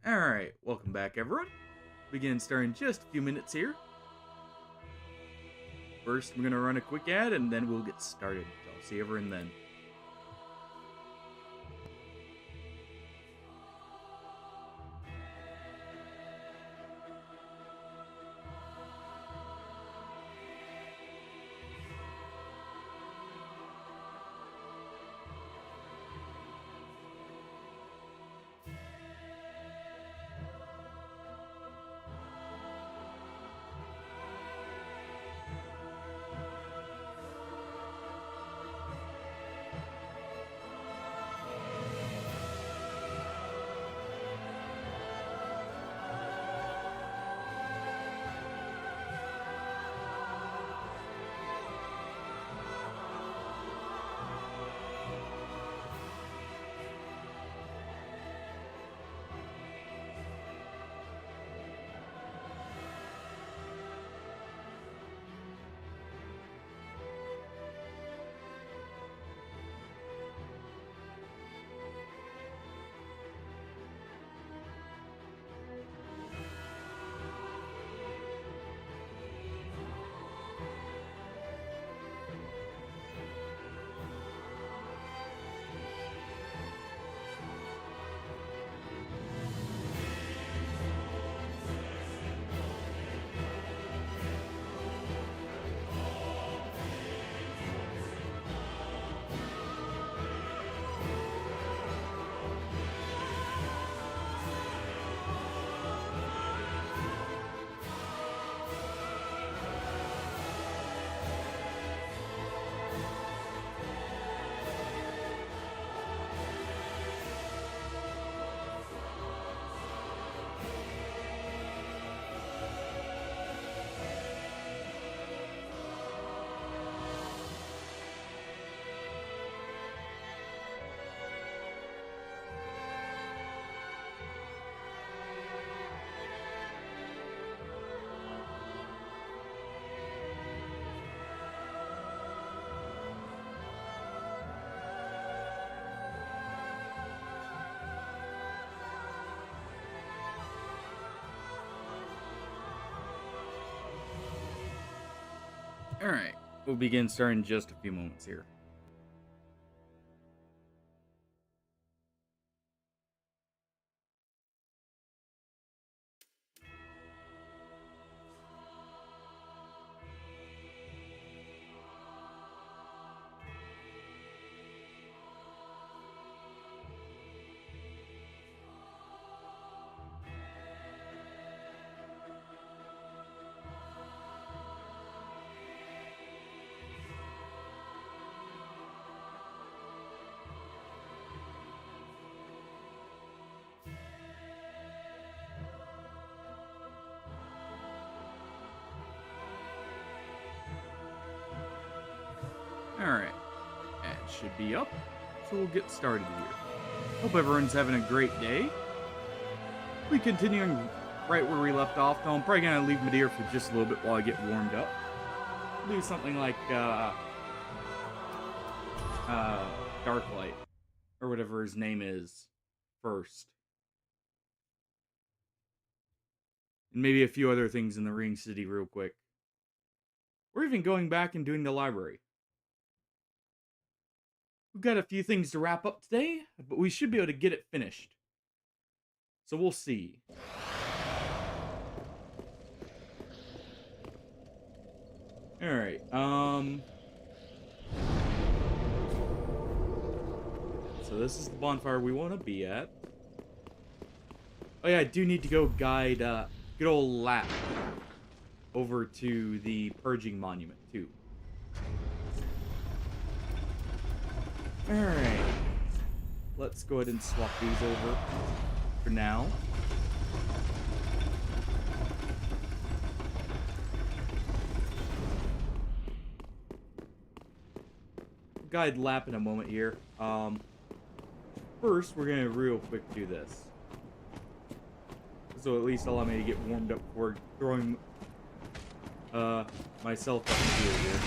Alright, welcome back everyone. Begin starting in just a few minutes here. First, I'm going to run a quick ad and then we'll get started. So I'll see everyone then. Alright, we'll begin starting in just a few moments here. Alright, that should be up, so we'll get started here. Hope everyone's having a great day. We continuing right where we left off, though I'm probably going to leave Midir for just a little bit while I get warmed up. Do something like, Darklight, or whatever his name is, first. And maybe a few other things in the Ring City real quick. Or even going back and doing the library. We've got a few things to wrap up today, but we should be able to get it finished. So we'll see. Alright, so this is the bonfire we want to be at. Oh yeah, I do need to go guide, good old Lap over to the Purging Monument, too. Alright. Let's go ahead and swap these over for now. Guide Lap in a moment here. First, we're gonna real quick do this. So at least allow me to get warmed up before throwing myself up into here.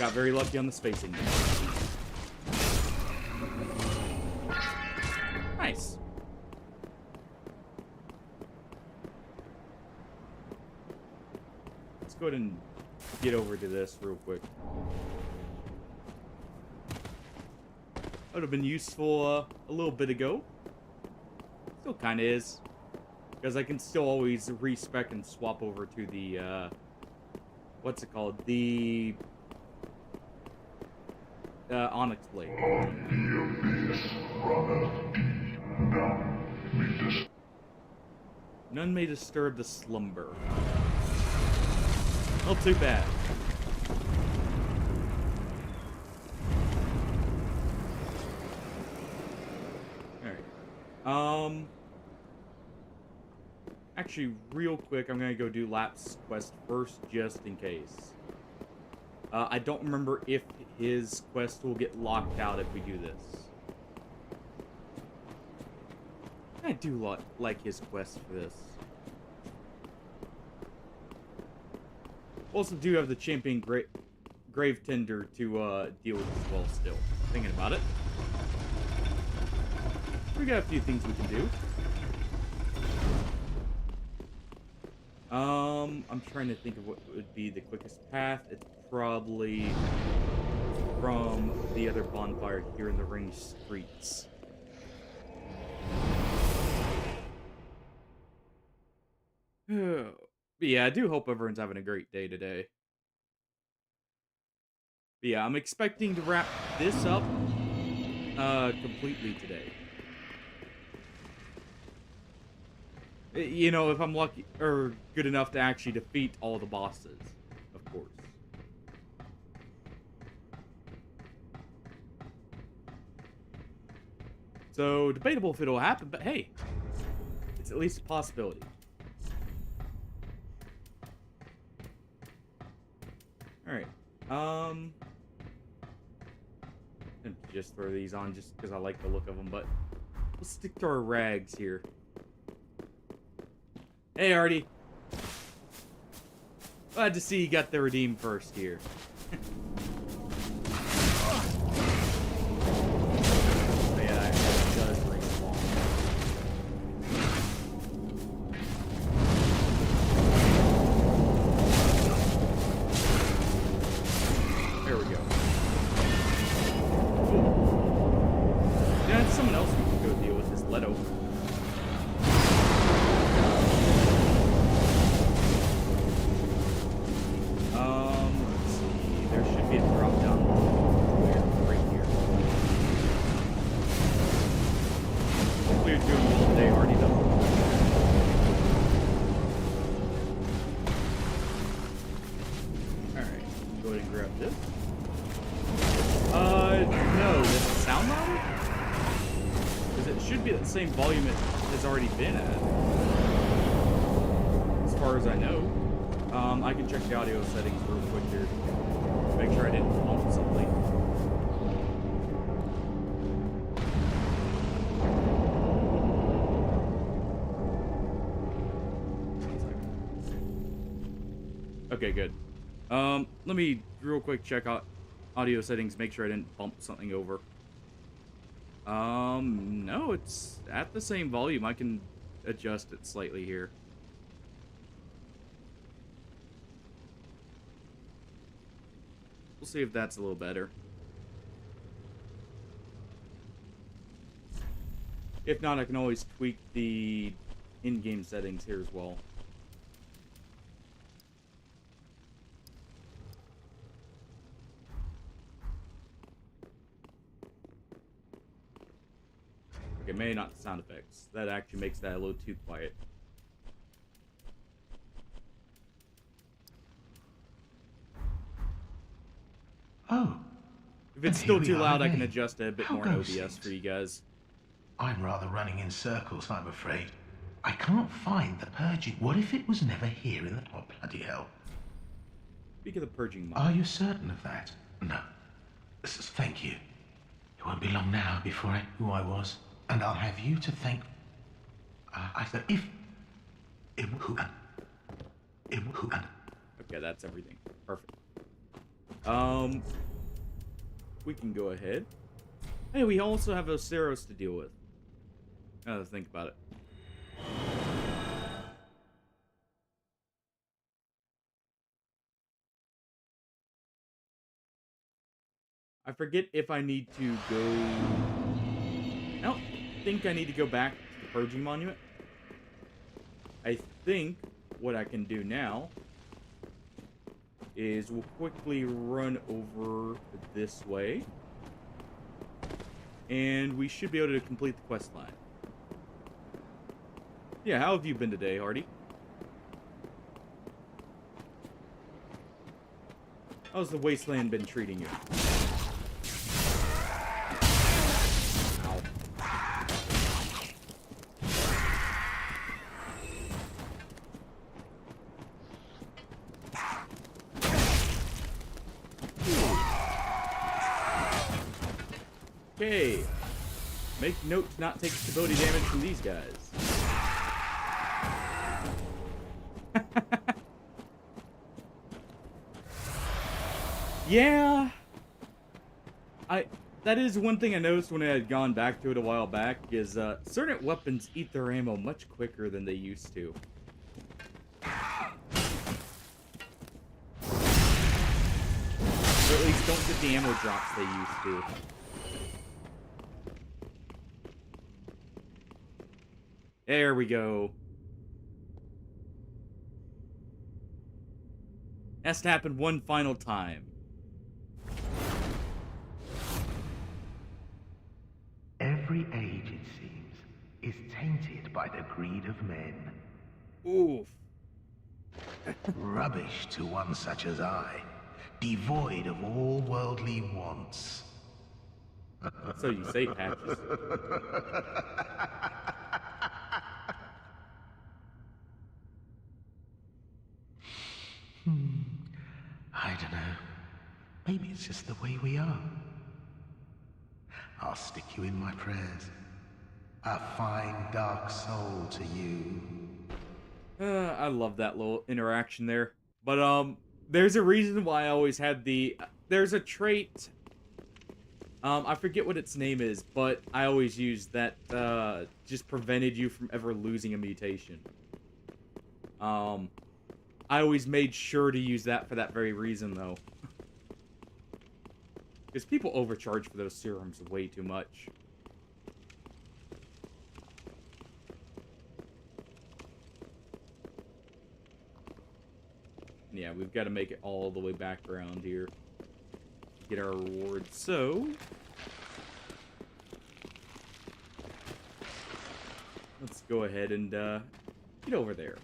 got very lucky on the spacing. Nice. Let's go ahead and get over to this real quick. That would have been useful a little bit ago. Still kind of is. Because I can still always respec and swap over to the, what's it called? The Onyx Blade. None may disturb the slumber. Not too bad. Alright. Actually, real quick, I'm gonna go do Lap's quest first, just in case. I don't remember if his quest will get locked out if we do this. I do like his quest for this. Also do have the champion Grave Tender to deal with as well still. Thinking about it. We got a few things we can do. I'm trying to think of what would be the quickest path. It's probably from the other bonfire here in the ring streets. But yeah, I do hope everyone's having a great day today. But yeah, I'm expecting to wrap this up completely today. You know, if I'm lucky or good enough to actually defeat all the bosses, of course. So, debatable if it'll happen, but hey, it's at least a possibility. Alright, and just throw these on just because I like the look of them, but we'll stick to our rags here. Hey, Artie. Glad to see you got the redeem first here. Yeah, it does ring long. There we go. Ooh. Yeah, it's someone else we can go deal with this Leto. Same volume it has already been at, as far as I know. I can check the audio settings real quick here, make sure I didn't bump something. Okay, good. Let me real quick check out audio settings, make sure I didn't bump something over. No, it's at the same volume. I can adjust it slightly here. We'll see if that's a little better. If not, I can always tweak the in-game settings here as well. Okay, maybe not the sound effects. That actually makes that a little too quiet. Oh. If it's still too loud, I can adjust it a bit more in OBS for you guys. I'm rather running in circles, I'm afraid. I can't find the purging. What if it was never here in the... Oh, bloody hell. Speak of the purging mod. Are you certain of that? No. Thank you. It won't be long now before I know who I was. And I'll have you to thank... I said, if... Okay, that's everything. Perfect. We can go ahead. Hey, we also have Oceros to deal with. Now that I think about it. I forget if I need to go... I don't think I need to go back to the Purging Monument. I think what I can do now is we'll quickly run over this way. And we should be able to complete the quest line. Yeah, how have you been today, Hardy? How's the wasteland been treating you? Ow. Okay. Make note to not take stability damage from these guys. Yeah. That is one thing I noticed when I had gone back to it a while back, is certain weapons eat their ammo much quicker than they used to. Or at least don't get the ammo drops they used to. There we go. Has to happen one final time. Every age, it seems, is tainted by the greed of men. Oof. Rubbish to one such as I, devoid of all worldly wants. So you say, Patches. I don't know. Maybe it's just the way we are. I'll stick you in my prayers. A fine dark soul to you. I love that little interaction there. But, there's a reason why I always had the... There's a trait... I forget what its name is, but I always used that, just prevented you from ever losing a mutation. I always made sure to use that for that very reason, though. Because people overcharge for those serums way too much. Yeah, we've got to make it all the way back around here. Get our reward. So... let's go ahead and, get over there.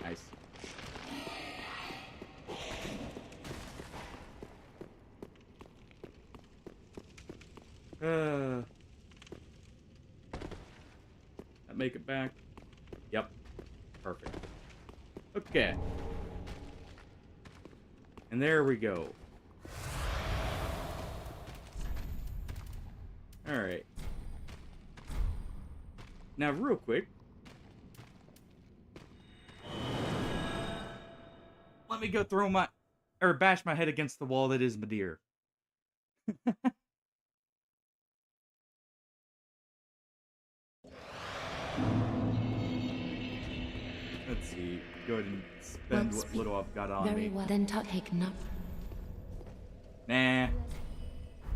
Nice. That make it back? Yep. Perfect. Okay. And there we go. Alright. Now, real quick. Let me go throw my... or bash my head against the wall that is Midir. Let's see. Go ahead and spend what little I've got on Very me. well. Then take no. Nah.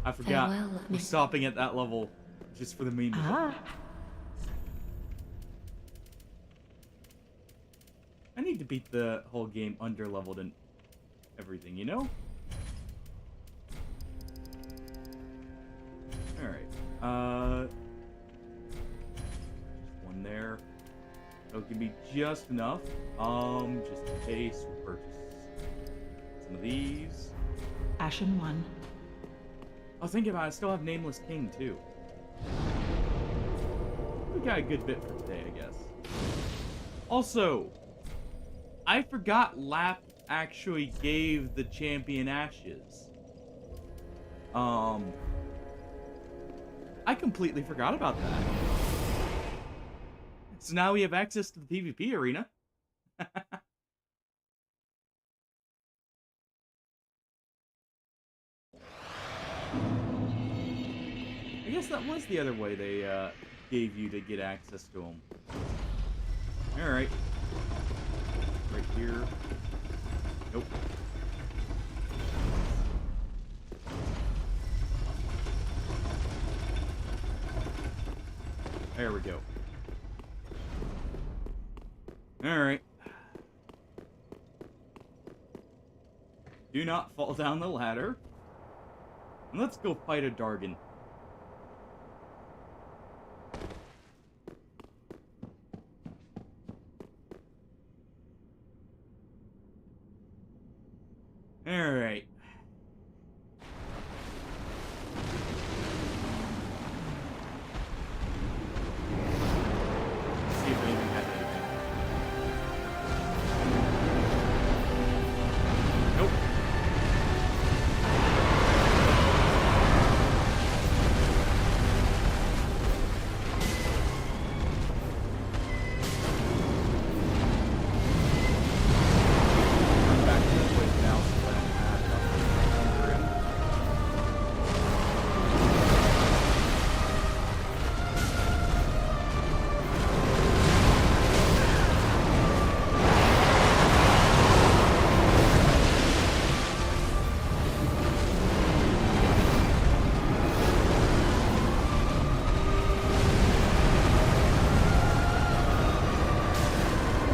I forgot. Farewell, We're stopping at that level just for the meme. Ah. I need to beat the whole game under-leveled and everything, you know? Alright. Just one there. That'll give me just enough. Just in case we'll purchase some of these. Ashen 1. I was thinking about it, I still have Nameless King, too. We got a good bit for today, I guess. Also, I forgot Lap actually gave the champion ashes. I completely forgot about that. So now we have access to the PvP arena. I guess that was the other way they gave you to get access to them. Alright. Right here. Nope. There we go. Alright. Do not fall down the ladder. And let's go fight a Dargon. Alright. See if anything has anything. Nope. Turn back to this way now so I don't have nothing under him.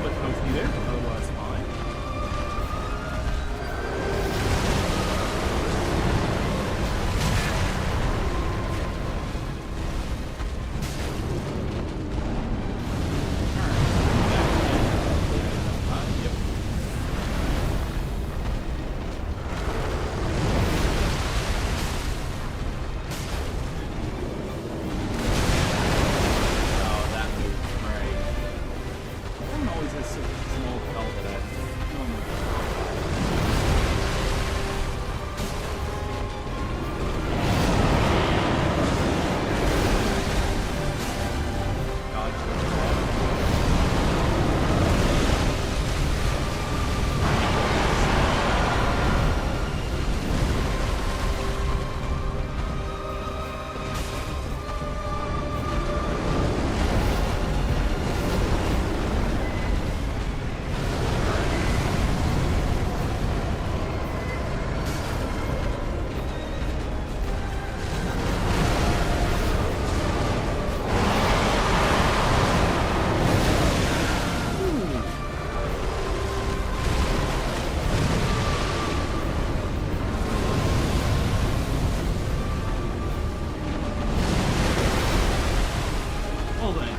But toasty there, otherwise fine. Yep. Oh, that moves right. Everyone always has such a small pellet. Oh my god. Well then.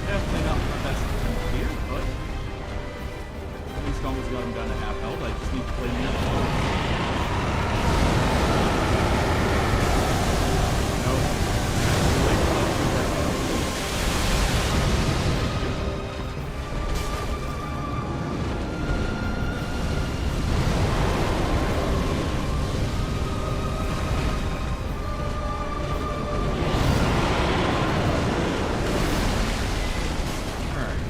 Definitely not my best attempt here, but at least almost got him down to half health. I just need to play near the ball. Alright.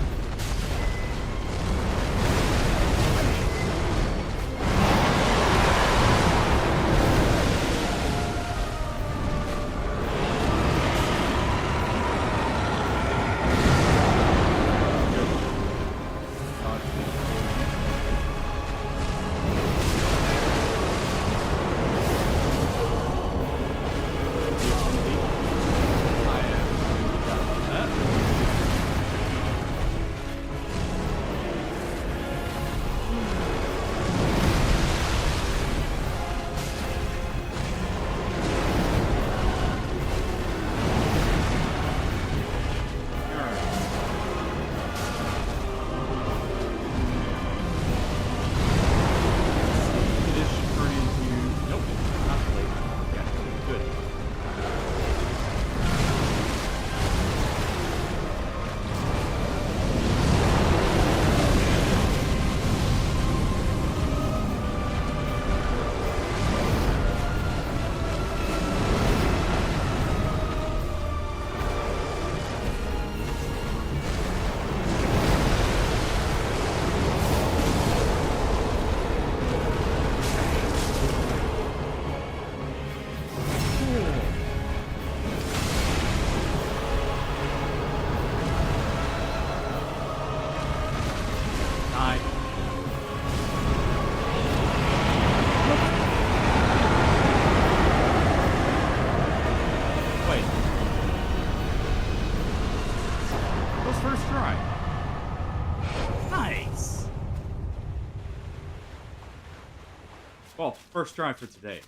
Well, first try for today.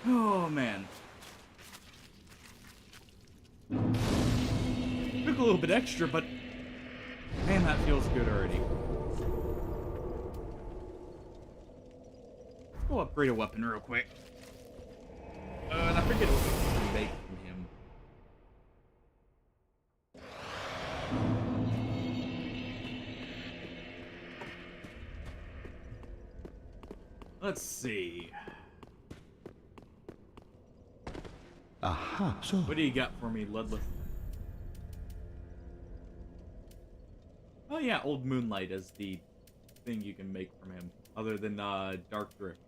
Oh, man. Took a little bit extra, but man, that feels good already. Let's go upgrade a weapon real quick. And I forget what we can make from him. Let's see. Aha, so. What do you got for me, Ludleth? Oh yeah, Old Moonlight is the thing you can make from him, other than Dark Drift.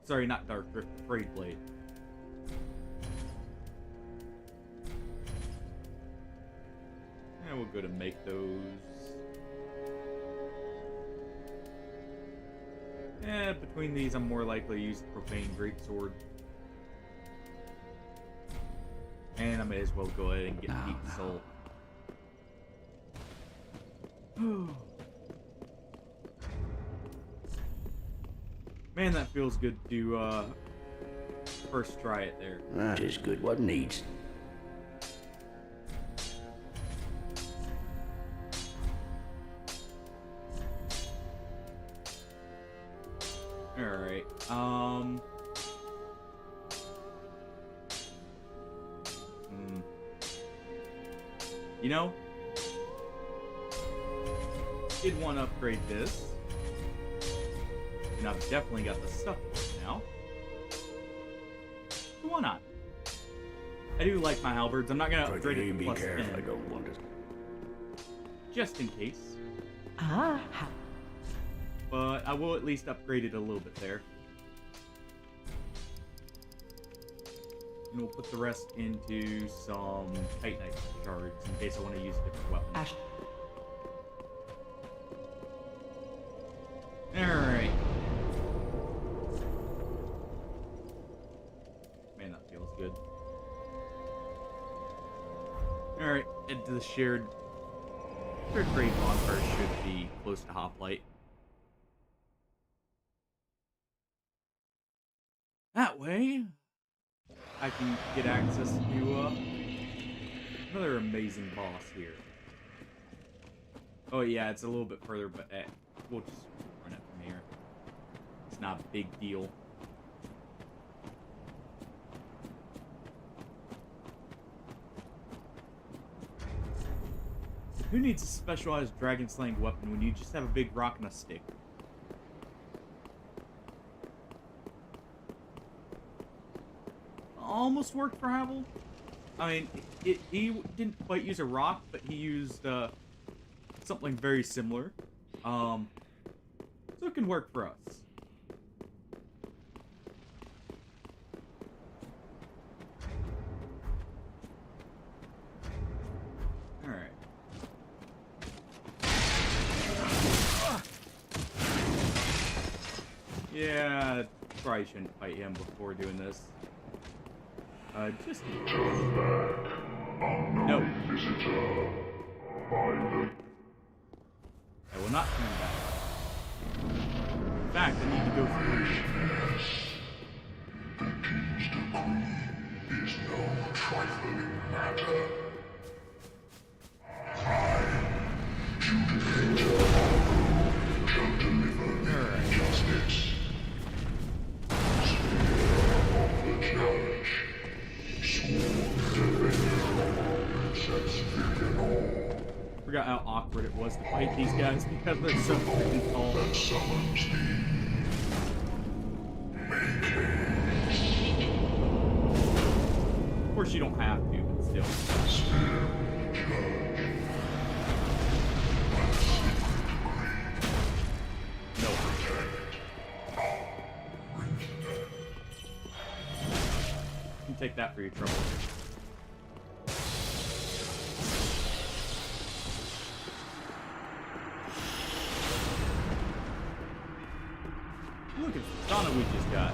Sorry, not Dark Drift, Frayed Blade. Yeah, we'll go to make those. Between these, I'm more likely to use the Profane Greatsword. And I may as well go ahead and get Deep Soul. Man, that feels good to first try it there. That is good. What needs? Alright, You know, did want to upgrade this. And I've definitely got the stuff for it now. So why not? I do like my halberds. I'm not going to upgrade it to Be plus careful, 10. I don't want it. Just in case. Ah. But I will at least upgrade it a little bit there. And we'll put the rest into some Titanite shards in case I want to use a different weapon. Ash. Alright. Man, that feels good. Alright, into the shared grade bonfire should be close to Hoplite. That way, I can get access to another amazing boss here. Oh yeah, it's a little bit further, but we'll just run it from here. It's not a big deal. Who needs a specialized dragon slaying weapon when you just have a big rock and a stick? Almost worked for Havel. I mean, he didn't quite use a rock, but he used something very similar. So it can work for us. Alright. Yeah, probably shouldn't fight him before doing this. Just... No. I will not turn back. In fact, I need to go through. The king's decree is no trifling matter. I, Judicator, shall deliver justice. Spear of the judge, sword defender, Princess Vivianor. Forgot how awkward it was to fight these guys because they're so freaking tall. That summons thee. Make haste. Of course, you don't have to, but still. Spear of the judge. By the secret decree. No. Protect. Bring to them. You can take that for your trouble. Look at the Donna we just got.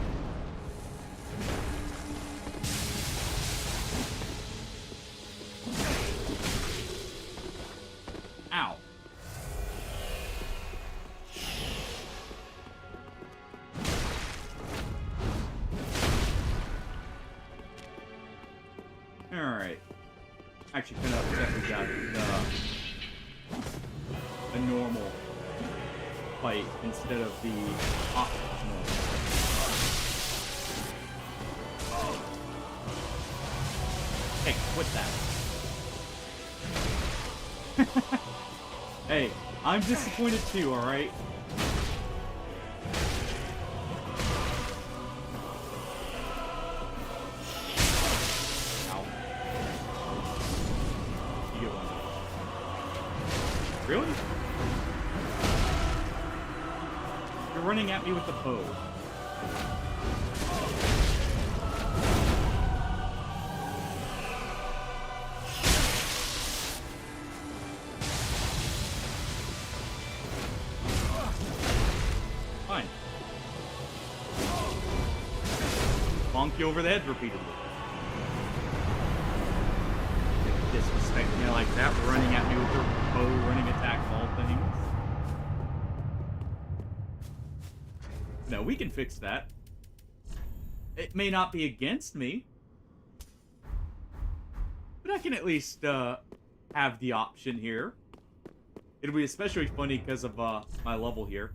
Ow. Actually, kind of upset we got a normal fight instead of the optional. Hey, what's that? Hey, I'm disappointed too, alright? Ow. You get one. Really? You're running at me with the bow. Fine. Bonk you over the head repeatedly. If you disrespect me like that, running at me with your bow, running attack, all things. No, we can fix that. It may not be against me, but I can at least have the option here. It'll be especially funny because of my level here.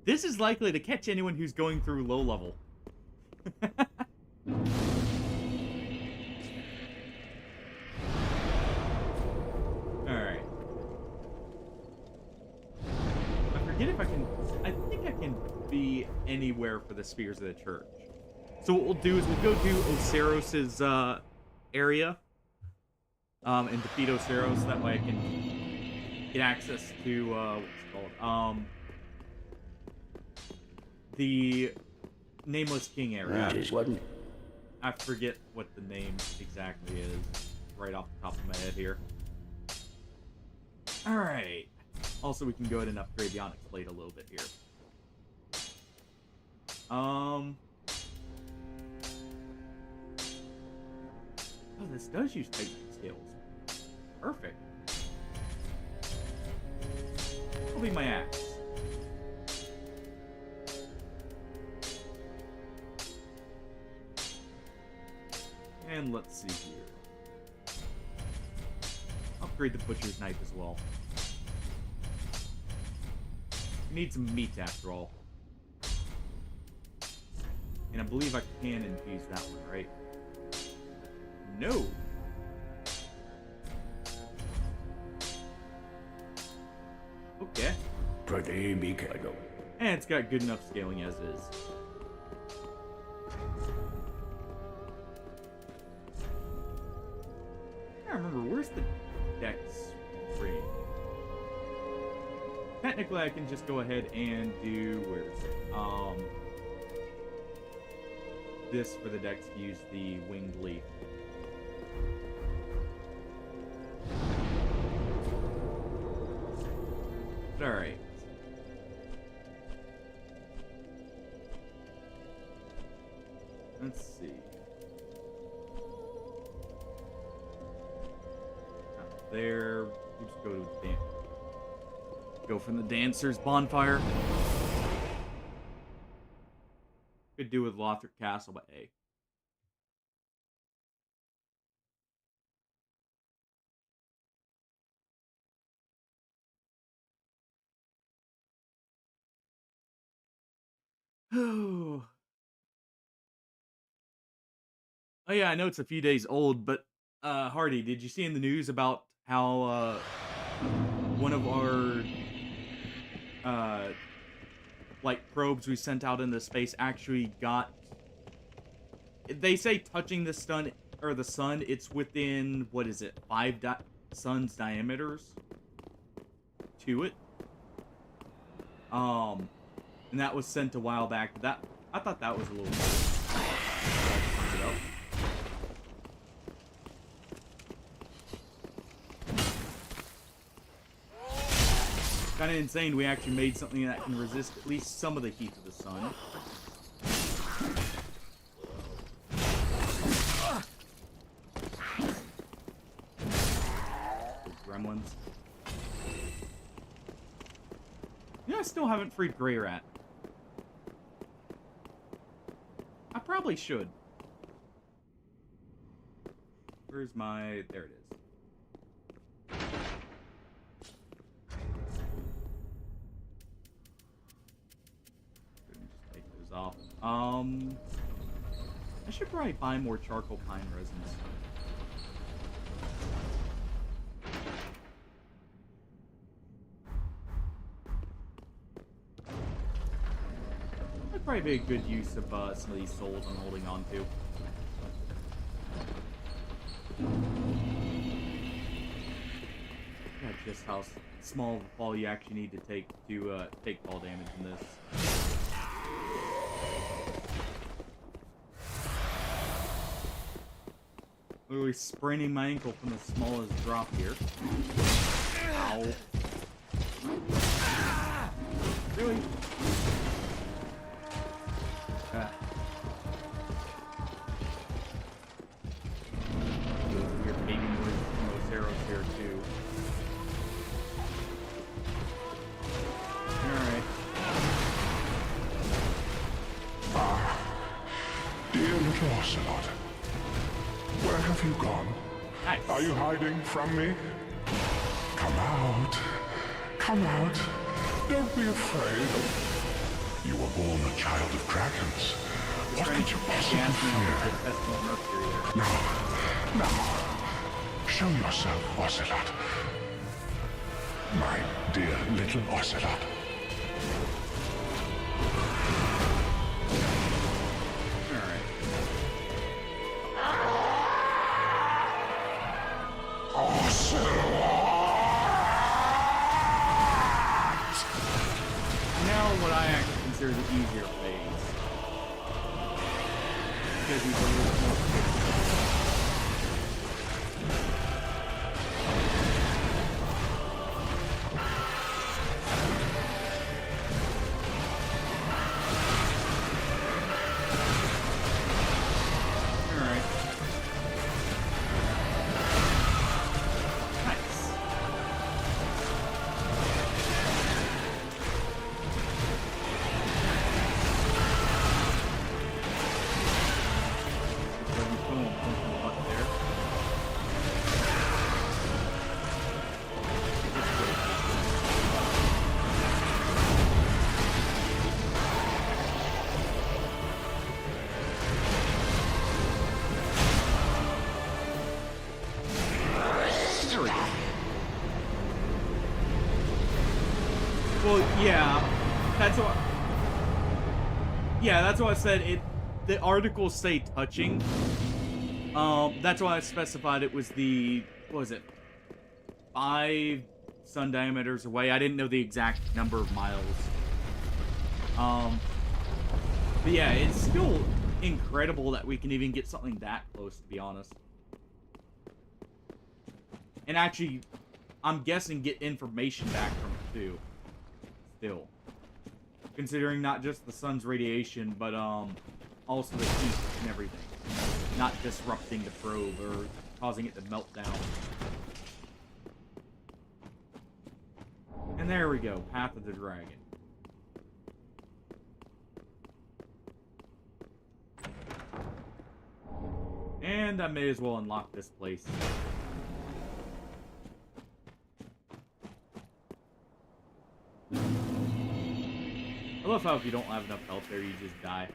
This is likely to catch anyone who's going through low level. Alright. I forget if I can... I think I can be anywhere for the Spheres of the Church. So what we'll do is we'll go do Oceros' area. And defeat Oceros. That way I can get access to, what's it called? The Nameless King area. I forget what the name exactly is. Right off the top of my head here. Alright. Also, we can go ahead and upgrade the Onyx Blade a little bit here. Oh, this does use Titan Scales. Perfect. That'll be my axe. And let's see here. Upgrade the Butcher's Knife as well. We need some meat after all. And I believe I can infuse that one, right? No! Okay. And it's got good enough scaling as is. I remember, where's the dex ring? Technically, I can just go ahead and do, where is it? This for the dex to use the winged leaf. Alright. Let's see. There, we'll just go to go from the Dancer's Bonfire. Could do with Lothric Castle, but A. Oh yeah, I know it's a few days old, but Hardy, did you see in the news about how one of our like probes we sent out into space actually got, they say touching the sun it's within, what is it, 5 sun's diameters to it. And that was sent a while back. That, I thought that was a little cool. Kind of insane we actually made something that can resist at least some of the heat of the sun. Gremlins. Yeah, I still haven't freed Greirat. I probably should. Where Where's my... There it is. Just take those off. I should probably buy more charcoal pine resins. That'd probably be a good use of some of these souls I'm holding on to. Yeah, just how small of a fall you actually need to take fall damage in this. Literally spraining my ankle from the smallest drop here. Ow. Really? Weird baby noises from those arrows here too. Alright. Dear little Ocelot, where have you gone? Nice. Are you hiding from me? Come out. Come out. Don't be afraid. You were born a child of dragons. What could you possibly fear? Now, show yourself, Ocelot. My dear little Ocelot. What I actually consider the easier phase. Because he's a little more Alright. Nice. Well, yeah, that's what. Yeah, that's what I said. The articles say touching. That's why I specified it was the, what was it, 5 sun diameters away. I didn't know the exact number of miles. But yeah, it's still incredible that we can even get something that close, to be honest. And actually, I'm guessing get information back from it too. Still, considering not just the sun's radiation, but also the heat and everything, not disrupting the probe or causing it to melt down. And there we go, Path of the Dragon. And I may as well unlock this place. I love how if you don't have enough health there, you just die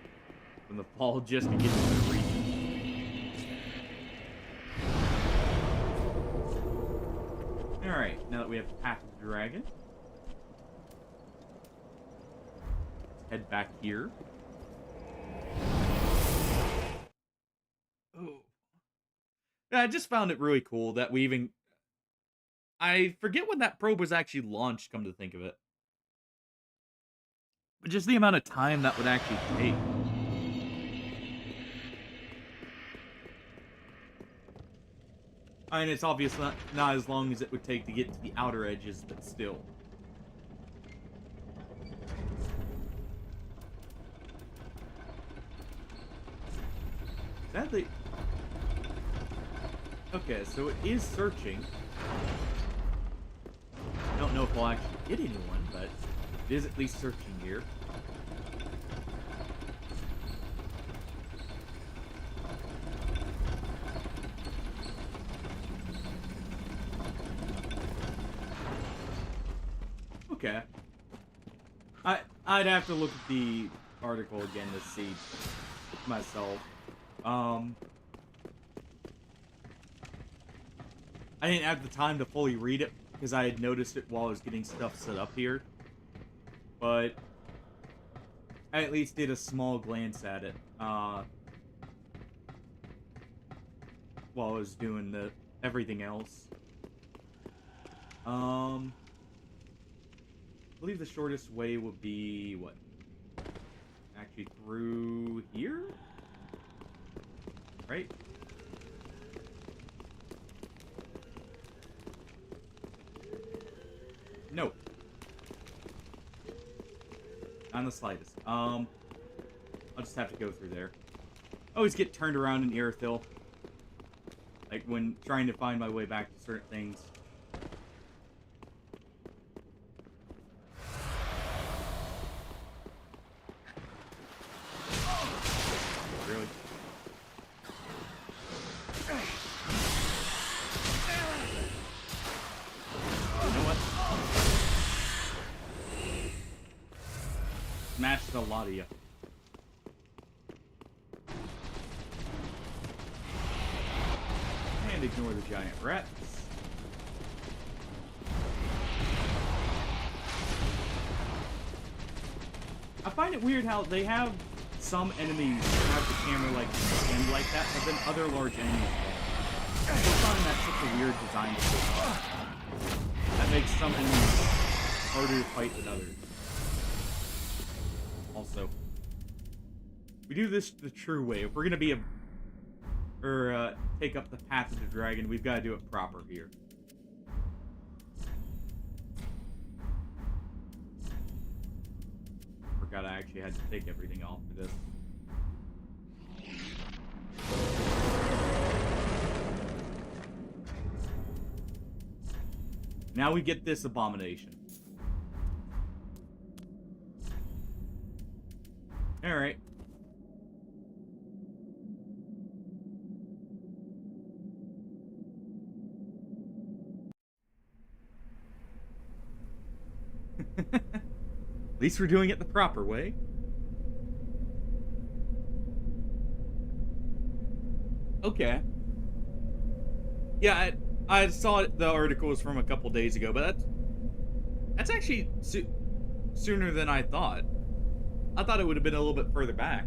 from the fall just to get to the region. Alright, now that we have Path of the Dragon, let's head back here. Oh. Yeah, I just found it really cool that we even... I forget when that probe was actually launched, come to think of it. But just the amount of time that would actually take. I mean, it's obviously not as long as it would take to get to the outer edges, but still. Sadly... Okay, so it is searching. I don't know if we'll actually get anyone, but it is at least searching here. Okay. I'd have to look at the article again to see myself. I didn't have the time to fully read it because I had noticed it while I was getting stuff set up here. But I at least did a small glance at it while I was doing everything else. I believe the shortest way would be what? Actually through here? Right? Nope. Not the slightest. I'll just have to go through there. I always get turned around in Irithyll. Like when trying to find my way back to certain things. Really? You know what? Smashed a lot of you. And ignore the giant rats. I find it weird how they have some enemies have the camera like extend like that, but then other large enemies don't. I still find that such a weird design decision. That makes some enemies harder to fight than others. Also, we do this the true way. If we're gonna be take up the path of the dragon, we've got to do it proper here. Forgot I actually had to take everything off for this. Now we get this abomination. Alright. At least we're doing it the proper way. Okay. Yeah, I saw it, the article was from a couple days ago, but that's actually sooner than I thought. I thought it would have been a little bit further back.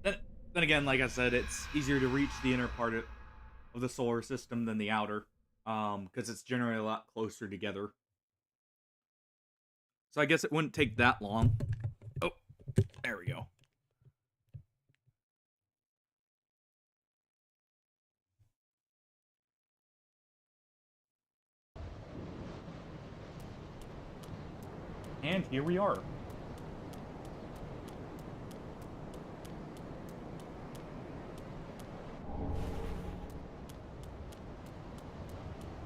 Then again, like I said, it's easier to reach the inner part of the solar system than the outer, because it's generally a lot closer together. So I guess it wouldn't take that long. Oh, there we go. And here we are.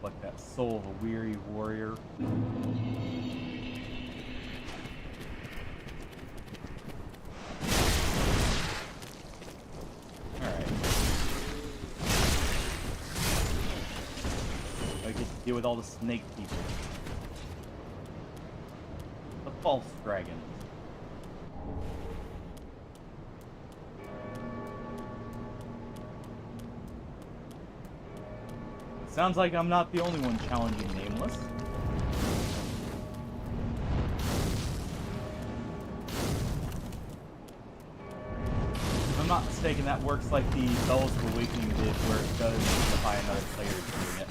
Like that soul of a weary warrior. Alright. I get to deal with all the snake people. The false dragons. Sounds like I'm not the only one challenging Nameless. If I'm not mistaken, that works like the Bells of Awakening did, where it does signify another player doing it.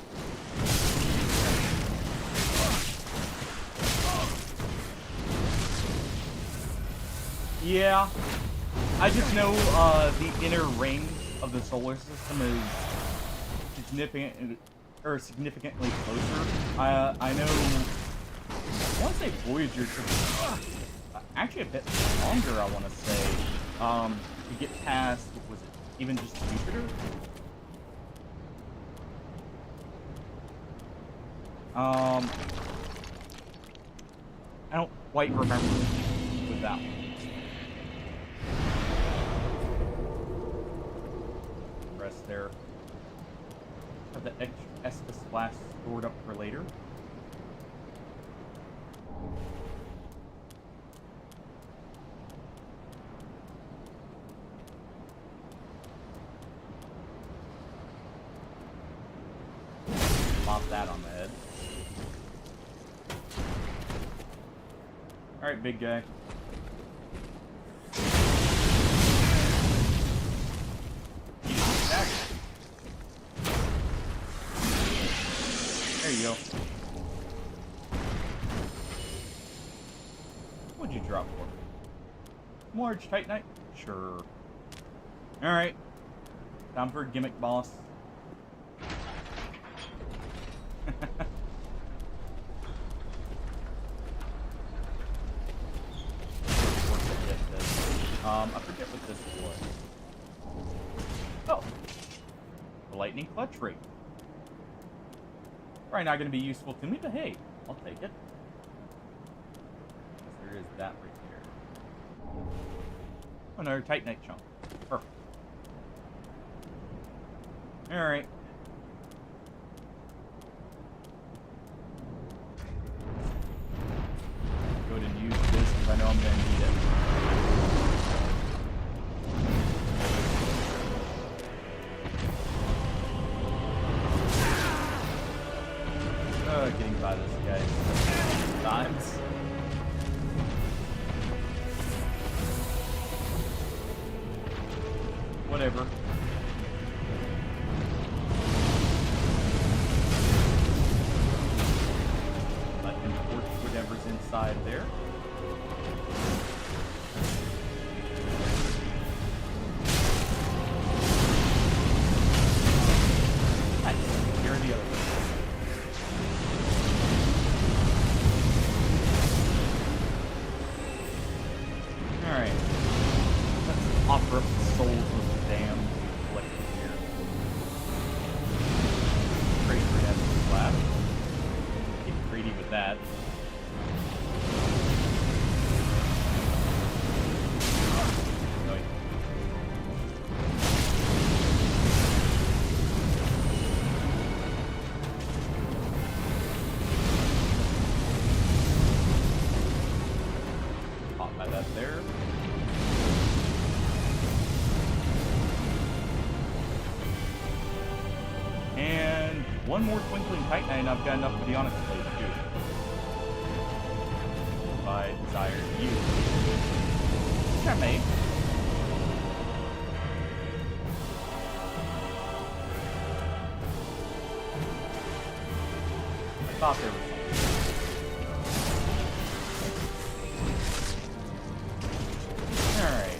Yeah. I just know the inner ring of the solar system is significantly closer. I know. I want to say Voyager took actually a bit longer. I want to say to get past. What was it? Even just Jupiter. I don't quite remember with that one. Rest there. of the extra Estus flask stored up for later. Pop that on the head. Alright, big guy. There you go. What'd you drop for? Large Titanite? Sure. Alright. Time for a gimmick boss. I forget what this was. Oh. The lightning clutch rate. Probably not going to be useful to me, but hey, I'll take it. There is that right there. Oh, another Titanite chunk. Perfect. Alright. Go ahead and use this because I know I'm going to need it. Getting by this guy times. Whatever. Let him torch whatever's inside there. Nice. Here are the other ones. Alright. Let's offer up the souls of the damned collected here. Great for that slab. Get greedy with that. Annoying. Caught by that there. And one more Twinkling Titanite, and I've got enough for the Onyx Blade too. If I desire to use it. Which I may. I thought there was something. Alright.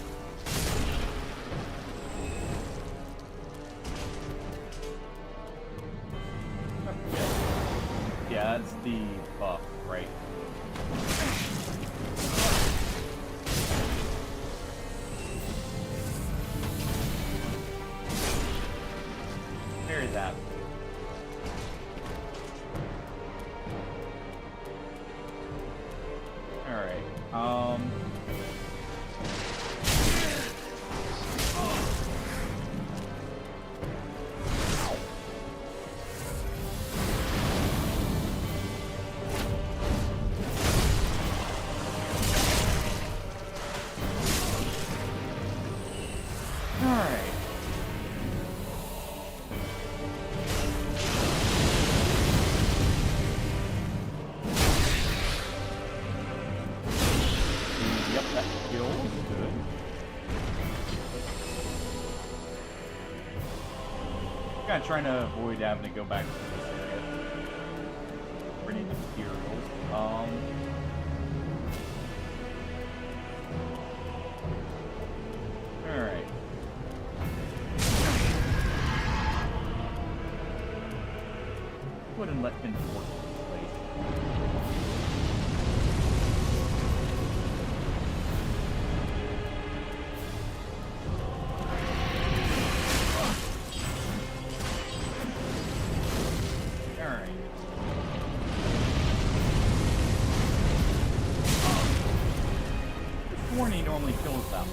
Yeah, that's the buff, right? Carry that. Alright, Alright. Yep, that killed. Good. Kinda trying to avoid having to go back to this area. Pretty materials. Alright. Go ahead and let him work this place. Alright. This warning normally kills them.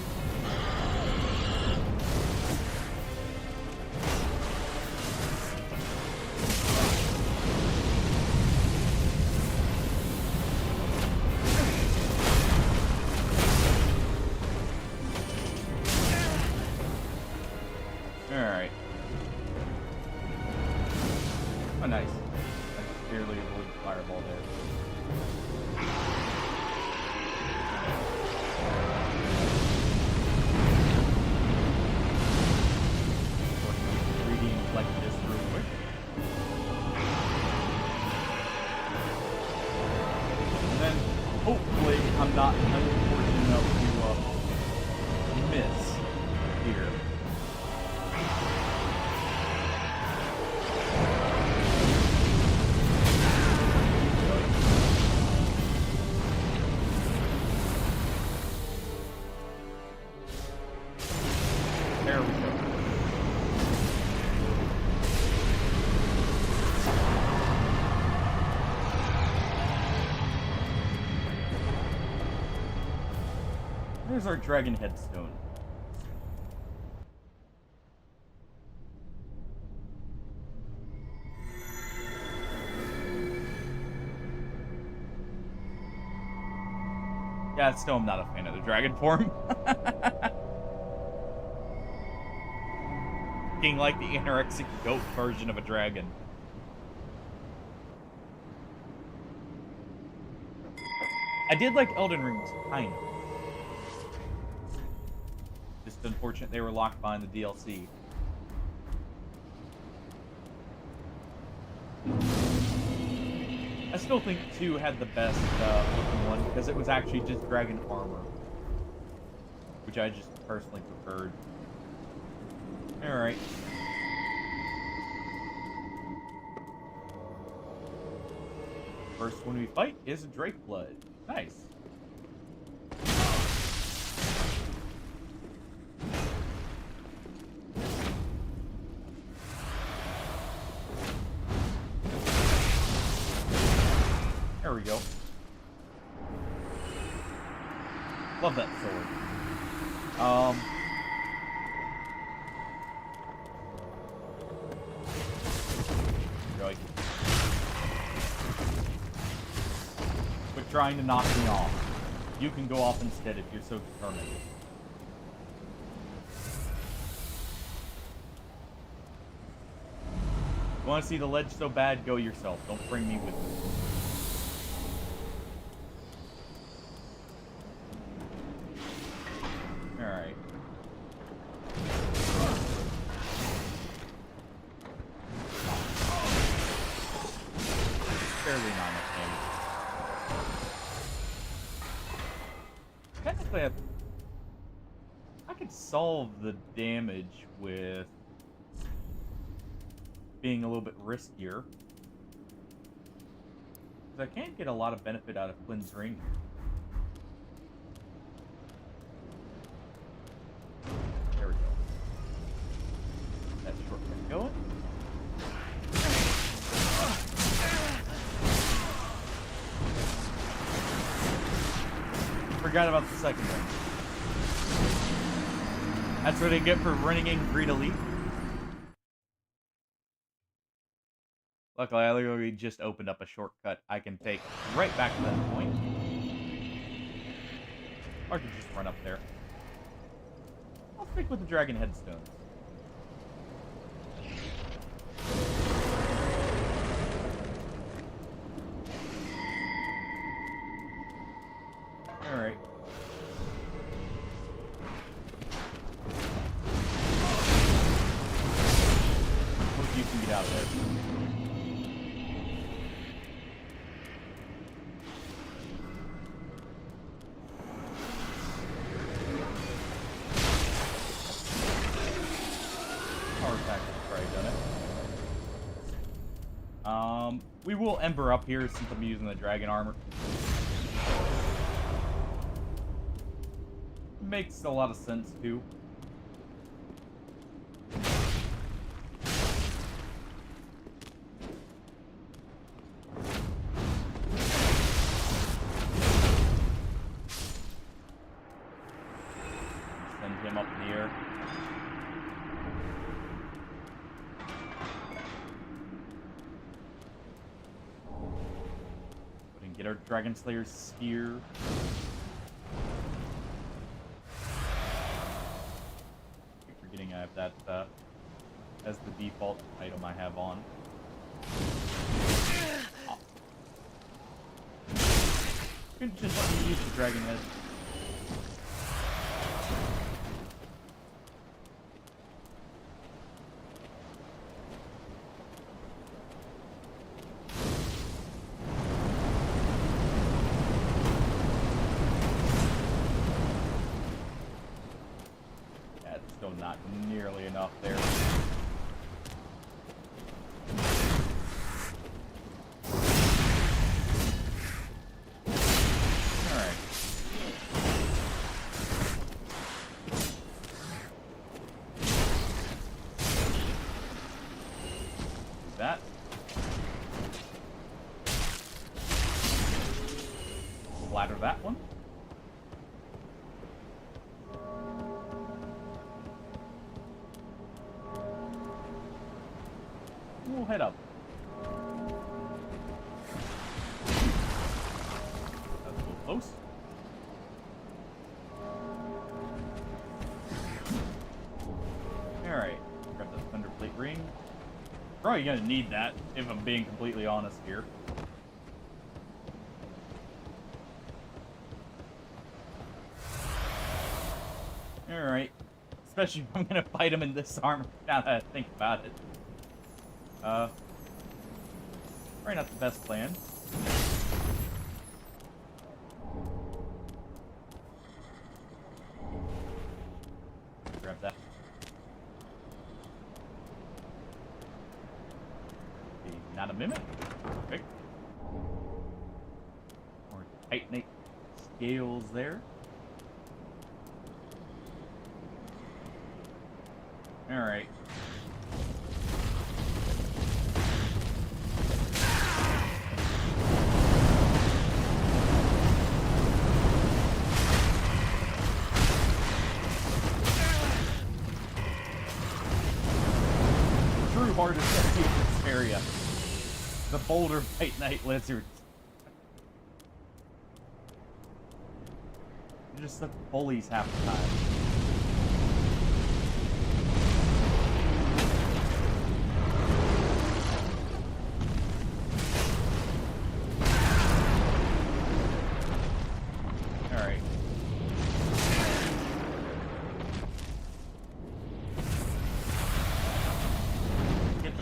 Alright. Oh, nice. I barely avoided fireball there. Reading like this real quick. And then, hopefully, I'm not unfortunate enough to miss here. There we go. There's our dragon headstone. Yeah, still I'm not a fan of the dragon form. Being like the anorexic goat version of a dragon. I did like Elden Ring's kind of. Just unfortunate they were locked behind the DLC. I still think 2 had the best looking one because it was actually just dragon armor, which I just personally preferred. Alright. First one we fight is a Drake Blood. Nice. There we go. Love that sword. Really. Quit trying to knock me off. You can go off instead if you're so determined. You want to see the ledge so bad? Go yourself. Don't bring me with you. Alright. Fairly normal damage. Technically, I could solve the damage with being a little bit riskier. Because I can't get a lot of benefit out of Quinn's Ring. There we go. That shortcut going. Forgot about the second one. That's what they get for running in Green Elite. Luckily, I literally just opened up a shortcut I can take right back to that point. Or I could just run up there. I'll stick with the Dragon Headstones. Alright. Hope you can get out of there. Power attack has probably done it. We will Ember up here since I'm using the dragon armor. Makes a lot of sense too. Send him up in the air. We can get our Dragon Slayer's spear. I have that as the default item I have on. Oh. Couldn't just let me use the dragon head. Still not nearly enough there. Alright. Do that. Splatter that one. We'll head up. That's a little close. Alright. Grab the Thunderplate ring. Probably gonna need that, if I'm being completely honest here. Alright. Especially if I'm gonna fight him in this armor, now that I think about it. Probably not the best plan. Grab that. Okay, not a mimic. Perfect. More Titanite scales there. Alright. Hardest enemy in this area. The Boulder Titanite lizards. They're just such bullies half the time. Alright.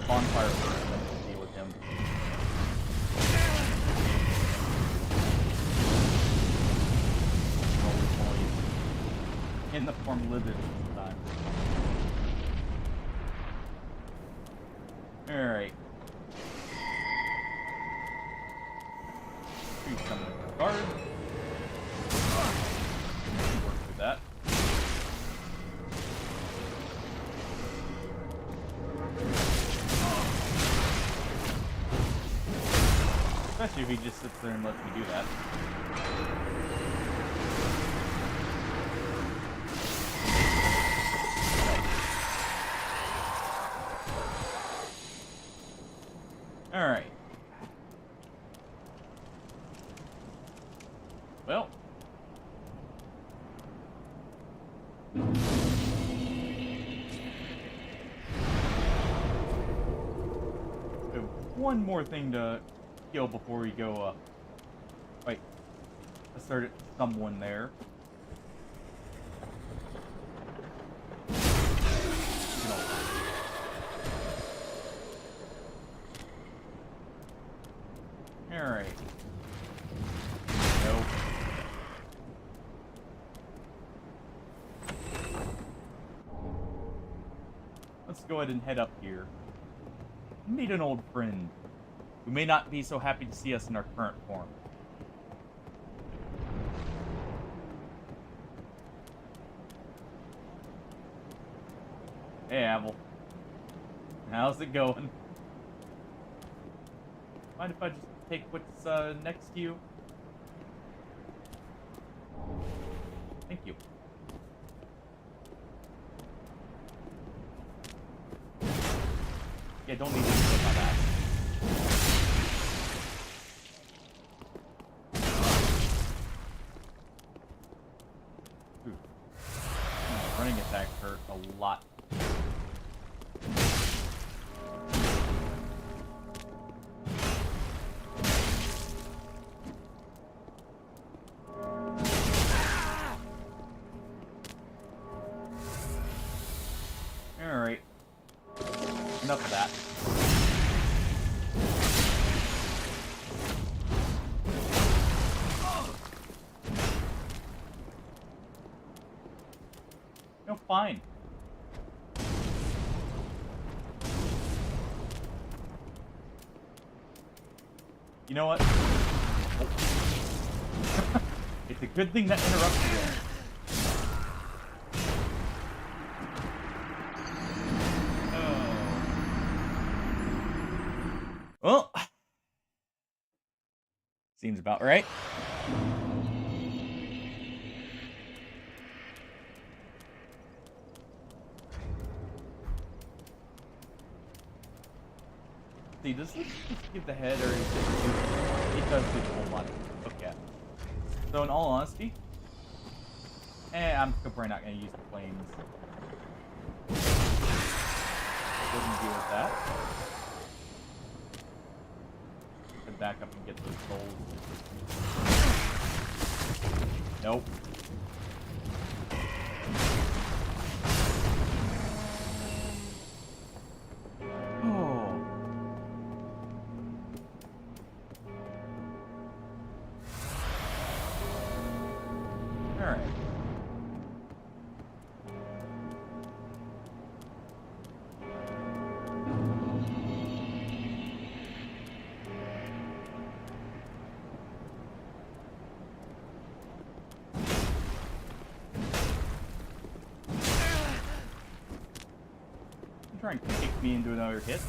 Bonfire first, and then we'll deal with him. Holy moly. In the form of lizards this time. Alright. Treat someone with guard. Work with that. Especially if he just sits there and lets me do that. Alright. Well. One more thing to kill before we go, wait. I started someone there. Alright. Nope. Let's go ahead and head up here. Meet an old friend who may not be so happy to see us in our current form. Hey, Abel. How's it going? Mind if I just take what's next to you? Thank you. Yeah, don't need to flip my back. Ooh. Running attacks hurt a lot. Enough of that. No, fine. You know what? Oh. It's a good thing that interrupts you. Well, seems about right. See, does this just give the head, or is it does do the whole body? Okay. So in all honesty, I'm probably not going to use the flames. Doesn't deal with that. Head back up and get those souls. Nope. Trying to kick me into another hit.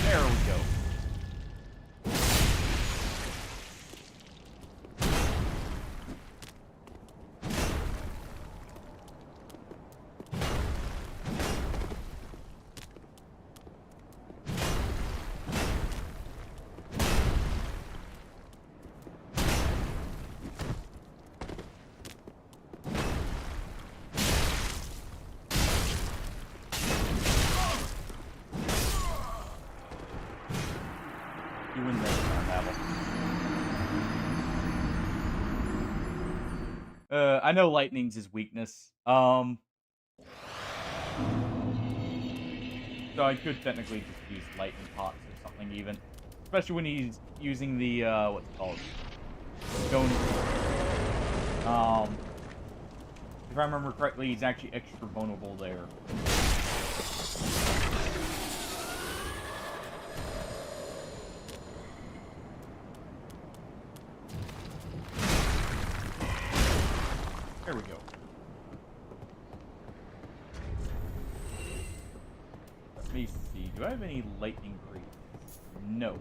There we go. You win that battle. I know lightning's his weakness. So I could technically just use lightning pots or something even. Especially when he's using the, what's it called? Stone. If I remember correctly, he's actually extra vulnerable there. There we go. Let me see. Do I have any lightning greaves? No.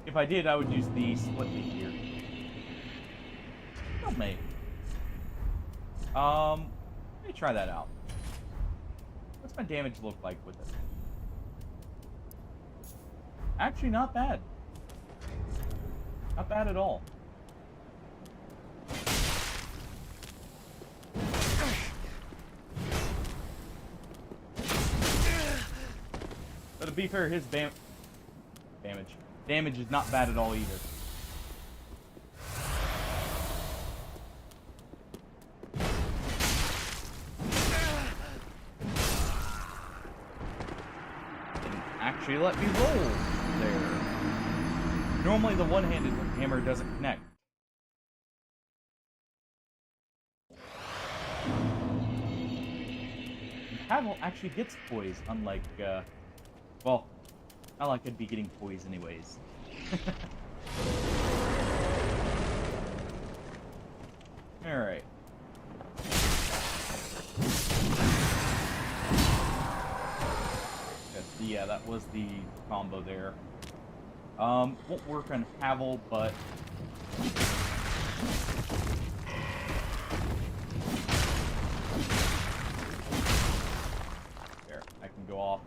If I did, I would use the split me here. Oh, maybe. Let me try that out. What's my damage look like with it? Actually, not bad. Not bad at all. But to be fair, his damage is not bad at all either. Didn't actually let me roll there. Normally the one-handed hammer doesn't connect. Paddle actually gets poise, unlike, well, not like I'd be getting poise anyways. Alright. Yeah, that was the combo there. Won't work on Havel, but... There, I can go off.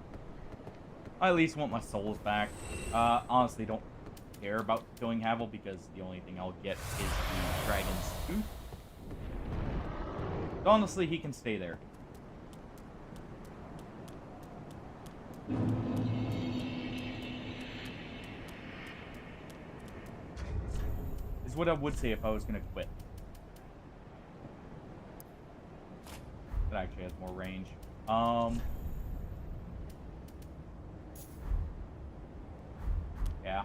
I at least want my souls back. Honestly, don't care about killing Havel, because the only thing I'll get is the Dragon's Tooth. So honestly, he can stay there. is what I would say if I was gonna quit. That actually has more range. Yeah.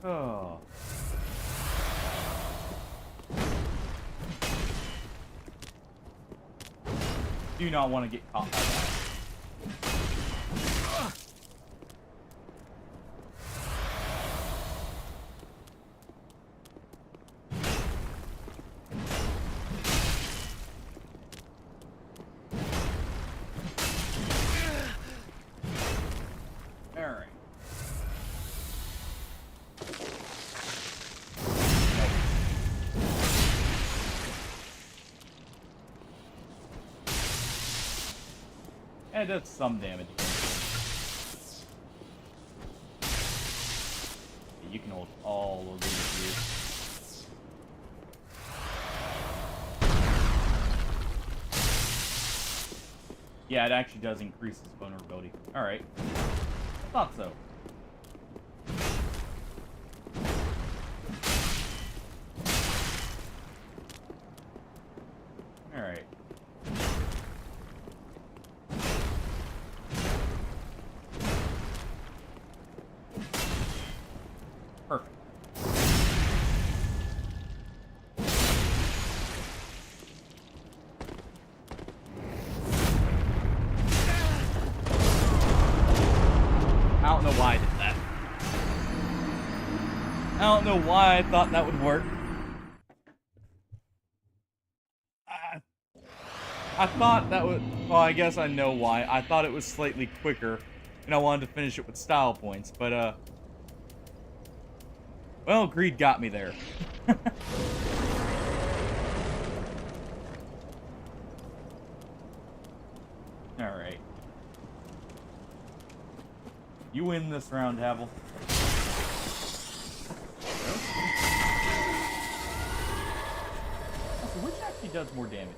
Oh. Do not want to get caught by that. Alright. It does some damage. You can hold all of these here. Yeah, it actually does increase his vulnerability. Alright. I thought so. Alright. Perfect. I don't know why I did that. I don't know why I thought that would work. I thought that would... Well, I guess I know why. I thought it was slightly quicker, and I wanted to finish it with style points, but, well, greed got me there. Alright. You win this round, Havel. So which actually does more damage?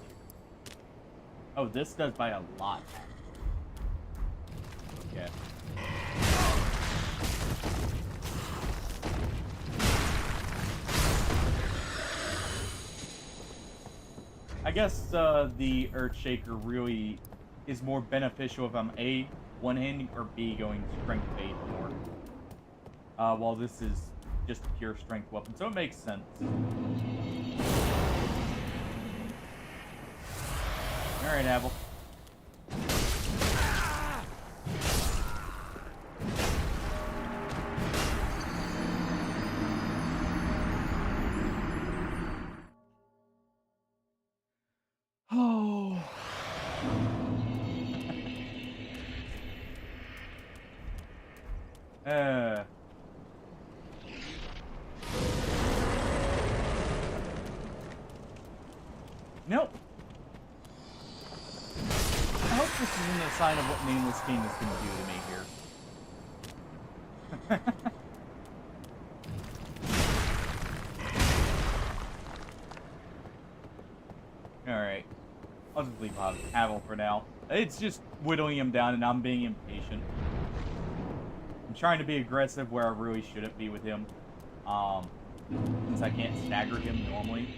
Oh, this does by a lot. Okay. I guess the Earthshaker really is more beneficial if I'm A, one-handing, or B, going strength-based more. While this is just a pure strength weapon, so it makes sense. Alright, Abel. Oh. Nope. I hope this isn't a sign of what Nameless King is going to do to me here. Alright. I'll just leave Havel for now. It's just whittling him down and I'm being impatient. I'm trying to be aggressive where I really shouldn't be with him. Since I can't stagger him normally.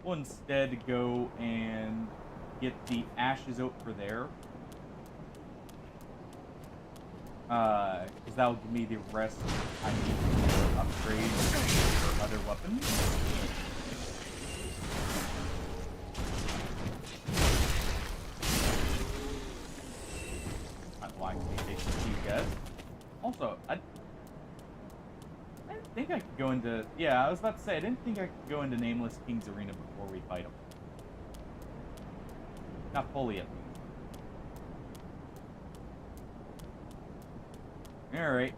We'll instead go and get the ashes out for there. Because that'll give me the rest I need to upgrade for other weapons. Not lying to you guys. Also, I didn't think I could go into... Yeah, I was about to say, I didn't think I could go into Nameless King's Arena before we fight him. Not fully, at least. Alright.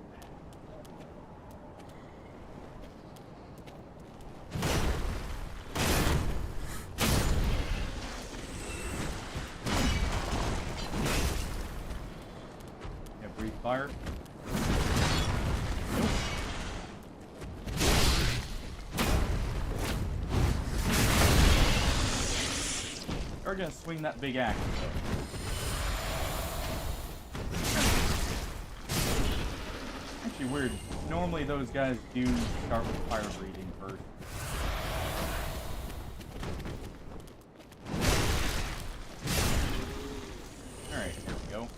Yeah, breathe fire. Nope. are gonna swing that big axe, though. Actually weird. Normally those guys do start with fire breathing first. Alright, here we go.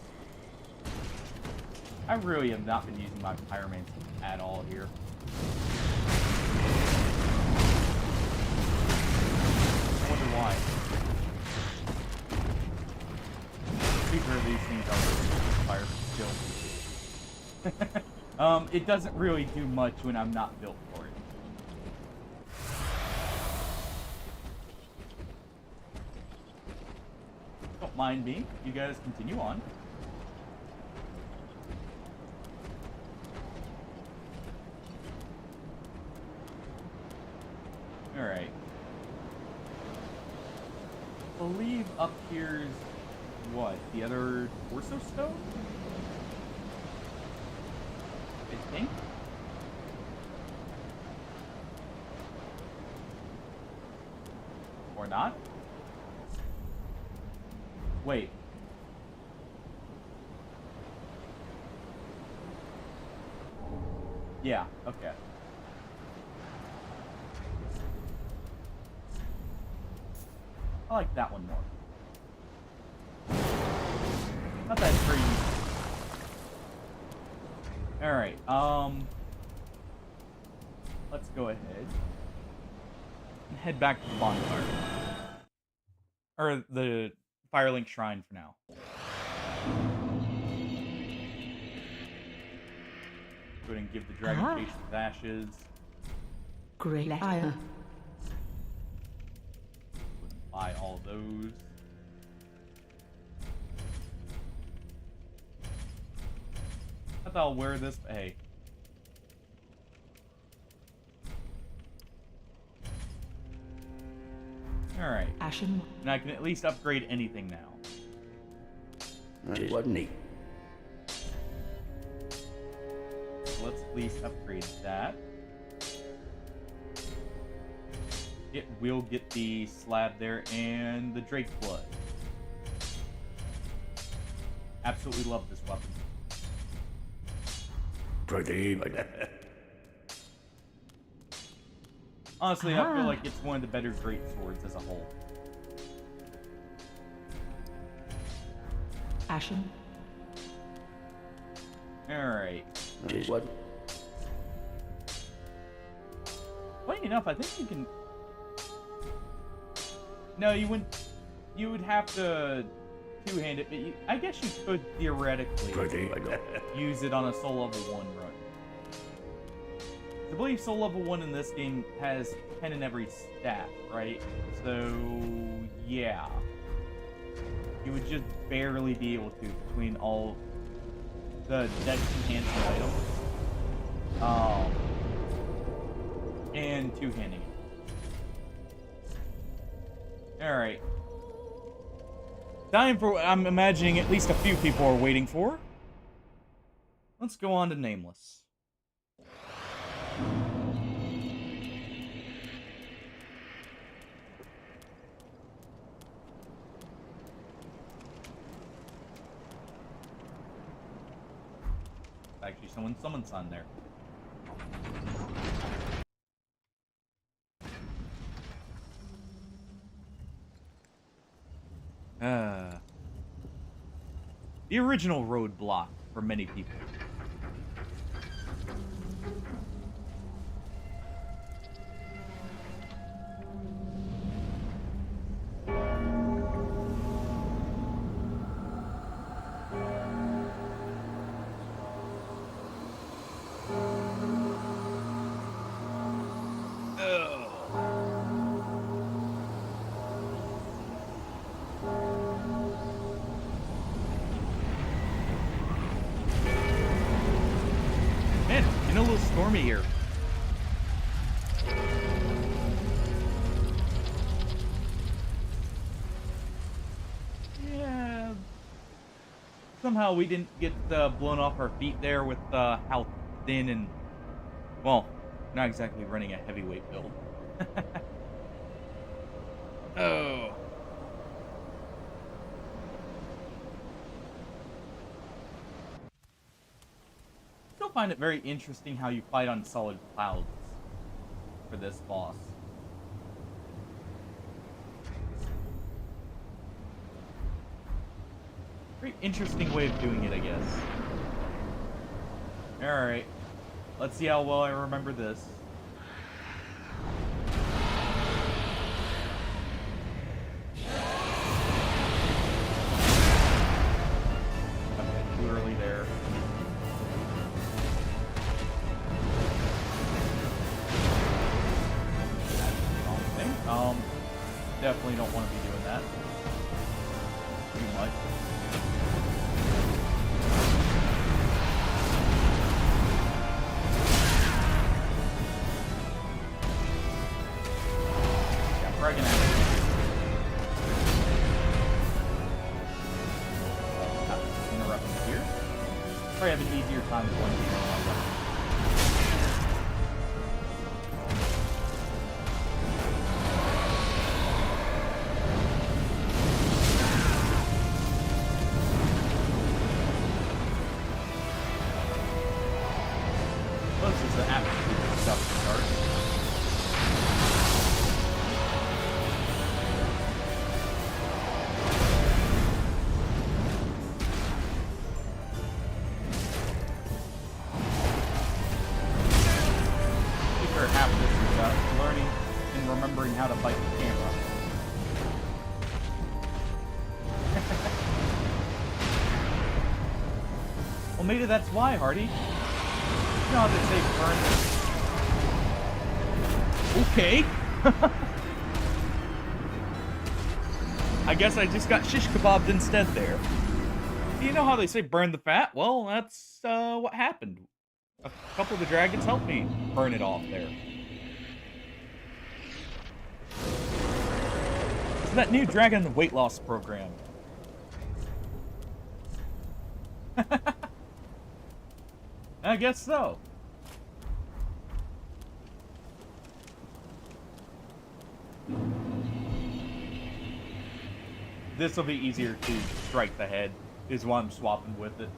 I really have not been using my pyromancy at all here. I wonder why. Speaking of these things, I'll fire still. It doesn't really do much when I'm not built for it. Don't mind me. You guys continue on. Alright. I believe up here's what? The other torso stone? I think? Or not? Wait. Yeah, okay. I like that one more. Not that crazy. Alright, let's go ahead and head back to the bonfire. Or the Firelink Shrine for now. Go ahead and give the Dragon Chase his ashes. Great. Buy all those. I thought I'll wear this, but hey. Alright. Ashen. And I can at least upgrade anything now. It wasn't neat. So let's at least upgrade that. It will get the slab there and the Drake Blood. Absolutely love this weapon. Pretty. Honestly, I feel like it's one of the better great swords as a whole. Ashen. Alright. It wasn't. Funny enough, I think you can... No, you wouldn't... You would have to two-hand it, but I guess you could theoretically Pretty. use it on a soul level 1 run. I believe soul level 1 in this game has 10 in every stat, right? So, yeah. You would just barely be able to between all the dex enhancement items. And two-handing it. Alright. Time for what I'm imagining at least a few people are waiting for. Let's go on to Nameless. Actually, someone's on there. The original roadblock for many people. A little stormy here. Yeah. Somehow we didn't get blown off our feet there with how thin and, well, not exactly running a heavyweight build. Oh. still find it very interesting how you fight on solid clouds for this boss. Very interesting way of doing it, I guess. Alright. Let's see how well I remember this. Okay, too early there. Wrong thing. Definitely don't want to be doing that. Too much. Dragon action. Interrupt me here. Probably have an easier time with one here. Well, this is the absolute stuff to start. Half of this is learning and remembering how to fight the camera. Well, maybe that's why, Hardy. You know how they say burn. Okay. I guess I just got shish kebabbed instead there. You know how they say burn the fat? Well, that's what happened. A couple of the dragons helped me burn it off there. It's that new dragon weight loss program. I guess so. This will be easier to strike the head, is why I'm swapping with it.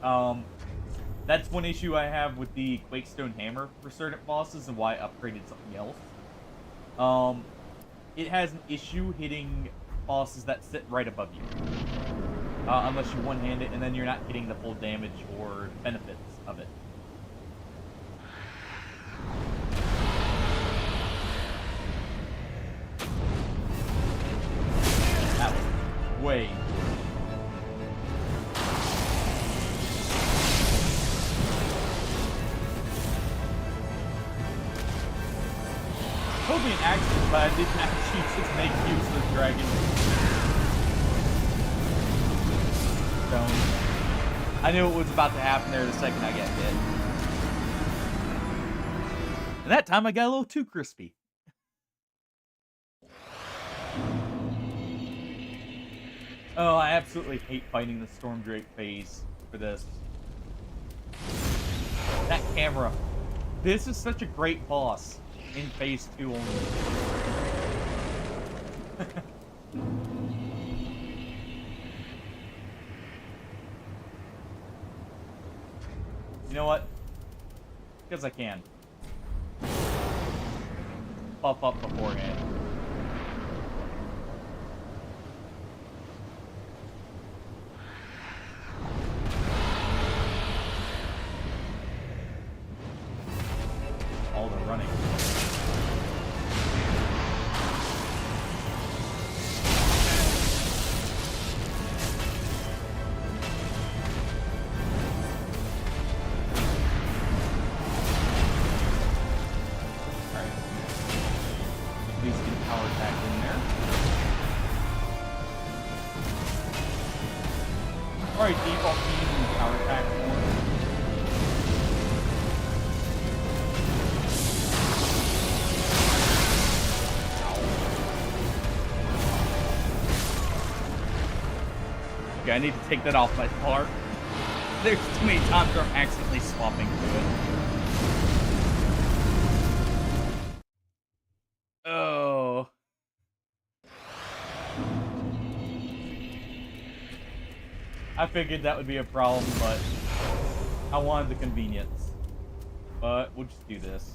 That's one issue I have with the Quakestone Hammer for certain bosses and why I upgraded something else. It has an issue hitting bosses that sit right above you. Unless you one-hand it, and then you're not getting the full damage or benefits of it. That was way It'll be an accident, but I didn't actually just make use of the dragon stone. I knew it was about to happen there the second I got hit. And that time I got a little too crispy. Oh, I absolutely hate fighting the Storm Drake phase for this. That camera. This is such a great boss. In phase 2 only. You know what? Because I can. Buff up beforehand. All the running. Power attack in there. Alright, default using power attack more. Okay, I need to take that off my part. There's too many times where I'm accidentally swapping through it. Oh. I figured that would be a problem, but I wanted the convenience. but we'll just do this.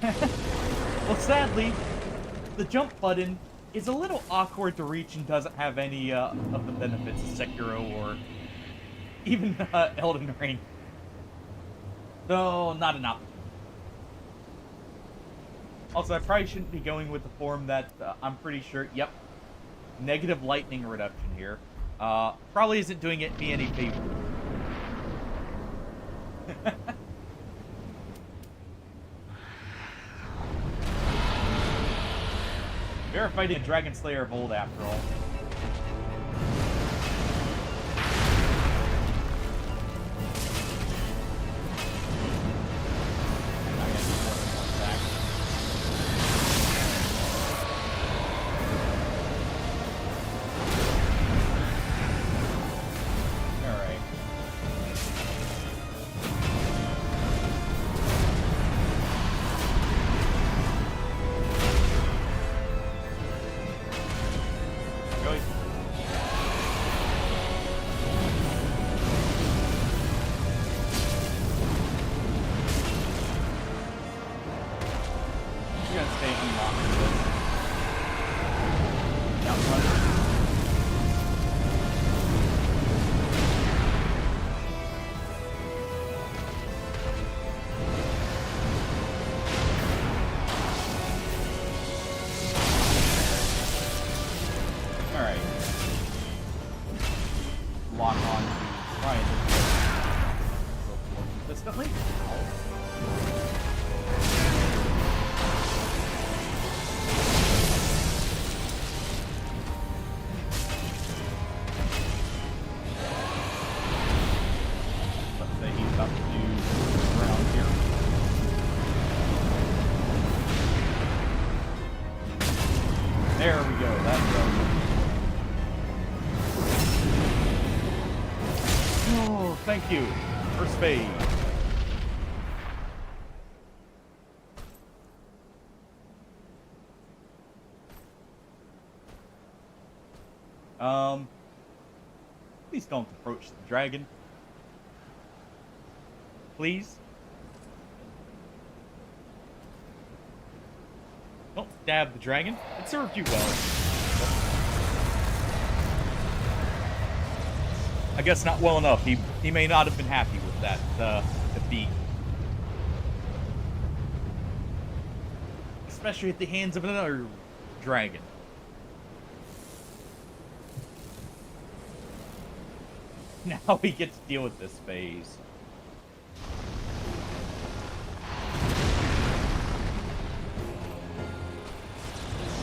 Well, sadly, the jump button is a little awkward to reach and doesn't have any of the benefits of Sekiro or even Elden Ring. Though, not enough. Also, I probably shouldn't be going with the form that I'm pretty sure, yep, negative lightning reduction here. Probably isn't doing me any favors. Verified a Dragon Slayer of old, after all. There we go, that's oh, thank you. First phase. Please don't approach the dragon. Please. Don't stab the dragon. It served you well. I guess not well enough. He may not have been happy with that defeat. Especially at the hands of another dragon. Now we get to deal with this phase.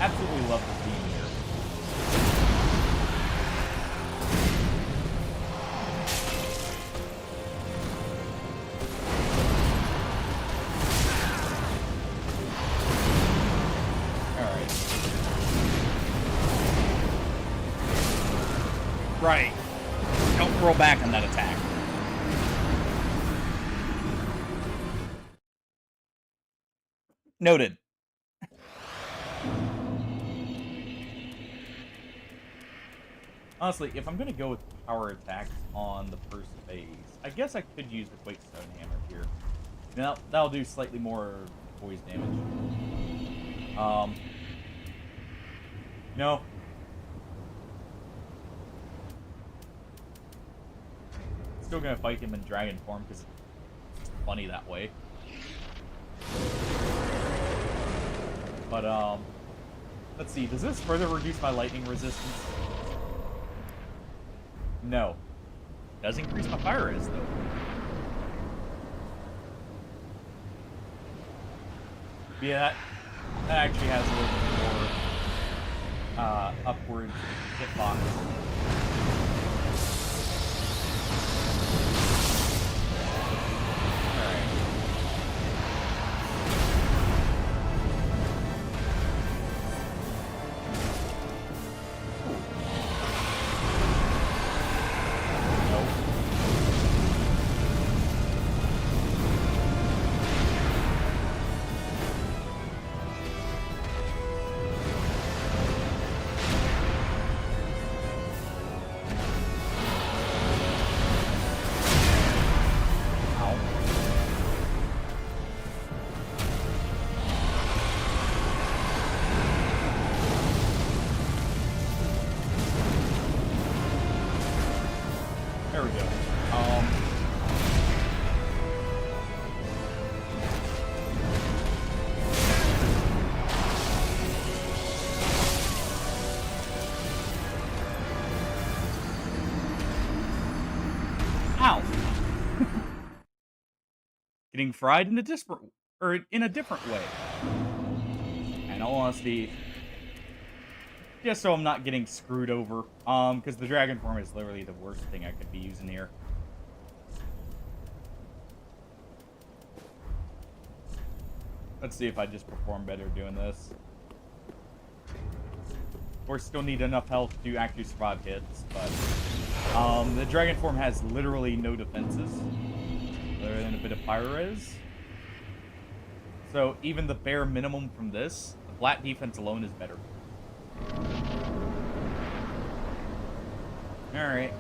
Absolutely love the theme here. Alright. Right. Don't roll back on that attack. Noted. Honestly, if I'm going to go with power attacks on the first phase, I guess I could use the Quake Stone Hammer here. Now, that'll do slightly more poise damage. No. Still going to fight him in dragon form, because it's funny that way. But, let's see, does this further reduce my lightning resistance? No. Does increase my fire resist, though. Yeah, that actually has a little bit more upward hitbox. There we go. Ow! Getting fried in a different way. In all honesty, just so I'm not getting screwed over. Because the dragon form is literally the worst thing I could be using here. Let's see if I just perform better doing this. Of course, still need enough health to actually survive hits, but the dragon form has literally no defenses other than a bit of pyro-res. So even the bare minimum from this, the flat defense alone is better. Alright.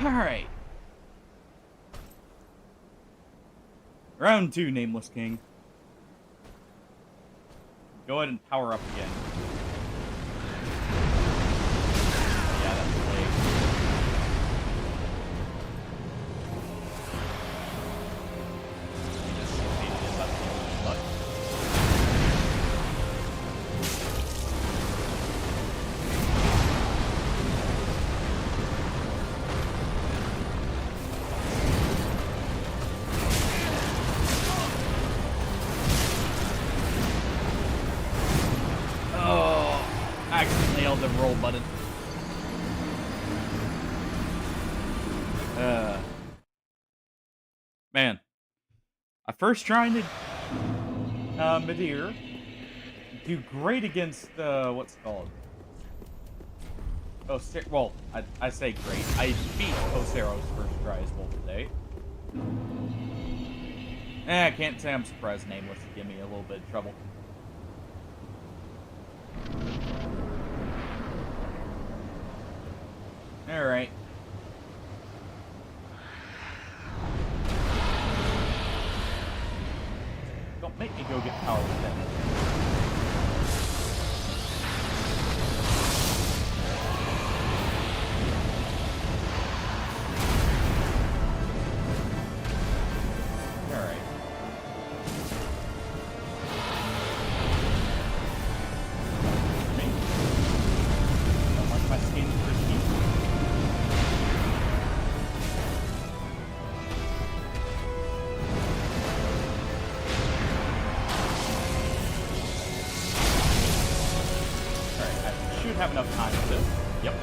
Alright. Round 2, Nameless King. Go ahead and power up again. Yeah, that's late. You just rotated it up to the left. The roll button. Man. I first tried to Midir do great against what's it called? Oh, well, I say great. I beat Osero's first try as well today. I can't say I'm surprised Nameless to give me a little bit of trouble. Alright. Don't make me go get power with that. Alright. Me? Don't like my skin crispy. Have enough time for this. Yep.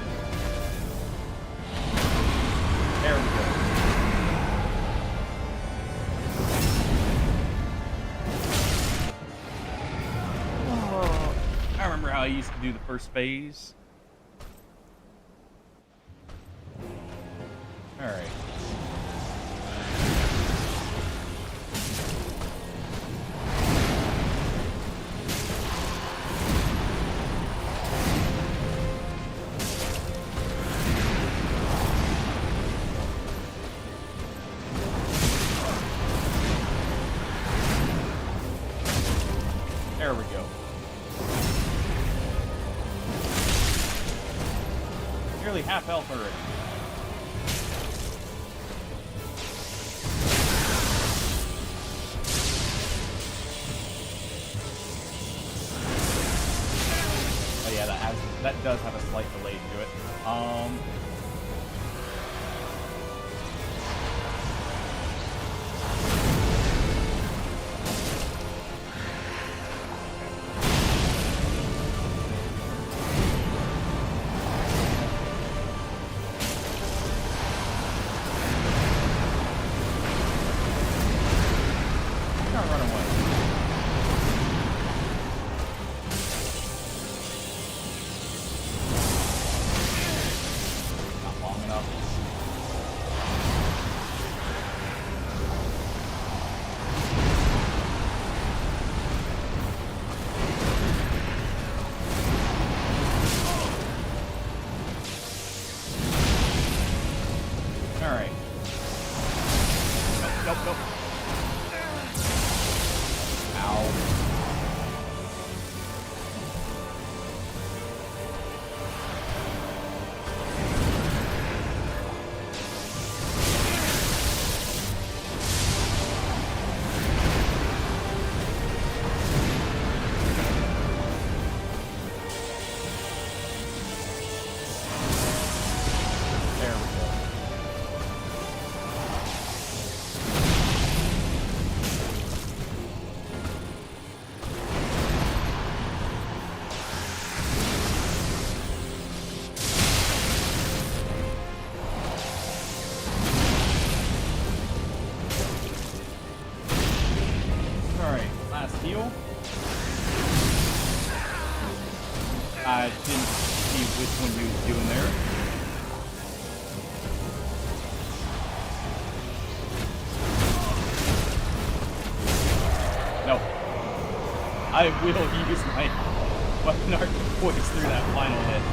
There we go. Oh, I remember how I used to do the first phase. Alright. There we go. Nearly half health already. Oh yeah, that does have a slight delay to it. Alright. Nope, nope, nope. Ow. There we go. Alright, last heal. I didn't see which one he was doing there. No. I will use my weapon art to poise through that final hit.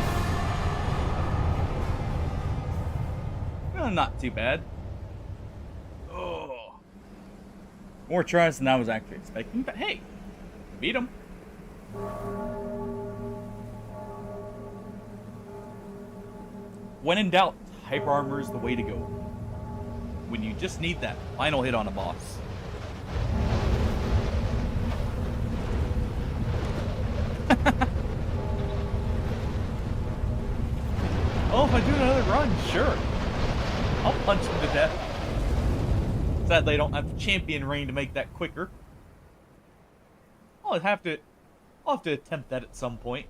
Not too bad. Oh. More tries than I was actually expecting, but hey, beat him. When in doubt, hyper armor is the way to go. When you just need that final hit on a boss. Oh, if I do another run, sure. I'll punch him to death. Sadly, I don't have champion reign to make that quicker. I'll have to attempt that at some point.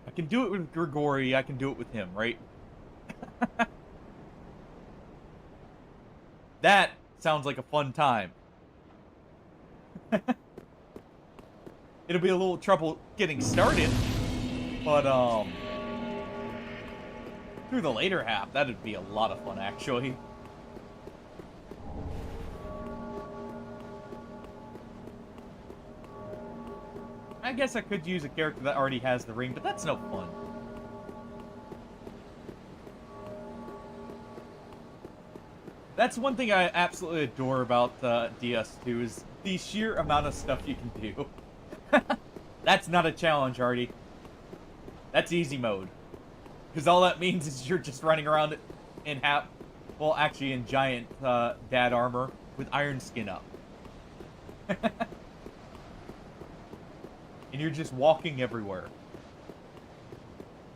I can do it with Grigori, I can do it with him, right? That sounds like a fun time. It'll be a little trouble getting started, but through the later half, that'd be a lot of fun, actually. I guess I could use a character that already has the ring, but that's no fun. That's one thing I absolutely adore about DS2 is the sheer amount of stuff you can do. That's not a challenge, Artie. That's easy mode. Because all that means is you're just running around in well, actually in giant dad armor with iron skin up. And you're just walking everywhere.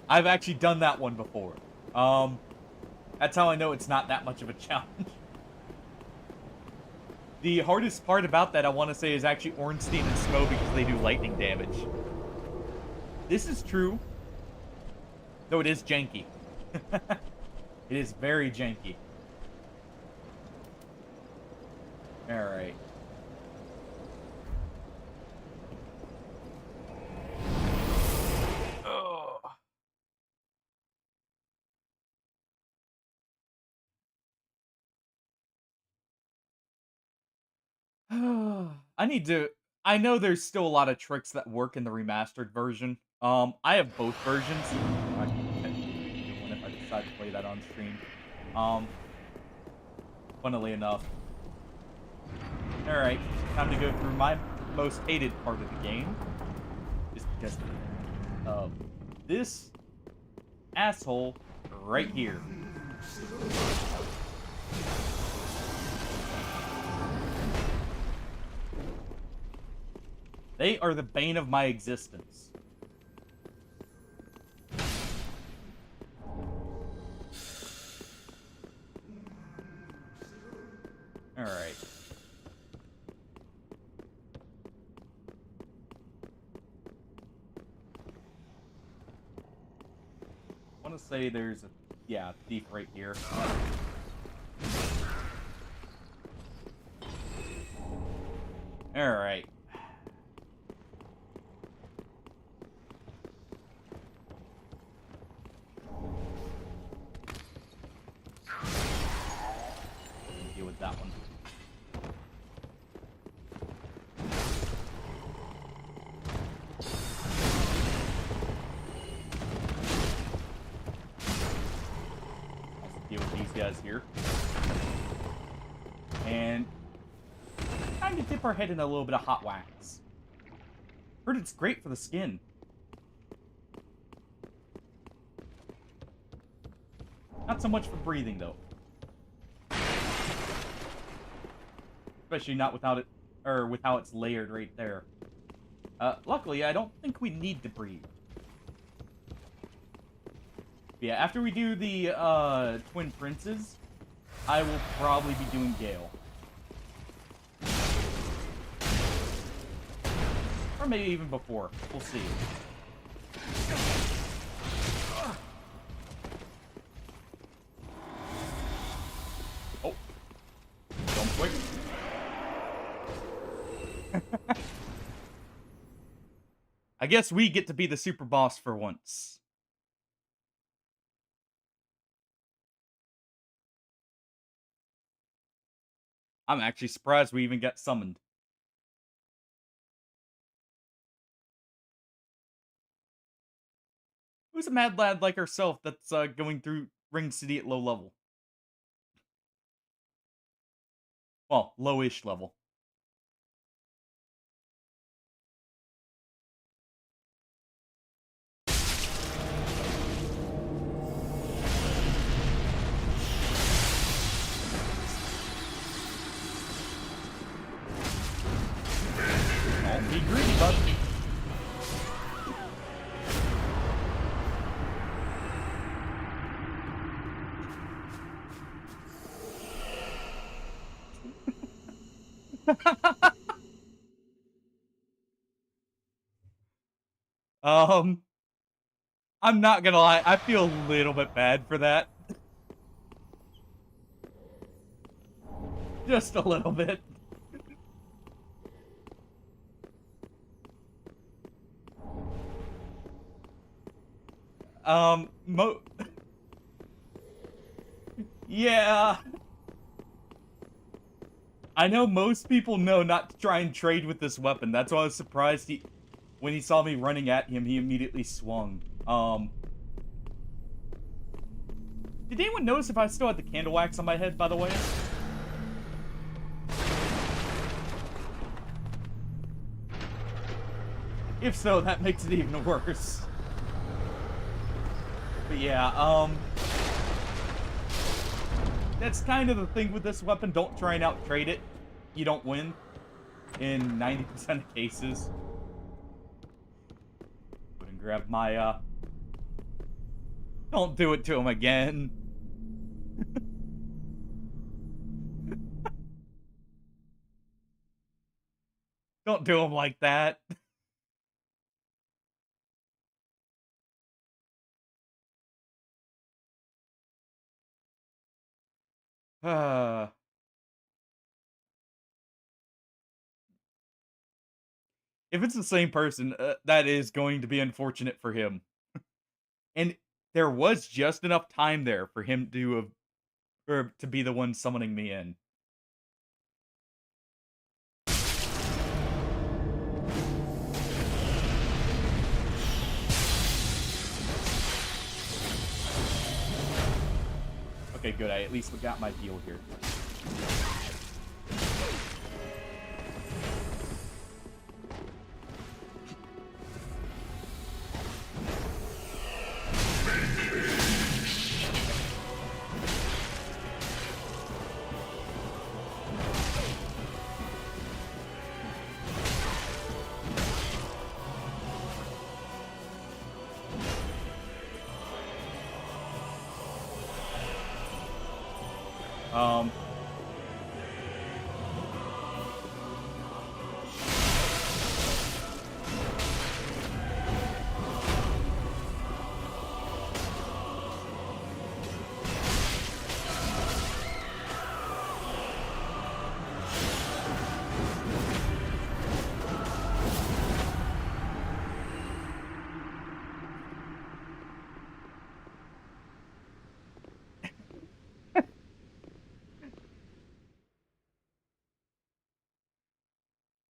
I've actually done that one before. That's how I know it's not that much of a challenge. The hardest part about that, I want to say, is actually Ornstein and Smo because they do lightning damage. This is true, though it is janky. It is very janky. Alright. I know there's still a lot of tricks that work in the remastered version. I have both versions. I can do one if I decide to play that on stream. Funnily enough. Alright, time to go through my most hated part of the game. Just because of this asshole right here. They are the bane of my existence. Alright. I want to say there's a, yeah, thief right here. Alright. Deal with that one. guys here. And time to dip our head in a little bit of hot wax. Heard it's great for the skin. Not so much for breathing, though. Especially not without it, or with how it's layered right there. Luckily, I don't think we need to breathe. Yeah, after we do the, Twin Princes, I will probably be doing Gale. Or maybe even before. We'll see. Oh. Jump quick. I guess we get to be the super boss for once. I'm actually surprised we even got summoned. Who's a mad lad like herself that's going through Ring City at low level? Well, lowish level. Don't be greedy, bud. I'm not gonna lie, I feel a little bit bad for that. Just a little bit. Yeah. I know most people know not to try and trade with this weapon. That's why I was surprised when he saw me running at him, he immediately swung. Did anyone notice if I still had the candle wax on my head, by the way? If so, that makes it even worse. But yeah, that's kind of the thing with this weapon. Don't try and out-trade it. You don't win in 90% of cases. Go and grab my, Don't do it to him again. Don't do him like that. If it's the same person, that is going to be unfortunate for him. And there was just enough time there for him to or to be the one summoning me in. Okay, good. I at least got my deal here.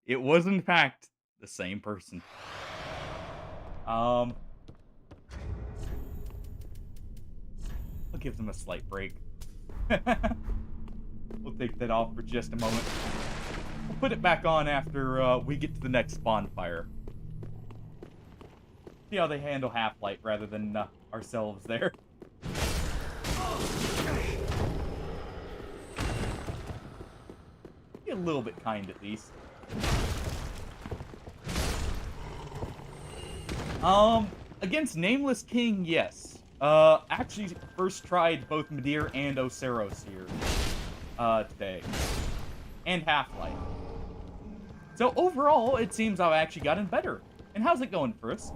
It was, in fact, the same person. I'll give them a slight break. We'll take that off for just a moment. We'll put it back on after we get to the next bonfire. See how they handle Half-Light rather than ourselves there. Be a little bit kind, at least. Against Nameless King, yes. Actually, first tried both Midir and Oceros here, today. And Half-Life. So overall, it seems I've actually gotten better. And how's it going, Frisk?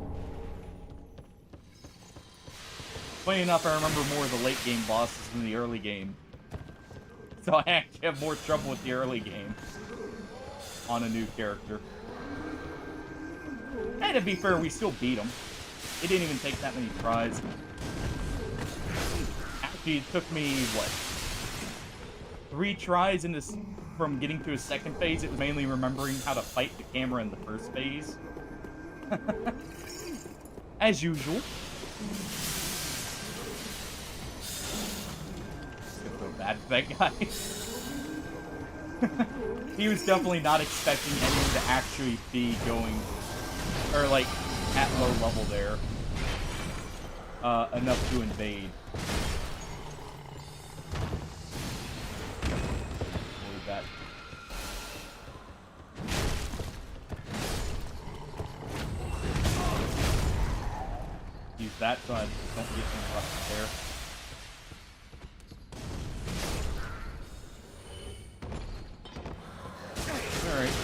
Funny enough, I remember more of the late game bosses than the early game. So I actually have more trouble with the early game on a new character. And to be fair, we still beat him. It didn't even take that many tries. Actually, it took me, what, 3 tries in this, from getting to a second phase. It was mainly remembering how to fight the camera in the first phase. As usual. So bad for that guy. He was definitely not expecting anyone to actually be going, or like, at low level there. Enough to invade. Avoid that. Use that so I don't get interrupted there. Alright.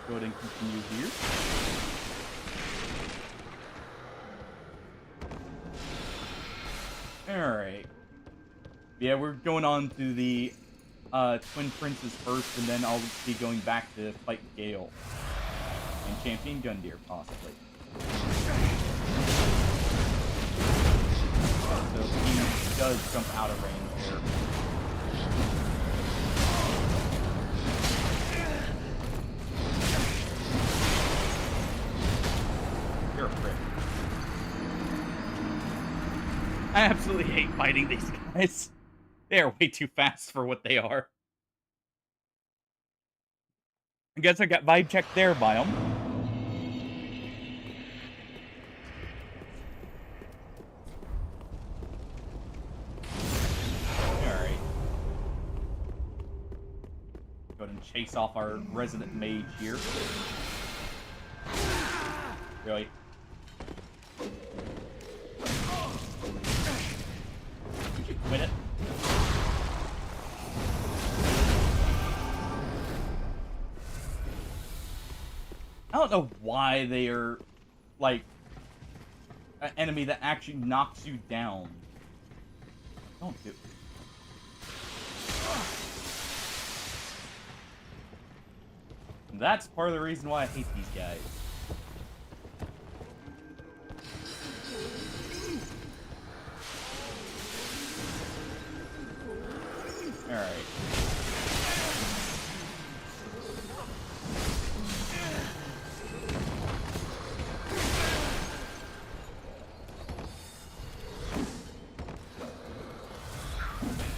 Go ahead and continue here. Alright. Yeah, we're going on to the Twin Princes first, and then I'll be going back to fight Gale. And Champion Gundyr, possibly. So he does jump out of range there. You're a prick. I absolutely hate fighting these guys. They are way too fast for what they are. I guess I got vibe checked there by them. Alright. Go ahead and chase off our resident mage here. Really? Would you quit it? I don't know why they are, like, an enemy that actually knocks you down. Don't do it. That's part of the reason why I hate these guys. Alright.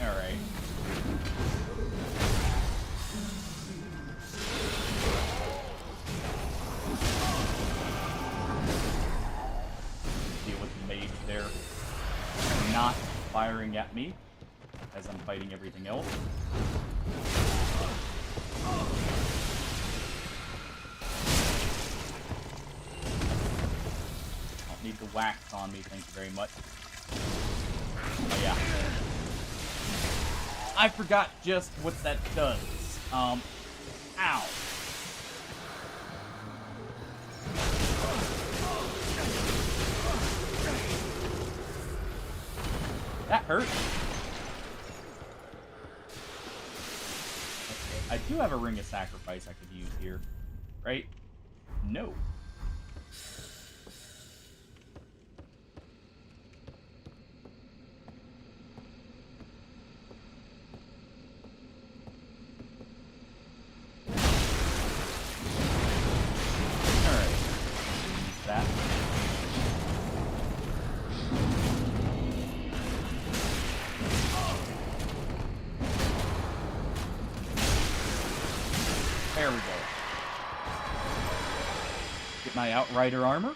Alright. Deal with the mage there. Not firing at me as I'm fighting everything else. Don't need the wax on me, thank you very much. Oh yeah. I forgot just what that does. Ow. That hurt. Okay, I do have a Ring of Sacrifice I could use here, right? No. Alright. Use that. my Outrider armor.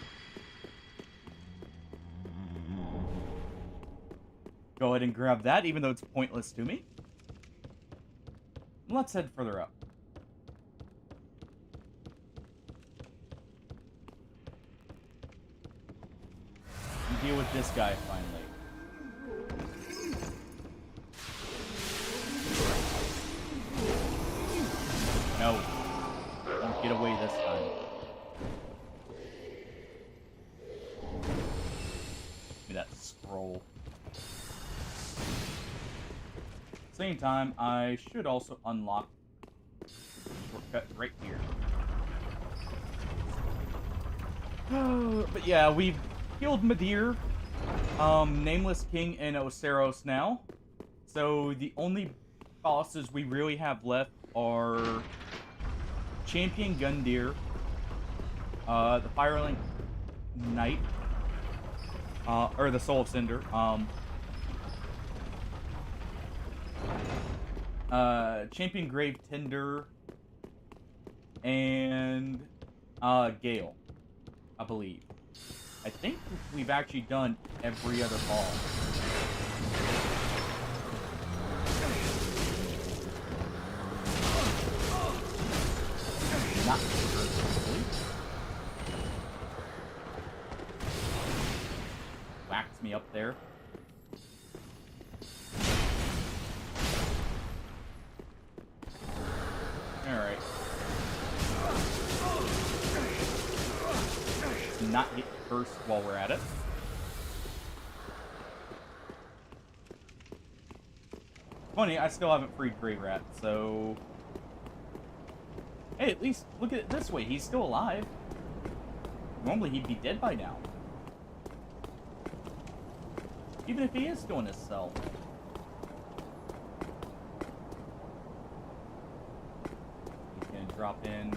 Go ahead and grab that, even though it's pointless to me. Let's head further up. And deal with this guy finally. No. Don't get away this time. Give me that scroll. Same time, I should also unlock the shortcut right here. But yeah, we've killed Midir, Nameless King, and Oseros now. So the only bosses we really have left are Champion Gundyr, the Firelink Knight, or the Soul of Cinder, Champion Grave Tender, and Gale, I believe. I think we've actually done every other boss. Not sure. Whacks me up there. Alright. Not get cursed while we're at it. Funny, I still haven't freed Grey Rat, so... Hey, at least look at it this way. He's still alive. Normally he'd be dead by now. Even if he is still in his cell. He's gonna drop in.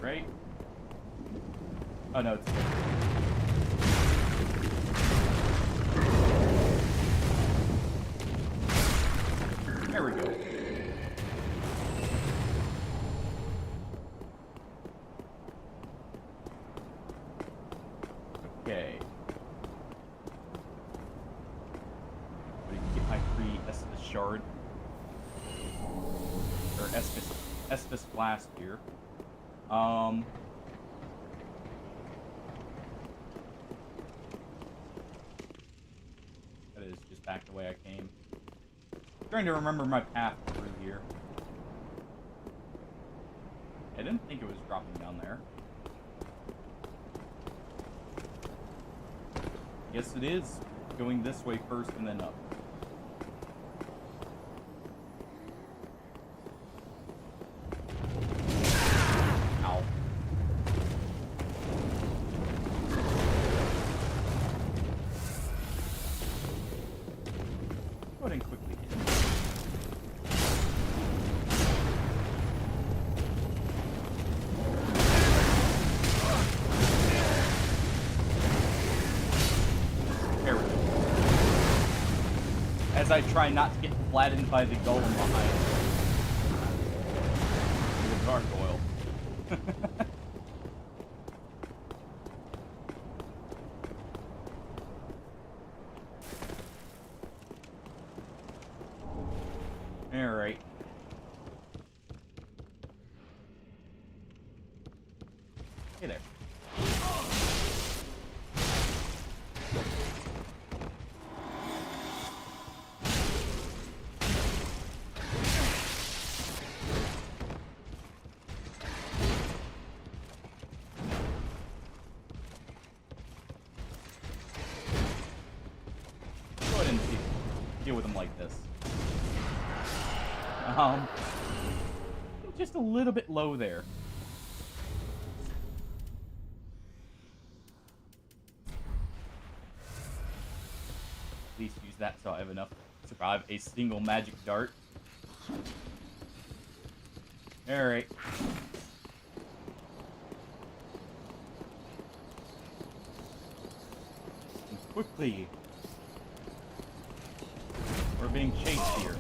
Right? Oh no, it's good. There we go. Okay. We can get my free Estus shard. Or Estus blast here. That is just back the way I came. Trying to remember my path through here. I didn't think it was dropping down there. Yes, it is. Going this way first and then up. Ow. Go ahead and quickly hit him. There we go. As I try not to get flattened by the golem behind me. The gargoyle. Alright. Hey there. Go ahead and deal with him like this. Just a little bit low there. At least use that so I have enough to survive a single magic dart. Alright. Quickly. We're being chased here.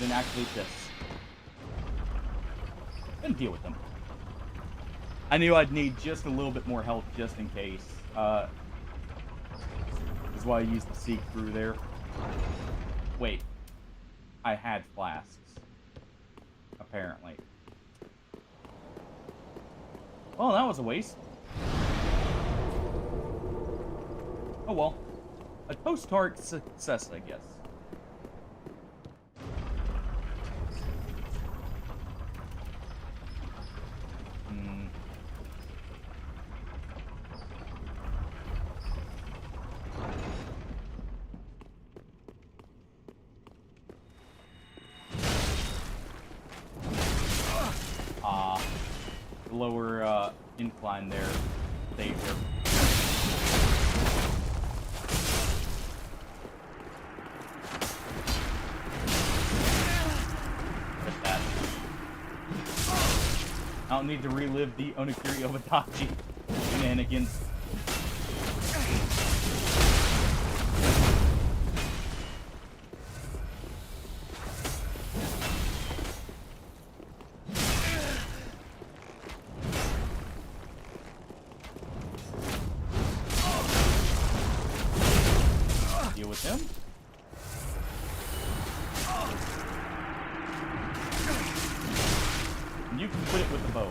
Couldn't activate this. Didn't deal with them. I knew I'd need just a little bit more health just in case. Is why I used the seek through there. Wait. I had flasks. Apparently. Well, that was a waste. Oh well. A post-tart success, I guess. The lower incline there. Savior. I don't need to relive the Onigiri Obadachi shenanigans. Deal with him. You can quit it with the bow.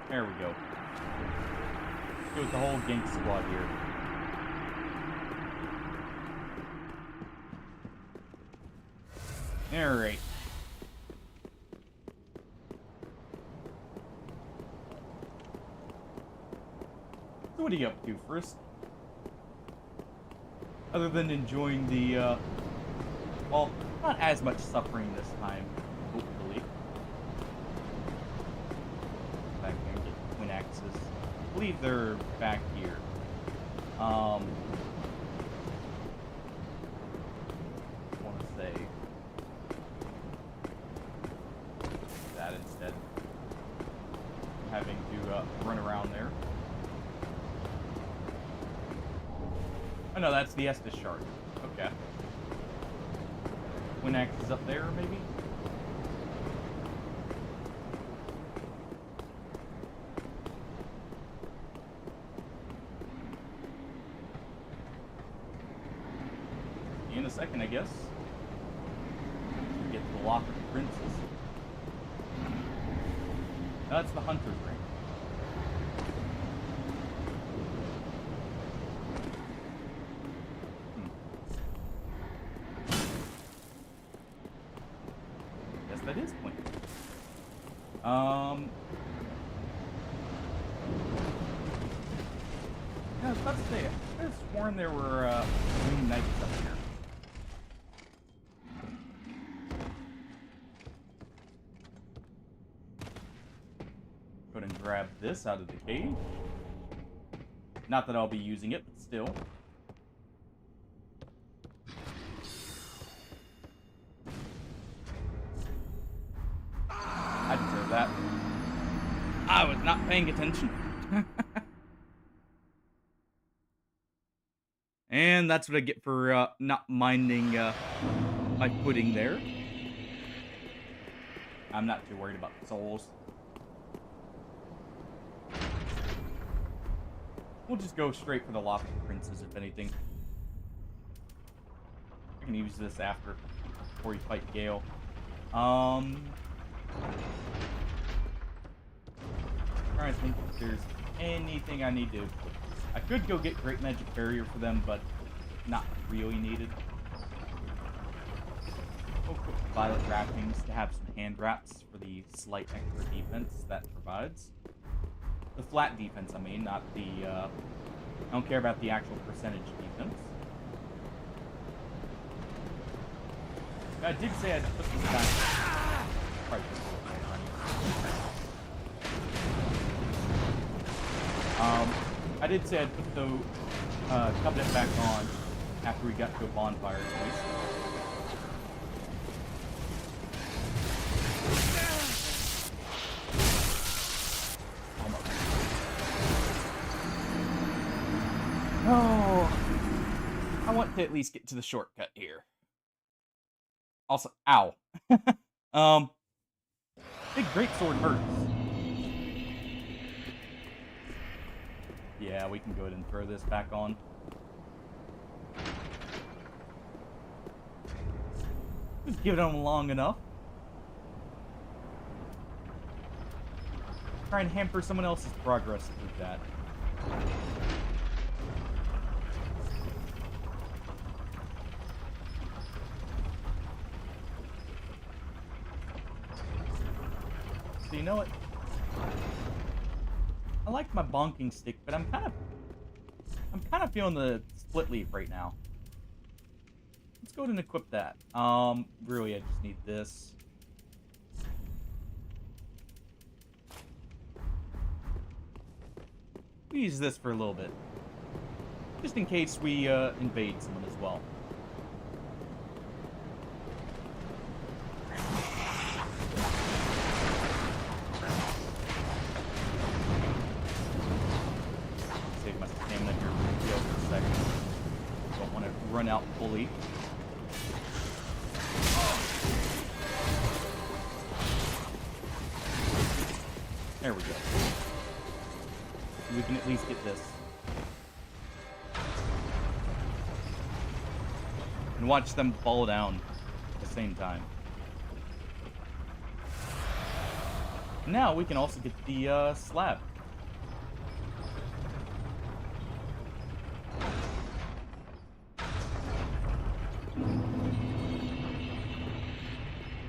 There we go. Go with the whole gank squad here. Alright. So what are you up to first? Other than enjoying the, well, not as much suffering this time, hopefully. Back here and get twin axes. I believe they're back here. I want to say that instead. Having to run around there. Oh no, that's the Estus shard. Okay. Twin axe is up there, maybe? See you in a second, I guess. Get to the Lock of the Princes. No, that's the Hunter's Ring. That is point. Yeah, I was about to say, I could have sworn there were green knights up here. Go ahead and grab this out of the cave. Not that I'll be using it, but still. I deserve that. I was not paying attention. And that's what I get for not minding my pudding there. I'm not too worried about the souls. We'll just go straight for the Lock of the Princes, if anything. I can use this after, before you fight Gale. Trying to think if there's anything I need to... I could go get Great Magic Barrier for them, but not really needed. We'll equip Violet Wrappings to have some hand wraps for the slight extra defense that provides. The flat defense, I mean, not the... I don't care about the actual percentage defense. I did say I'd put this back. Probably put this I did say I'd put the Covenant back on after we got to a bonfire at least. Oh. I want to at least get to the shortcut here. Also, ow. Big greatsword hurts. Yeah, we can go ahead and throw this back on. Just give it on long enough. Try and hamper someone else's progress with that. So you know what? I like my bonking stick, but I'm kind of feeling the split leaf right now. Let's go ahead and equip that. Really, I just need this. We use this for a little bit, just in case we invade someone as well. Save my stamina here for a second. Don't want to run out fully. There we go. We can at least get this. And watch them fall down at the same time. Now we can also get the slab.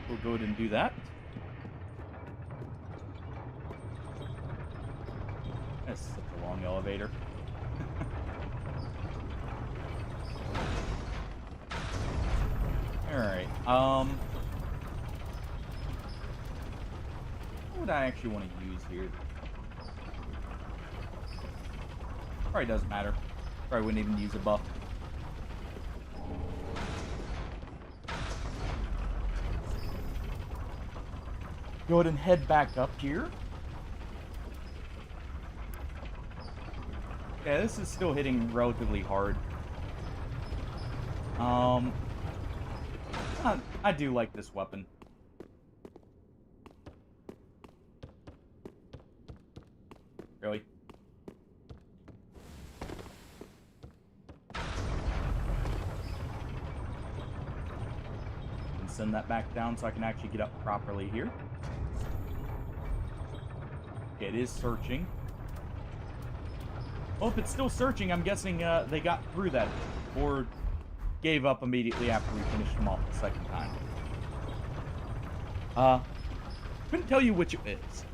We'll go ahead and do that. That's such a long elevator. Alright, what would I actually want to use here? Probably doesn't matter. Probably wouldn't even use a buff. Go ahead and head back up here. Yeah, this is still hitting relatively hard. I do like this weapon. Really? And send that back down so I can actually get up properly here. Okay, it is searching. Well, if it's still searching, I'm guessing they got through that, or gave up immediately after we finished them off the second time. Couldn't tell you which it is.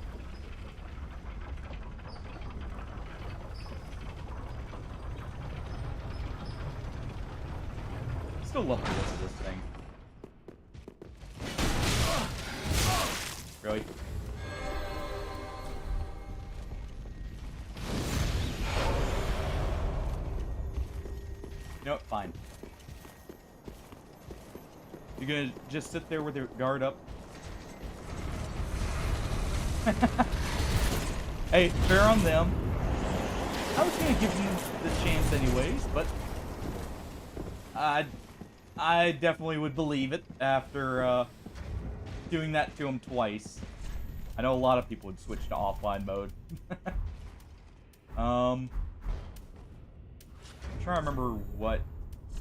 Still love the look of this thing. Really? You know what? Fine. You're gonna just sit there with your guard up? Hey, fair on them. I was gonna give them the chance anyways, but I definitely would believe it after doing that to them twice. I know a lot of people would switch to offline mode. I'm trying to remember what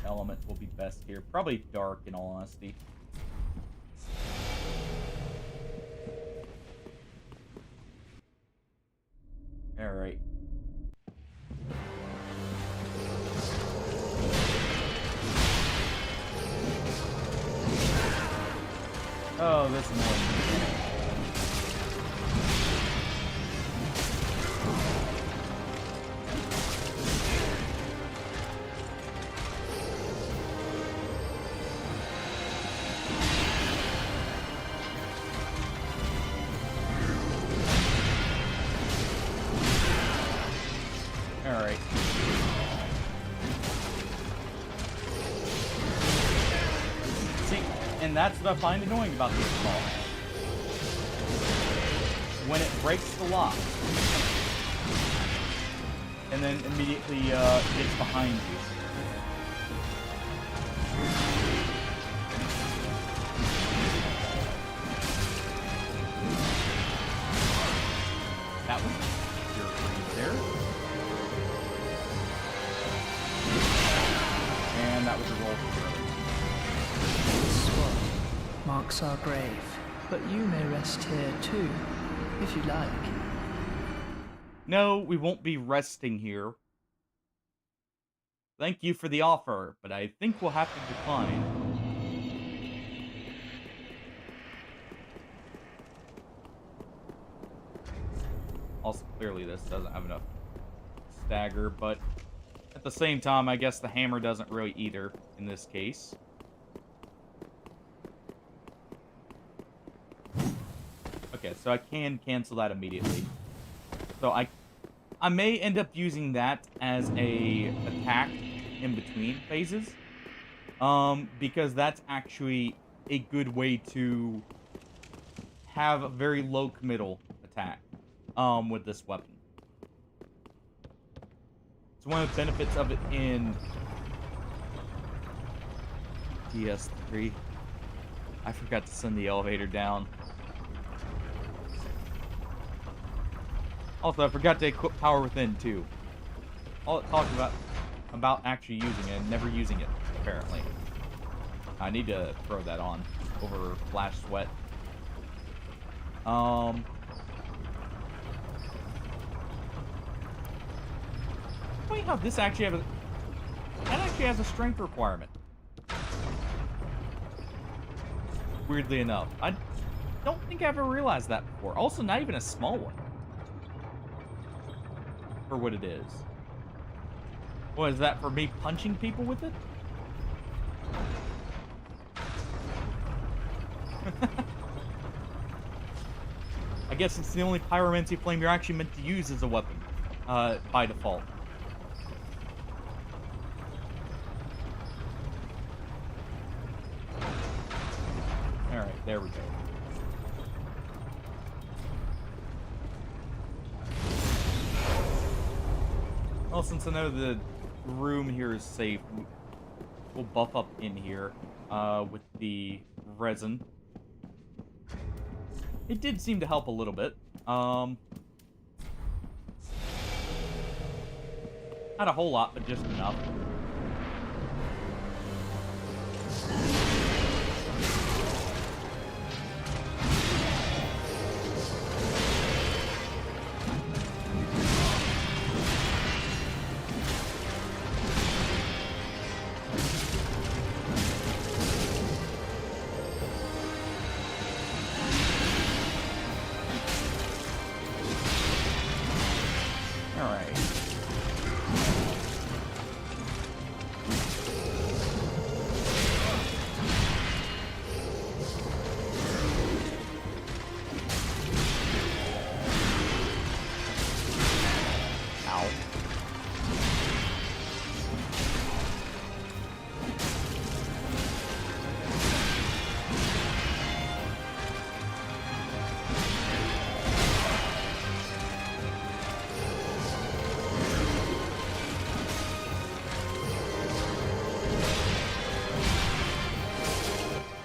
element will be best here. Probably dark, in all honesty. Alright. Oh, this annoying. Alright. See, and that's what I find annoying about this ball. When it breaks the lock, and then immediately gets behind you. that was a roll for growth. This sword marks our grave, but you may rest here too, if you like. No, we won't be resting here. Thank you for the offer, but I think we'll have to decline. Also, clearly this doesn't have enough stagger, but at the same time, I guess the hammer doesn't really either in this case. Okay, so I can cancel that immediately. So I may end up using that as a attack in between phases. Because that's actually a good way to have a very low committal attack with this weapon. It's one of the benefits of it in DS3. I forgot to send the elevator down. Also, I forgot to equip Power Within, too. All it talks about actually using it and never using it, apparently. I need to throw that on over Flash Sweat. Wait, how this actually have that actually has a strength requirement. Weirdly enough. I don't think I ever realized that before. Also, not even a small one. For what it is. What is that, for me punching people with it? I guess it's the only pyromancy flame you're actually meant to use as a weapon, by default. Alright, there we go. Well, since I know the room here is safe, we'll buff up in here with the resin. It did seem to help a little bit. Not a whole lot, but just enough.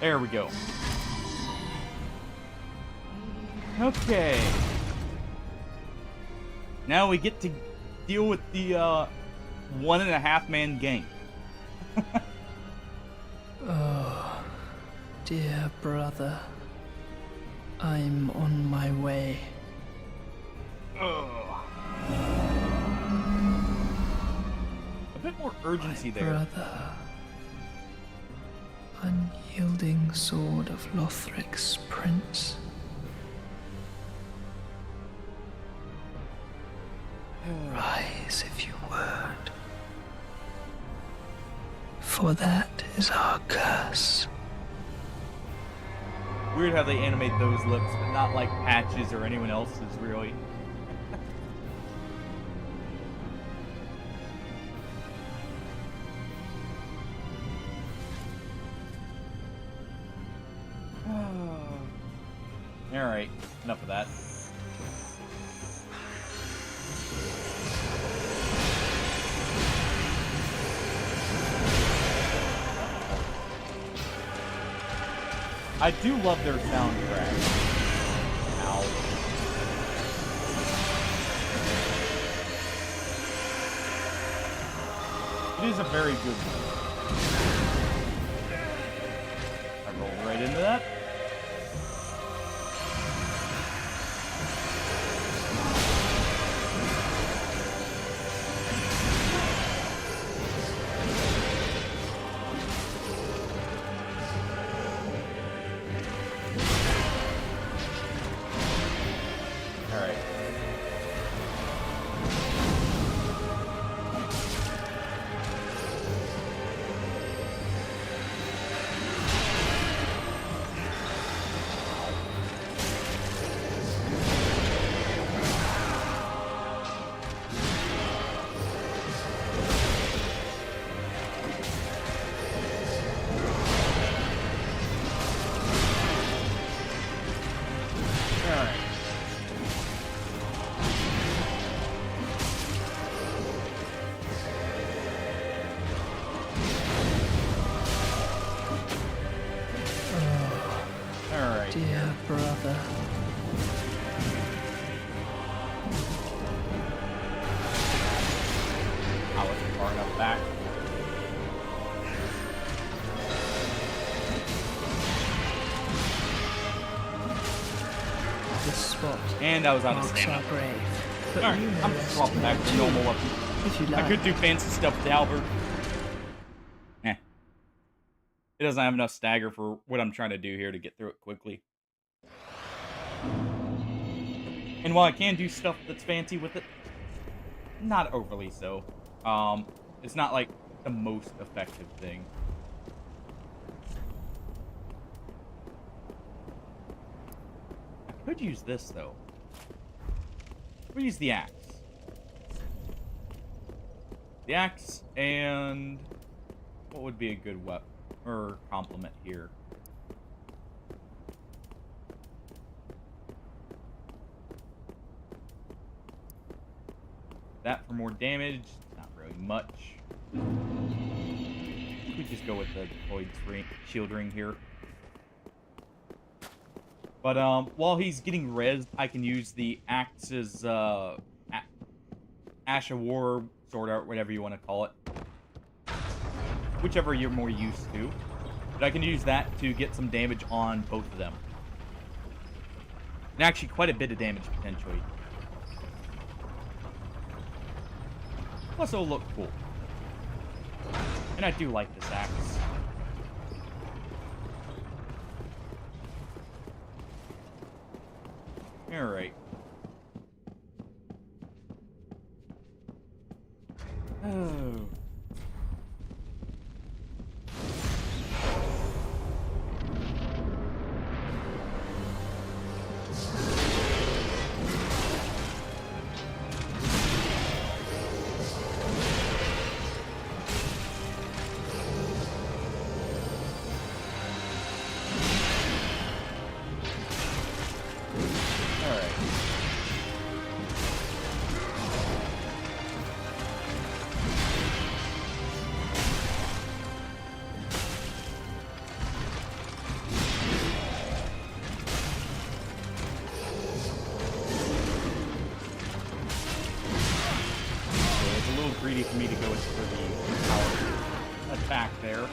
There we go. Okay. Now we get to deal with the 1.5 man gang. Oh, dear brother. I'm on my way. A bit more urgency there. Brother. Unyielding sword of Lothric's prince. Rise if you would. For that is our curse. Weird how they animate those lips, but not like Patches or anyone else's, really. Alright, enough of that. I do love their soundtrack. Ow. It is a very good one. Roll right into that. Alright. Alright. Alright. Dear brother. I wasn't far enough back. This spot And I was out of marks stamina. our grave. But Alright, you may I'm rest just swapping here back to too, normal weapon. if you I like. could do fancy stuff with Albert. It doesn't have enough stagger for what I'm trying to do here to get through it quickly. And while I can do stuff that's fancy with it, not overly so. It's not like the most effective thing. I could use this though. We'll use the axe. The axe and what would be a good weapon or complement here? That for more damage, not really much. We just go with the deployed shield ring here. But while he's getting rezzed, I can use the axe's Ash of War, sword art, whatever you want to call it. Whichever you're more used to. But I can use that to get some damage on both of them. And actually quite a bit of damage potentially. Plus it'll look cool. And I do like this axe. Alright. Oh. Alright. So it's a little greedy for me to go in for the power attack there.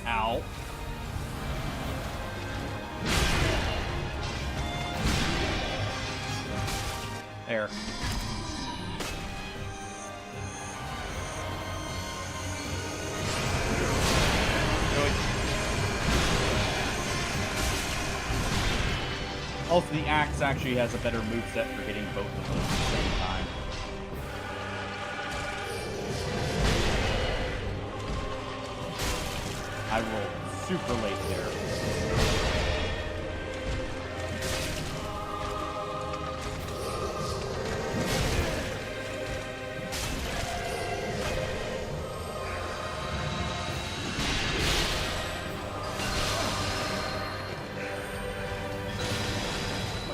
Ow. There. Good. Also, the axe actually has a better moveset for hitting both of them at the same time. I rolled super late there.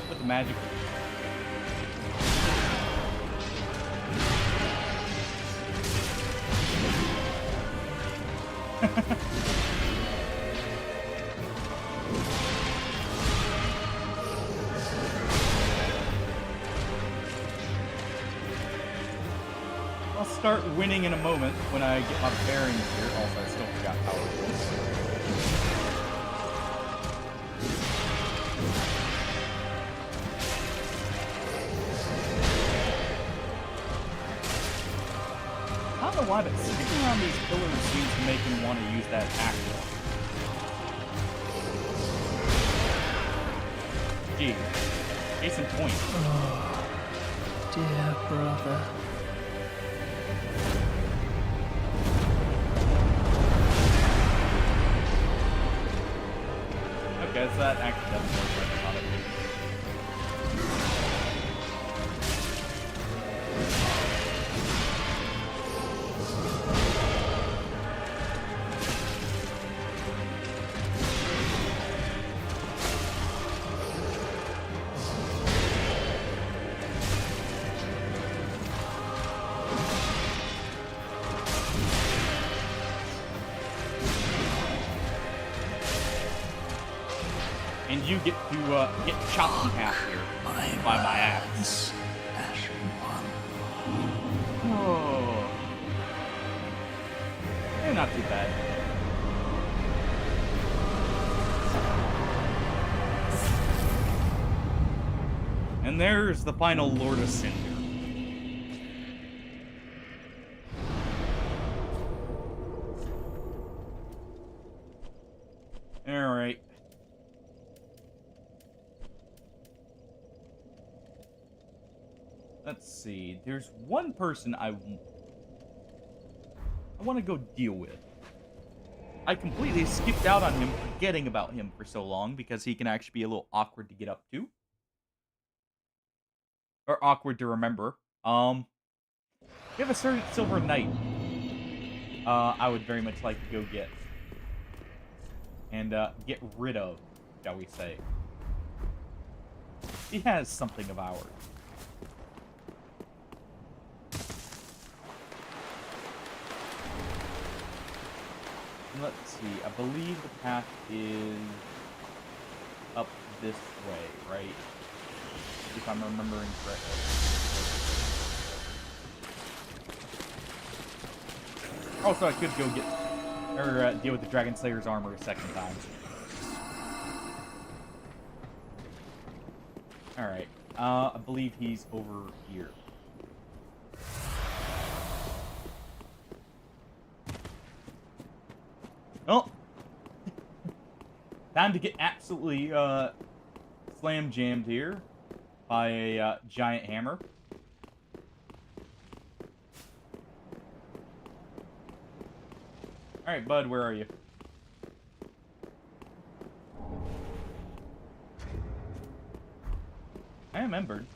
Put the magic. I'll start winning in a moment when I get my bearings here. Also, I still forgot power points. I don't know why, but sticking around these pillars seems to make him want to use that action. Gee, case in point. Oh, dear brother. Okay, so that actually doesn't work like I thought it would. And you get to get chopped in half here by my axe. Oh, not too bad. And there's the final Lord of Cinder. All right. Let's see. There's one person I want to go deal with. I completely skipped out on him, forgetting about him for so long, because he can actually be a little awkward to get up to. Or awkward to remember. We have a certain Silver Knight. I would very much like to go get. And get rid of, shall we say. He has something of ours. Let's see, I believe the path is up this way, right? If I'm remembering correctly. Also, I could go get, or deal with the Dragon Slayer's armor a second time. Alright, I believe he's over here. Oh! Time to get absolutely, slam jammed here by a, giant hammer. Alright, bud, where are you? I am Embered.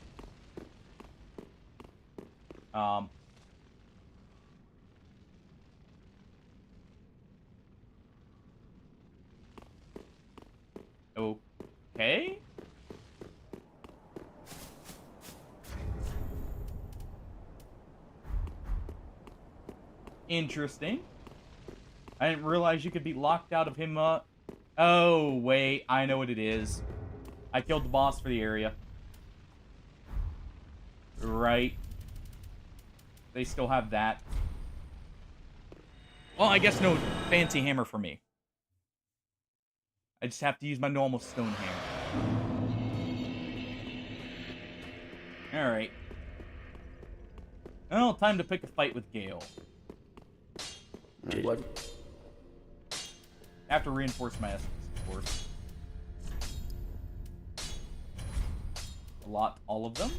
Okay? Interesting. I didn't realize you could be locked out of him, Oh, wait, I know what it is. I killed the boss for the area. Right. They still have that. Well, I guess no fancy hammer for me. I just have to use my normal stone hammer. Alright. Well, time to pick a fight with Gale. What? I have to reinforce my essence, of course. All of them.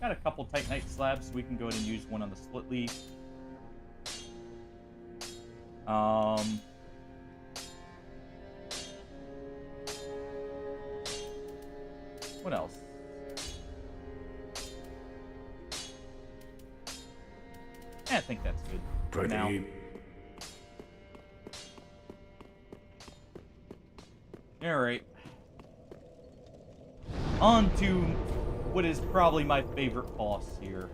Got a couple Titanite slabs, so we can go ahead and use one on the split leaf. What else? I think that's good for now. Alright. On to what is probably my favorite boss here.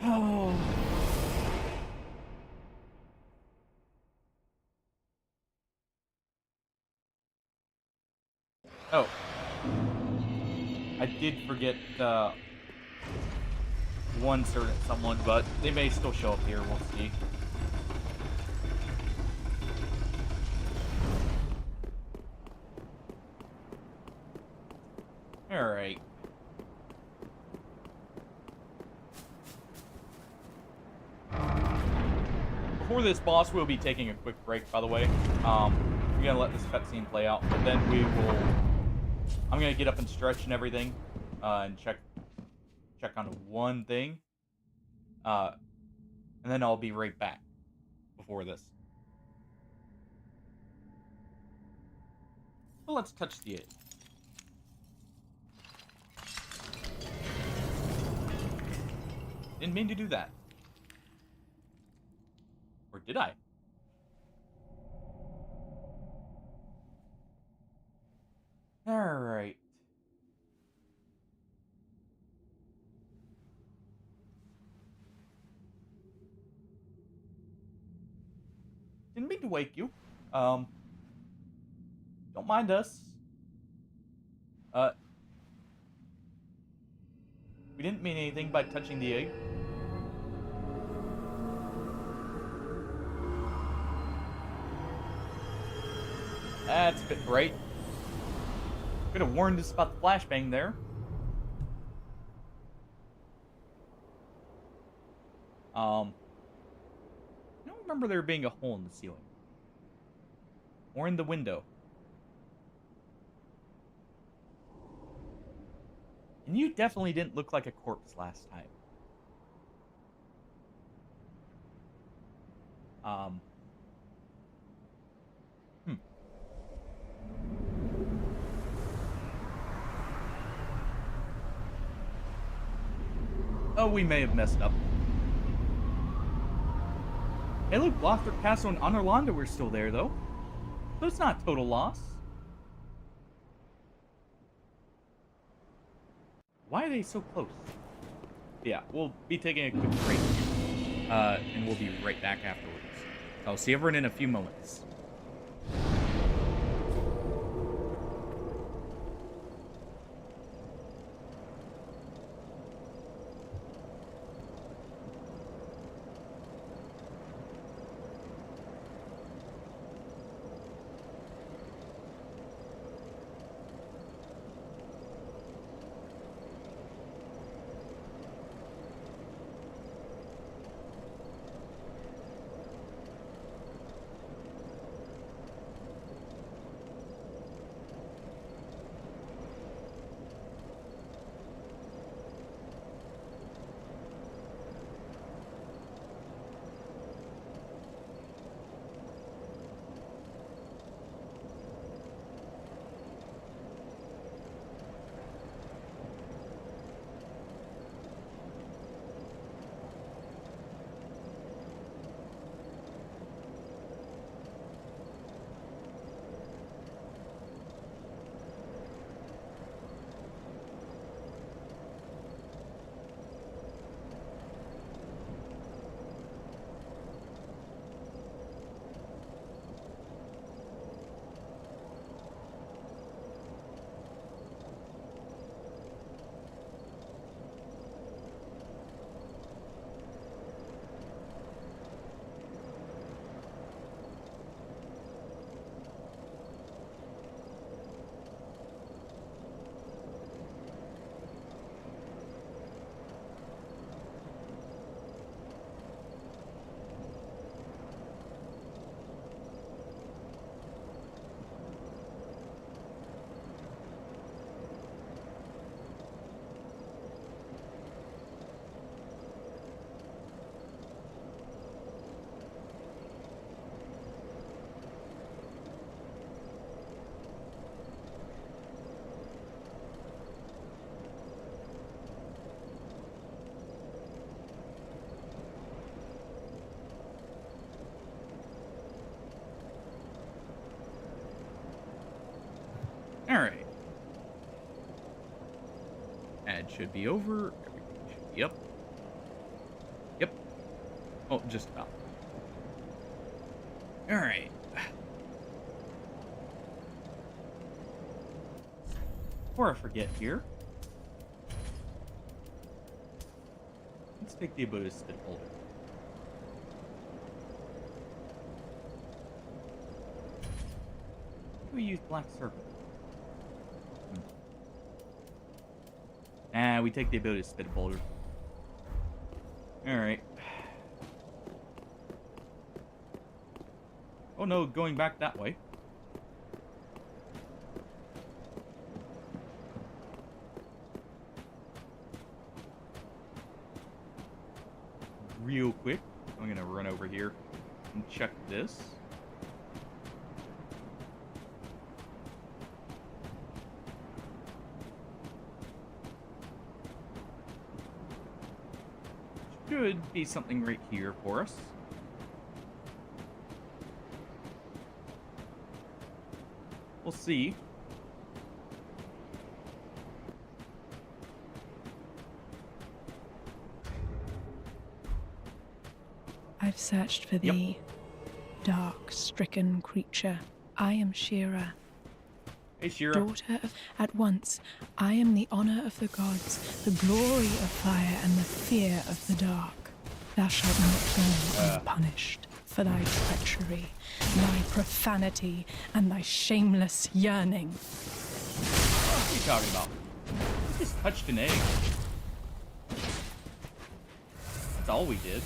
Oh. Oh. I did forget one certain someone, but they may still show up here. We'll see. Alright. Before this boss, we'll be taking a quick break, by the way. We're gonna let this cutscene play out, but then I'm gonna get up and stretch and everything, and check on one thing. And then I'll be right back before this. Well, let's touch the egg. Didn't mean to do that. Or did I? Alright. Didn't mean to wake you. Don't mind us. We didn't mean anything by touching the egg. That's a bit bright. Could have warned us about the flashbang there. I don't remember there being a hole in the ceiling. Or in the window. And you definitely didn't look like a corpse last time. Oh, we may have messed up. Hey look, Lothric Castle and Anorlanda were still there, though. So it's not total loss. Why are they so close? Yeah, we'll be taking a quick break. And we'll be right back afterwards. I'll see everyone in a few moments. Alright. Ad should be over. Everything should be up. Yep. Oh, just about. Alright. Before I forget here, Let's take the ability to spit holder. We use Black Serpent. We take the ability to spit boulder. Alright. Oh no, going back that way. Real quick, I'm gonna run over here and check this. Should be something right here for us. We'll see. I've searched for thee, dark, stricken creature. I am Shira, Hey, Shira. daughter of... At once, I am the honor of the gods, the glory of fire, and the fear of the dark. Thou shalt not go unpunished for thy treachery, thy profanity, and thy shameless yearning. What are you talking about? We just touched an egg. That's all we did.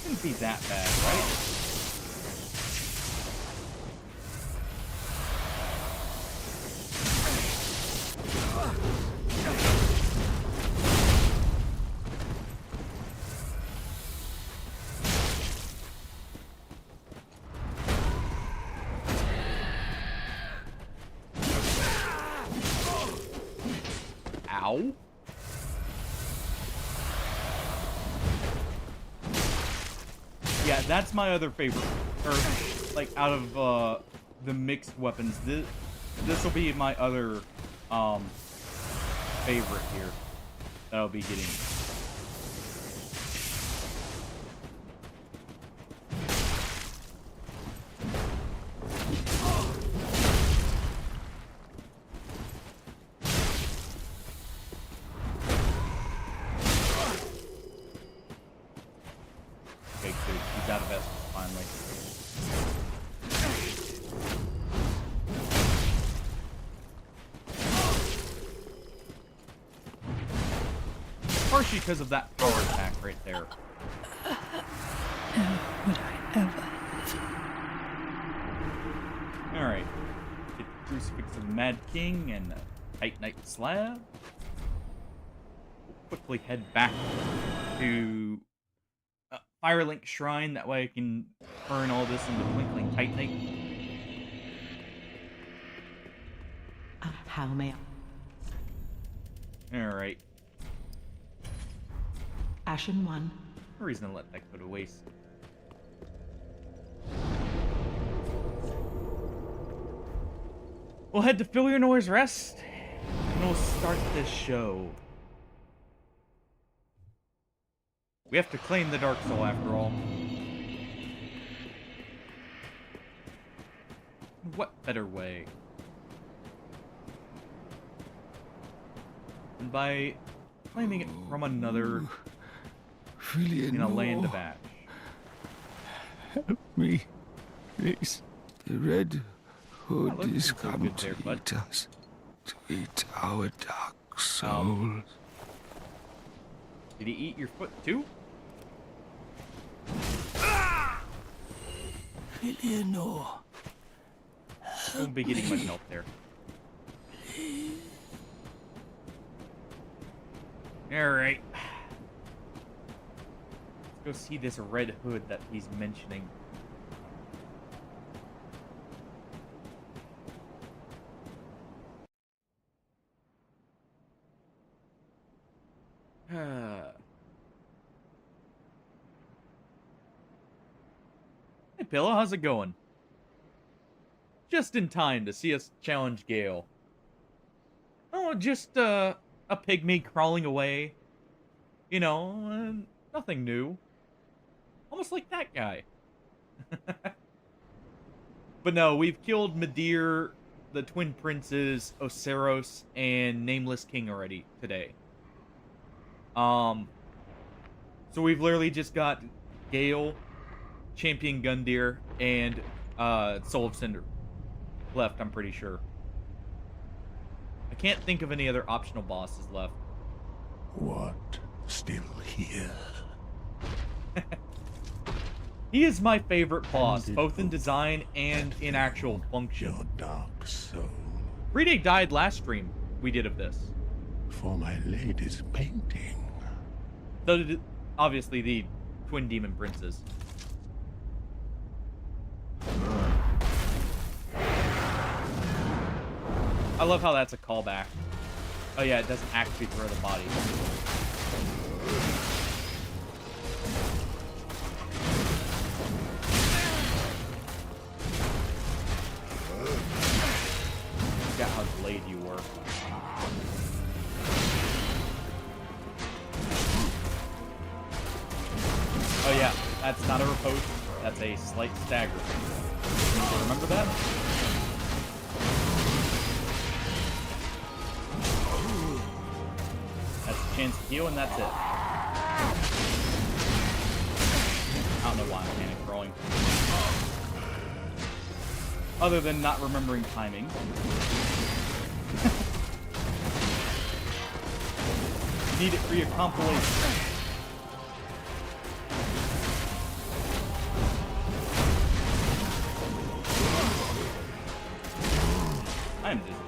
Couldn't be that bad, right? Ow. Yeah, that's my other favorite. Or, like, out of, the mixed weapons, this will be my other, favorite here that I'll be getting. Okay, good. He's out of essence, finally. Partially because of that power attack right there. Never would I ever. Alright. Get the Crucifix of the Mad King and the Titanite Slab. We'll quickly head back to Firelink Shrine. That way I can turn all this into Twinkling Titanite. How may I? Alright. Ashen One. No reason to let that go to waste. We'll head to Filionoir's Rest, and we'll start this show. We have to claim the Dark Soul after all. What better way? And by claiming it from another in a land of ash. Help me, please. The Red Hood looking is so come good to there, bud. eat us, to eat our dark souls. Did he eat your foot too? Eleanor, Won't be getting much help there. Alright. Let's go see this Red Hood that he's mentioning. Hey, Pillow, how's it going? Just in time to see us challenge Gale. Oh, just, a pygmy crawling away. You know, nothing new. Almost like that guy. But no, we've killed Midir, the Twin Princes, Oseros, and Nameless King already today. So we've literally just got Gale, Champion Gundyr, and Soul of Cinder left, I'm pretty sure. I can't think of any other optional bosses left. What? Still here? He is my favorite boss, both in design and in actual function. Your dark soul. Rede died last stream we did of this. For my lady's painting. Though, obviously, the twin demon princes. I love how that's a callback. Oh yeah, it doesn't actually throw the body. Forgot how delayed you were. Oh yeah, that's not a riposte, that's a slight stagger. Remember that? That's a chance to heal, and that's it. I don't know why I'm panic throwing. Other than not remembering timing. Need it for your compilation. I'm just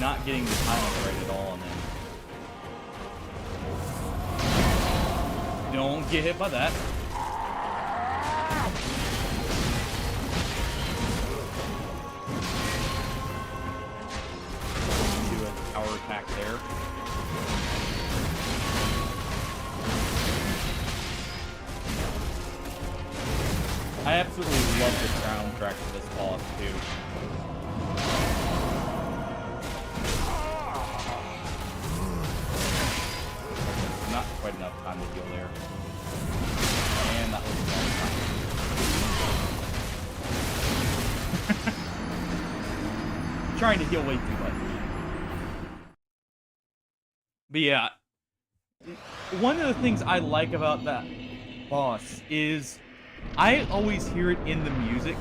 not getting the timing right at all, and then don't get hit by that. Do a power attack there. I absolutely love the soundtrack for this boss too. Not quite enough time to heal there. And that was a long time. Trying to heal way too much. But yeah, one of the things I like about that boss is I always hear it in the music.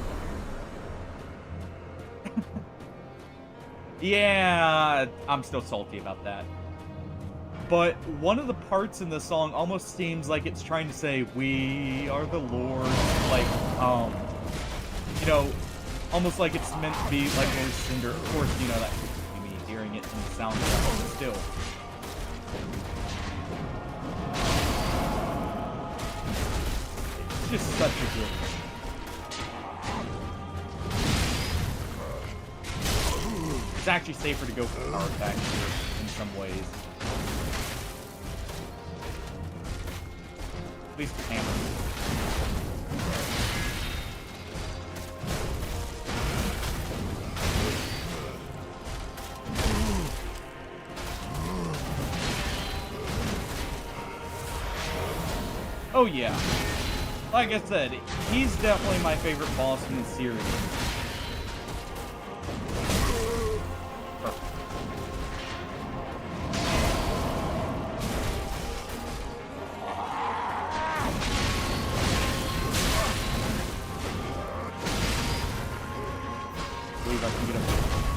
Yeah, I'm still salty about that. But one of the parts in the song almost seems like it's trying to say, "We are the Lord," like, you know, almost like it's meant to be like Lord Cinder. Of course, you know that could be me hearing it in the soundtrack, but still. It's just such a good one. It's actually safer to go for power attack here in some ways. At least with hammer. Oh yeah. Like I said, he's definitely my favorite boss in the series. Believe I can get him.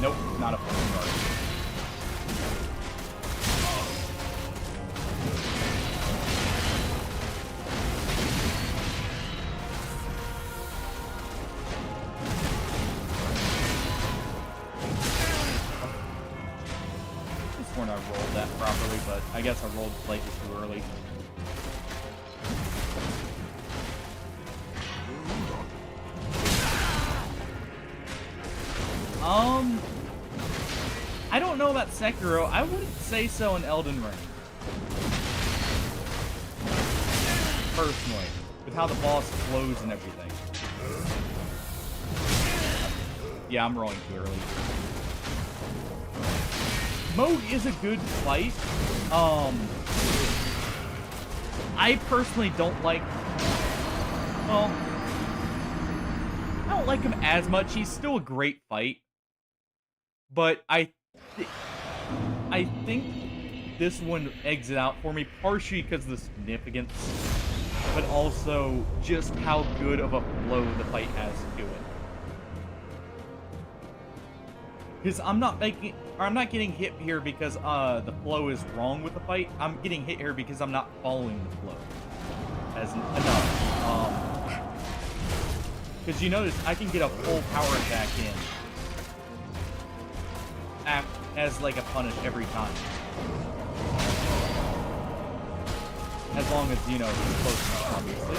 Nope, not a fucking guard. I rolled that properly, but I guess I rolled slightly too early. I don't know about Sekiro. I wouldn't say so in Elden Ring. Personally, with how the boss flows and everything. Yeah, I'm rolling too early. Mohg is a good fight. I personally don't like... Well, I don't like him as much. He's still a great fight. But I think this one exit out for me, partially because of the significance, but also just how good of a flow the fight has to it. Because I'm not getting hit here because the flow is wrong with the fight. I'm getting hit here because I'm not following the flow as enough. Because you notice I can get a full power attack in as like a punish every time. As long as, you know, he's close enough, obviously.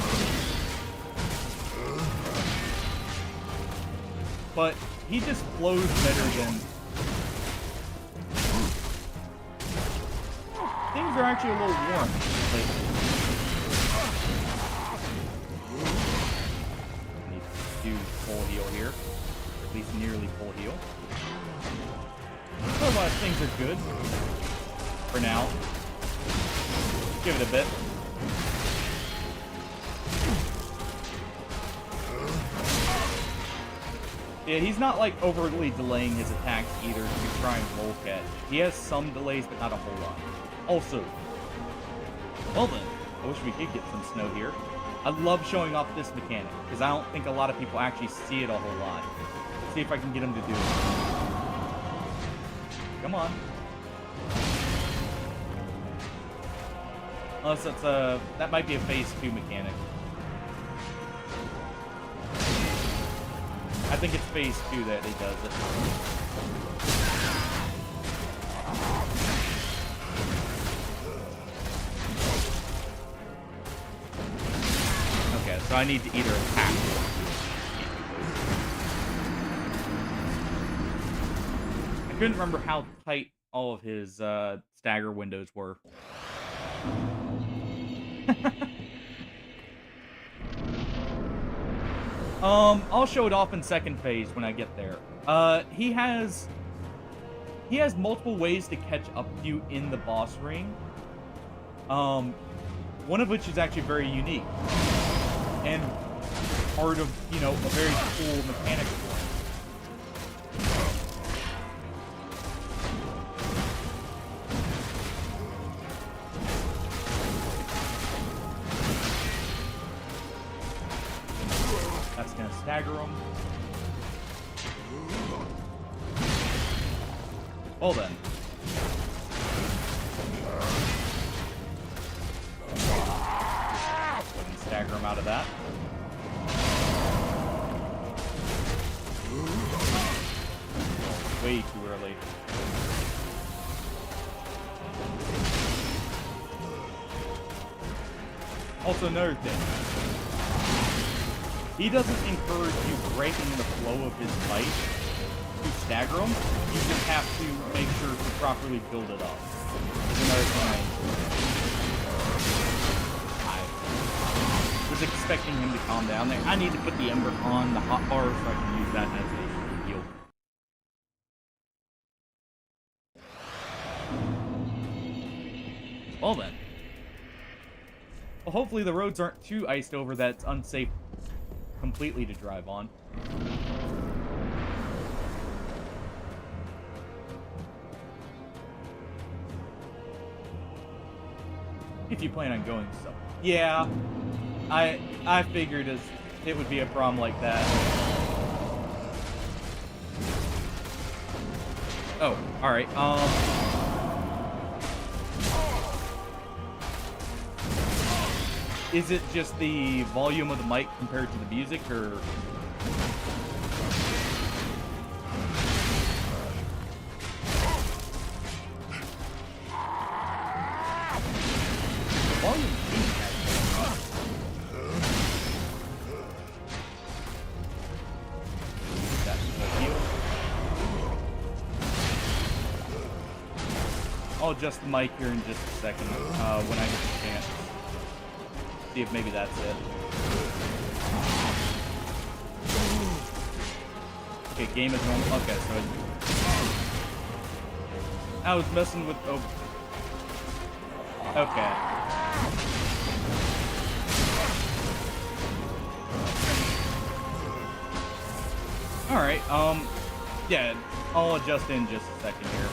But he just flows better than... Things are actually a little warm lately. Need to do full heal here. Or at least nearly full heal. Otherwise, things are good. For now. Give it a bit. Yeah, he's not like overly delaying his attacks either to try and roll catch. He has some delays, but not a whole lot. Also, well then, I wish we could get some snow here. I love showing off this mechanic, because I don't think a lot of people actually see it a whole lot. Let's see if I can get him to do it. Come on. Unless that's that might be a phase 2 mechanic. I think it's phase 2 that he does it. Okay, so I need to either attack. I couldn't remember how tight all of his stagger windows were. I'll show it off in second phase when I get there. He has multiple ways to catch up to you in the boss ring. One of which is actually very unique. And part of, you know, a very cool mechanic for him. That's gonna stagger him. Well then. Wouldn't stagger him out of that. Way too early. Also, another thing. He doesn't encourage you breaking the flow of his fight to stagger him. You just have to make sure to properly build it up. It's another thing I was expecting him to calm down there. I need to put the Ember on the hot bar so I can use that as a heal. Well then. Well, hopefully the roads aren't too iced over that it's unsafe completely to drive on. If you plan on going so. Yeah, I figured it would be a problem like that. Oh, alright, is it just the volume of the mic compared to the music, or... The volume seems that's full heal. I'll adjust the mic here in just a second, when I get the chance. See if maybe that's it. Okay, game is normal. Okay, so I was messing with. Oh. Okay. All right. Yeah, I'll adjust in just a second here.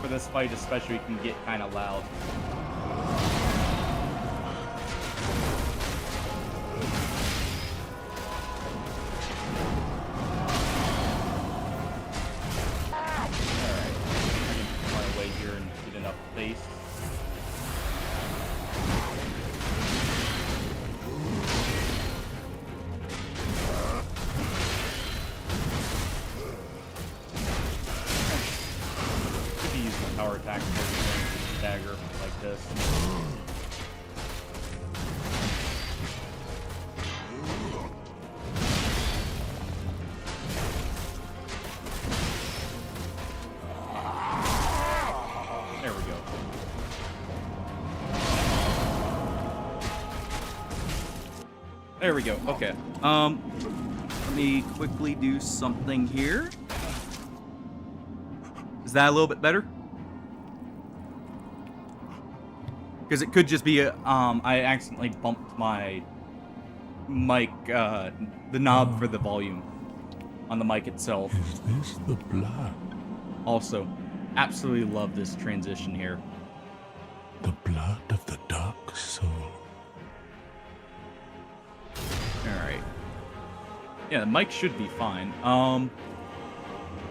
for this fight especially can get kind of loud. Space. Could be using power attack to dagger like this. There we go. Okay. Let me quickly do something here. Is that a little bit better? Because it could just be I accidentally bumped my mic, the knob for the volume on the mic itself. Is this the blood? Also, absolutely love this transition here. The blood of the dark soul. Alright. Yeah, the mic should be fine.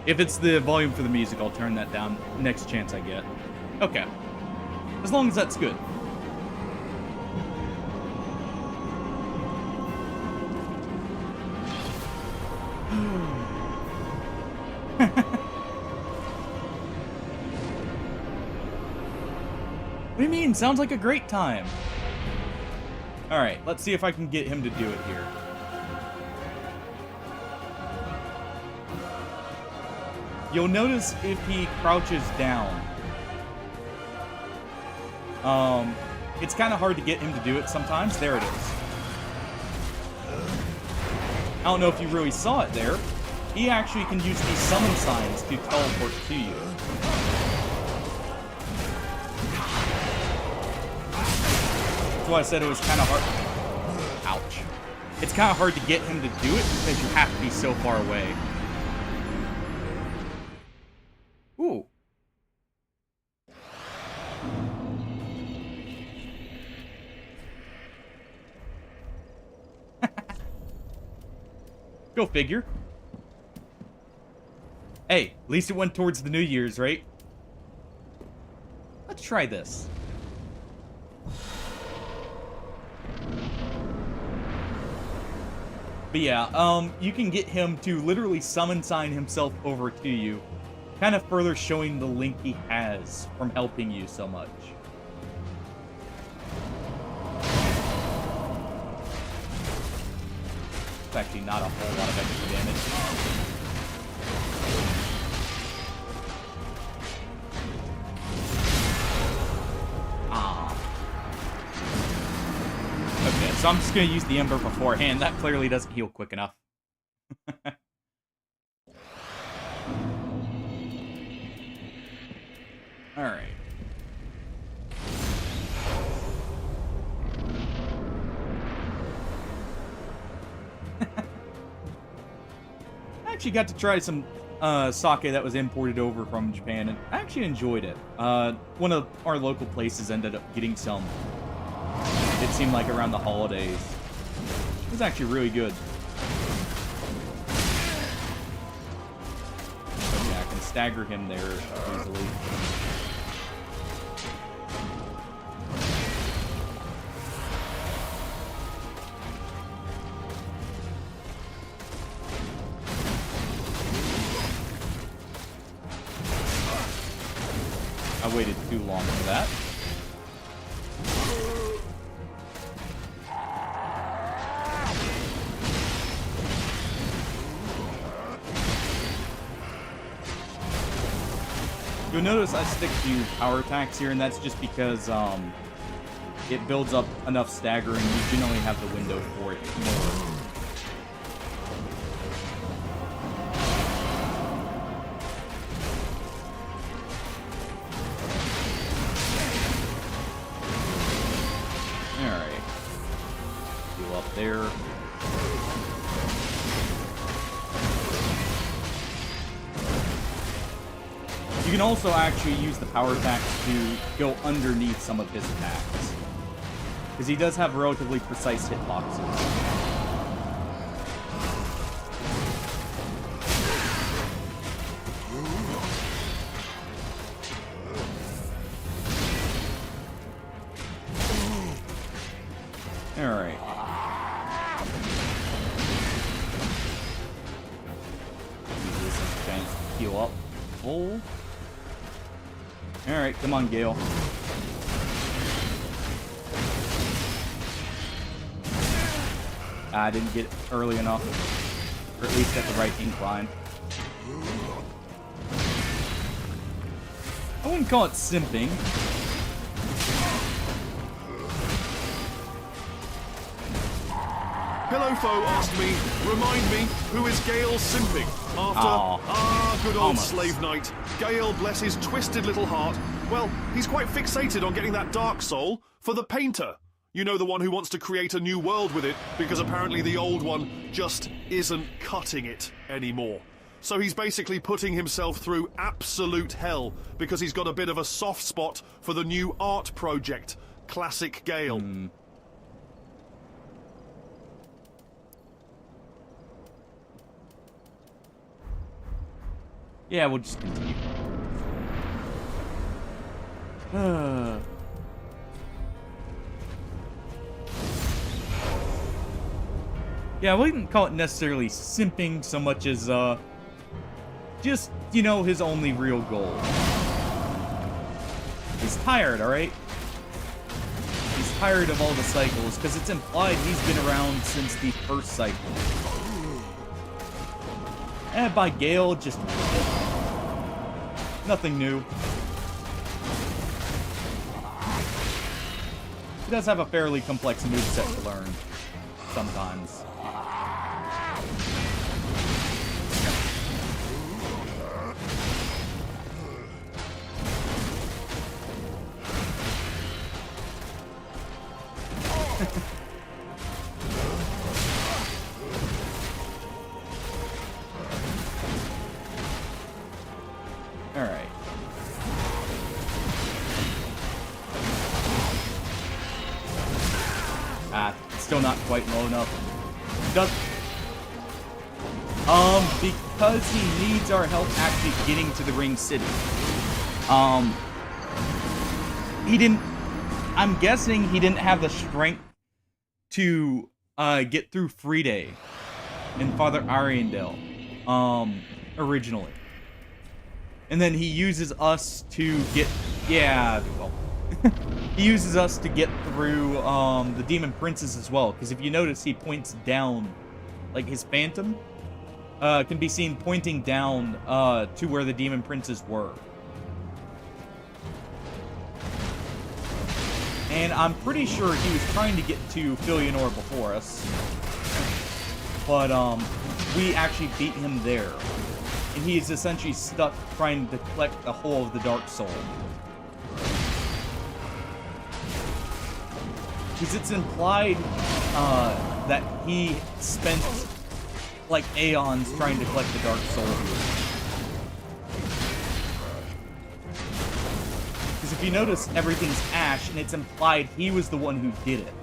If it's the volume for the music, I'll turn that down next chance I get. Okay. As long as that's good. What do you mean? Sounds like a great time. Alright, let's see if I can get him to do it here. You'll notice if he crouches down, it's kind of hard to get him to do it sometimes. There it is. I don't know if you really saw it there. He actually can use these summon signs to teleport to you. That's why I said it was kind of hard. Ouch. It's kind of hard to get him to do it because you have to be so far away. Ooh. Go figure. Hey, at least it went towards the New Year's, right? Let's try this. But yeah, you can get him to literally summon sign himself over to you, kind of further showing the link he has from helping you so much. It's actually not a whole lot of extra damage. Okay, so I'm just going to use the Ember beforehand. That clearly doesn't heal quick enough. Alright. I actually got to try some sake that was imported over from Japan, and I actually enjoyed it. One of our local places ended up getting some. It seemed like around the holidays. It was actually really good. But yeah, I can stagger him there easily. I waited too long for that. You'll notice I stick to power attacks here, and that's just because it builds up enough staggering. You generally have the window for it more. Alright. Heal up there. You can also actually use the power attacks to go underneath some of his attacks. Because he does have relatively precise hitboxes. Alright. Use this as a chance to heal up. Full. Alright, come on, Gale. I didn't get it early enough. Or at least at the right incline. I wouldn't call it simping. Pillow Foe asked me, remind me, who is Gale simping? After, good old Almost. Slave Knight. Gale, bless his twisted little heart. Well, he's quite fixated on getting that Dark Soul for the Painter. You know, the one who wants to create a new world with it, because apparently the old one just isn't cutting it anymore. So he's basically putting himself through absolute hell, because he's got a bit of a soft spot for the new art project, Classic Gale. Yeah, we'll just continue. Yeah, I wouldn't call it necessarily simping so much as, just, you know, his only real goal. He's tired, alright? He's tired of all the cycles, because it's implied he's been around since the first cycle. And by Gale, just nothing new. He does have a fairly complex moveset to learn, sometimes. Alright. Still not quite low enough. Because he needs our help actually getting to the Ring City. He didn't... I'm guessing he didn't have the strength to, get through Friday and Father Ariandel, originally. And then he uses us to get... Yeah, well... he uses us to get through, the Demon Princes as well. Because if you notice, he points down. Like, his Phantom, can be seen pointing down, to where the Demon Princes were. And I'm pretty sure he was trying to get to Filianor before us. But, we actually beat him there. And he is essentially stuck trying to collect the whole of the Dark Soul. Because it's implied that he spent, like, aeons trying to collect the Dark Soul. Because if you notice, everything's ash, and it's implied he was the one who did it.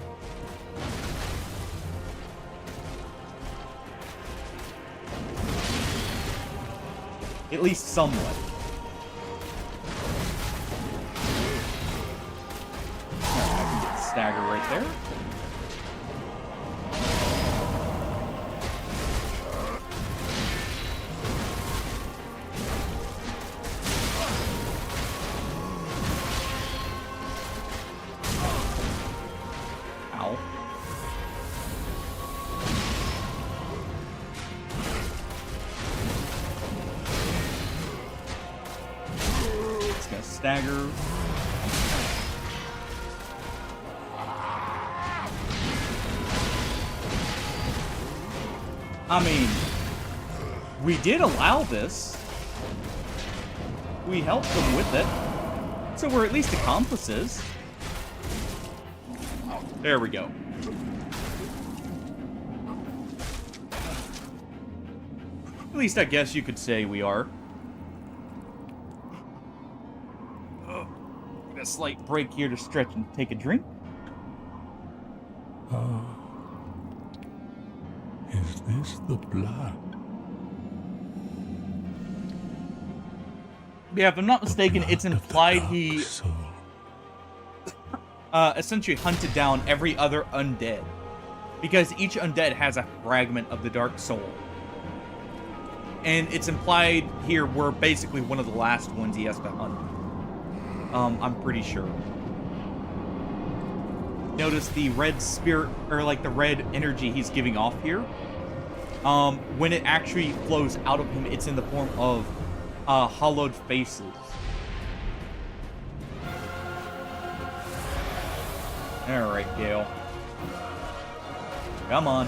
At least somewhat. Stagger right there. Ow. It's gonna stagger. I mean, we did allow this. We helped them with it. So we're at least accomplices. There we go. At least I guess you could say we are. a slight break here to stretch and take a drink. Is this the blood? Yeah, if I'm not mistaken, it's Blood of the implied dark he soul. essentially hunted down every other undead. Because each undead has a fragment of the Dark Soul. And it's implied here we're basically one of the last ones he has to hunt. I'm pretty sure. Notice the red spirit, or like the red energy he's giving off here. When it actually flows out of him, it's in the form of hollowed faces. Alright, Gale. Come on.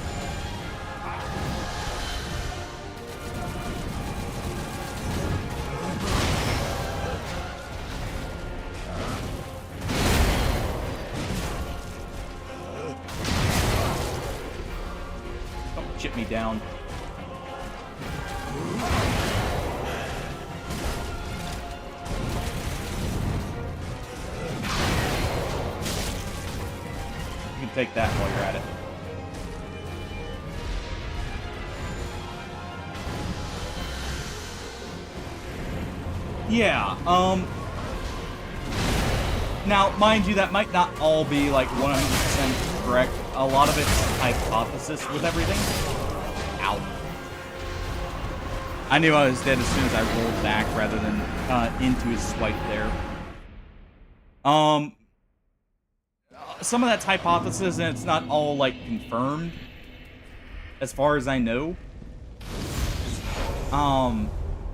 Don't chip me down. You can take that while you're at it. Yeah, now, mind you, that might not all be, like, 100% correct. A lot of it's hypothesis with everything. Ow. I knew I was dead as soon as I rolled back rather than into his swipe there. Some of that's hypothesis, and it's not all, like, confirmed, as far as I know.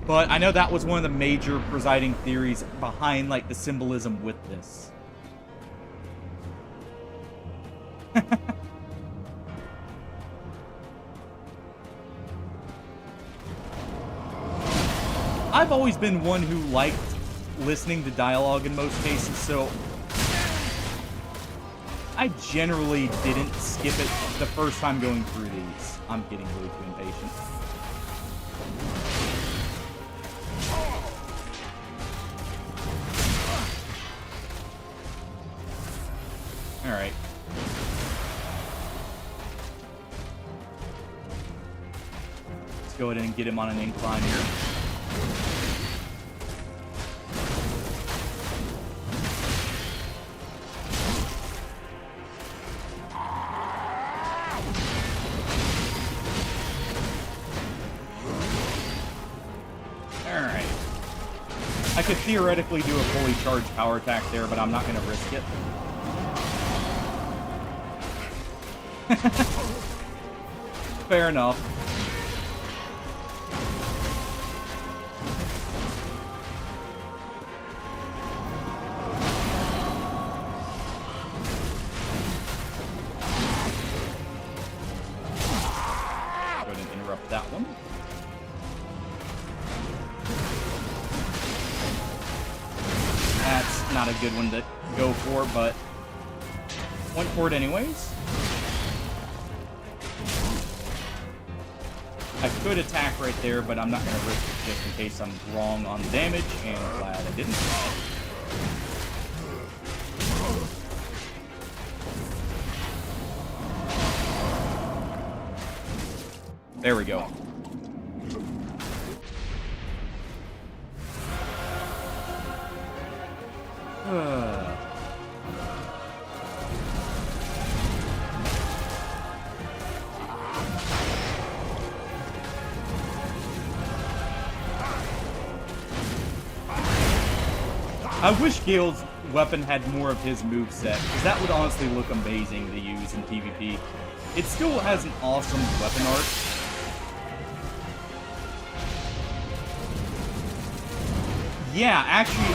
But I know that was one of the major presiding theories behind, like, the symbolism with this. I've always been one who liked listening to dialogue in most cases, so I generally didn't skip it the first time going through these. I'm getting really too impatient. Alright. Let's go ahead and get him on an incline here. Alright. I could theoretically do a fully charged power attack there, but I'm not going to risk it. Fair enough. Go ahead and interrupt that one. That's not a good one to go for, but went for it anyways. I could attack right there, but I'm not going to risk it just in case I'm wrong on the damage, and I'm glad I didn't. There we go. I wish Gale's weapon had more of his moveset, because that would honestly look amazing to use in PvP. It still has an awesome weapon art. Yeah, actually,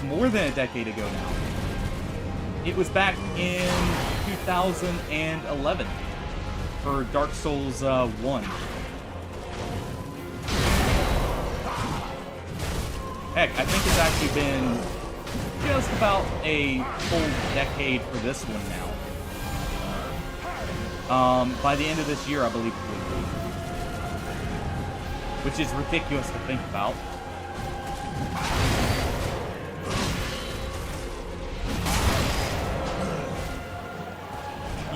more than a decade ago now. It was back in 2011 for Dark Souls 1. Heck, I think it's actually been just about a full decade for this one now. By the end of this year, I believe it will be. Which is ridiculous to think about.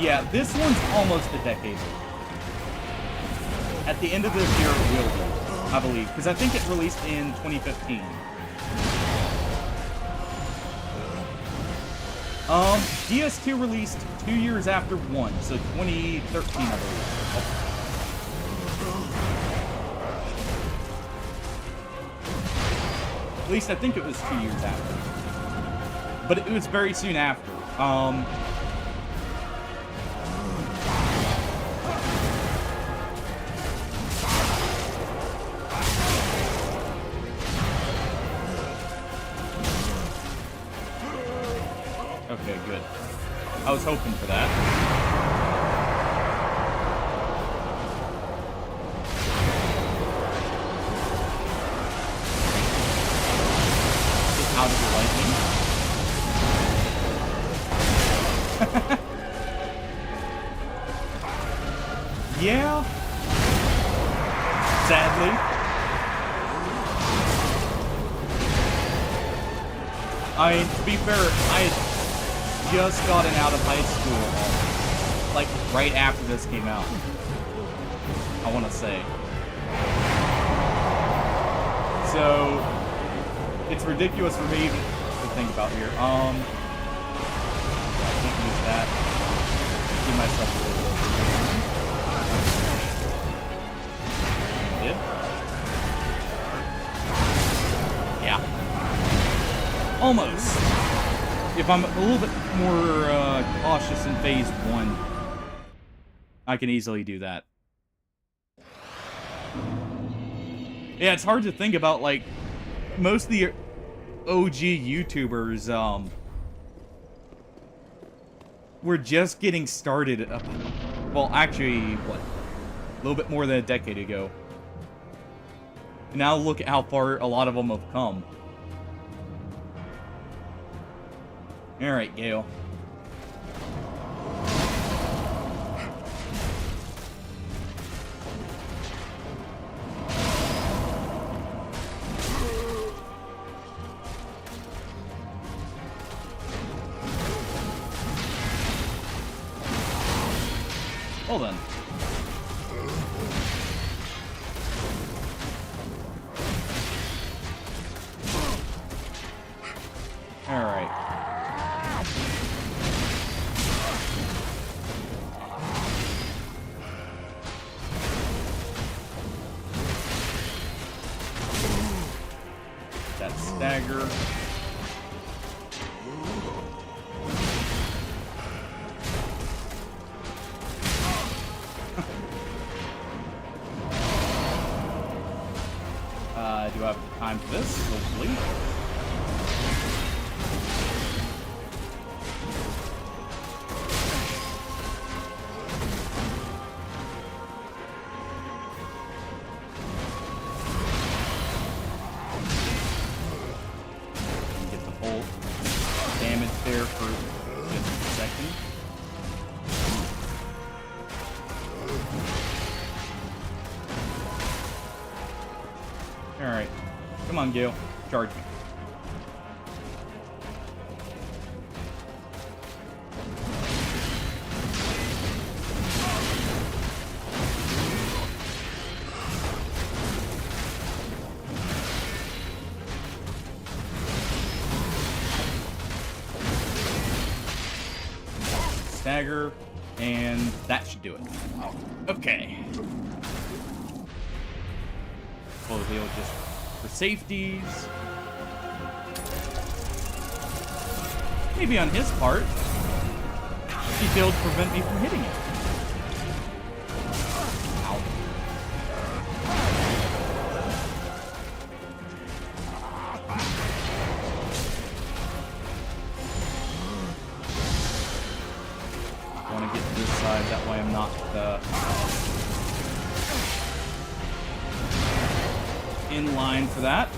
Yeah, this one's almost a decade old. At the end of this year, it will be, I believe, because I think it released in 2015. DS2 released 2 years after 1, so 2013, I believe. At least I think it was 2 years after. But it was very soon after. Okay, good. I was hoping for that. Just out of the lightning. Yeah. Sadly. I mean, to be fair, I had just gotten out of high school, like, right after this came out. I want to say. So, it's ridiculous for me to think about here. I can't use that. Give myself a little bit. Did? Yeah. Almost. If I'm a little bit more cautious in phase 1, I can easily do that. Yeah, it's hard to think about, like, most of the OG YouTubers, were just getting started, well, actually, what, a little bit more than a decade ago. And now look at how far a lot of them have come. Alright, Gale. Hold on. Alright. That stagger. Do I have time for this? Hopefully. Get the full damage there for just a second. Alright. Come on, Gale. Charge me. Stagger, and that should do it. Okay. Close the just for safeties. Maybe on his part, he failed to prevent me from hitting it. Ow. I want to get to this side, that way I'm not in line for that.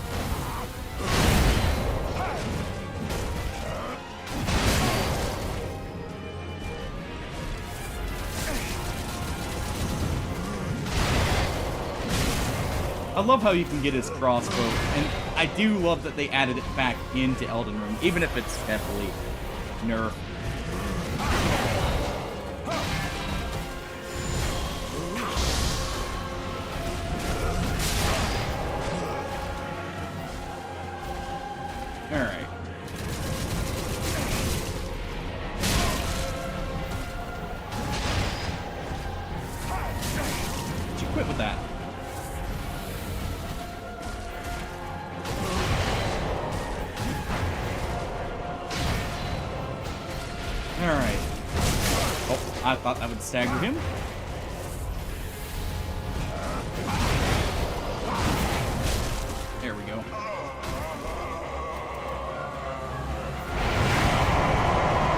I love how you can get his crossbow, and I do love that they added it back into Elden Ring, even if it's heavily nerfed. Alright. Oh, I thought that would stagger him. There we go.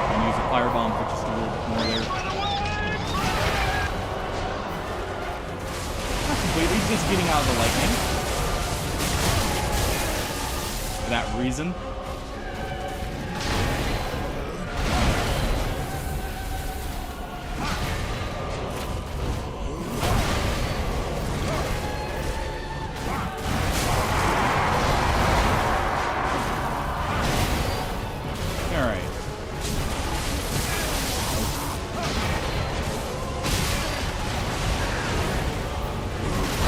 I'm gonna use a firebomb for just a little bit more there. Not completely, just getting out of the lightning. For that reason.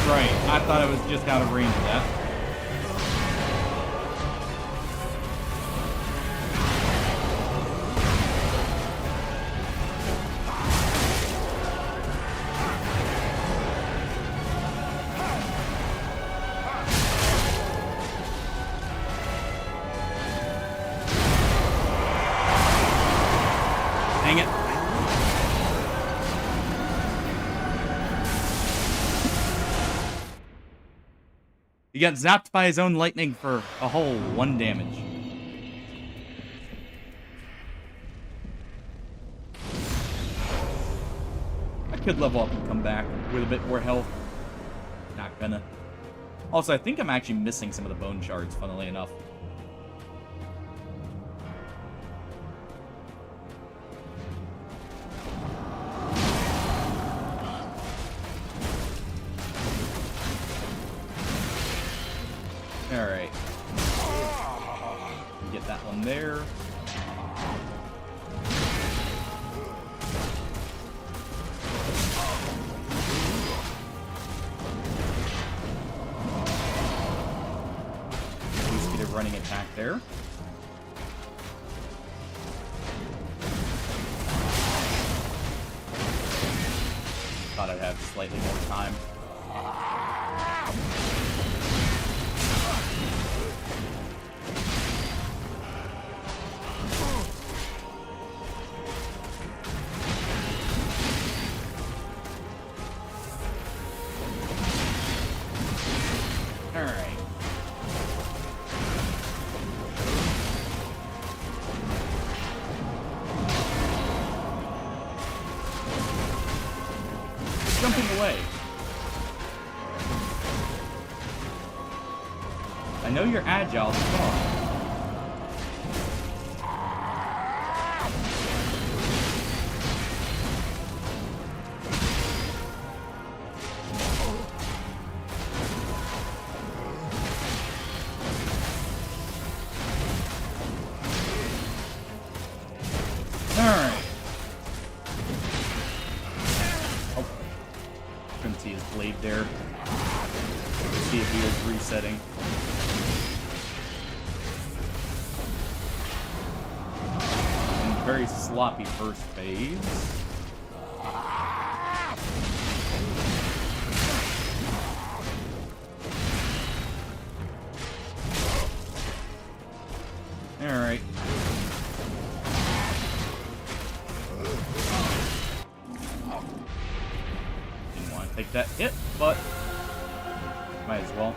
Right, I thought it was just out of range of that. Dang it. He got zapped by his own lightning for a whole 1 damage. I could level up and come back with a bit more health. Not gonna. Also, I think I'm actually missing some of the bone shards, funnily enough. Alright. Get that one there. At least get a running attack there. Thought I'd have slightly more time. Alright. Jumping away. I know you're agile, but come on. Alright. Oh. Couldn't see his blade there. See if he was resetting. And very sloppy first phase. Alright. Didn't want to take that hit, but might as well.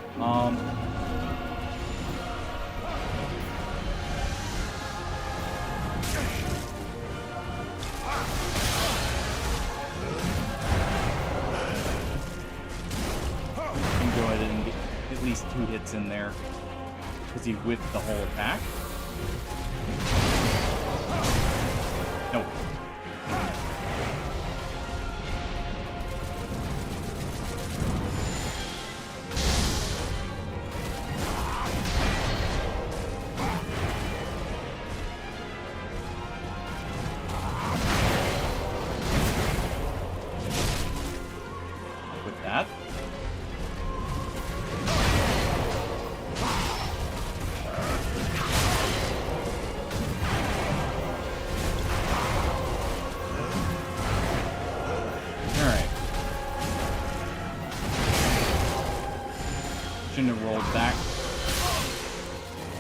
Can go ahead and get at least 2 hits in there because he whiffed the whole attack. Nope. With that. Alright. Shouldn't have rolled back.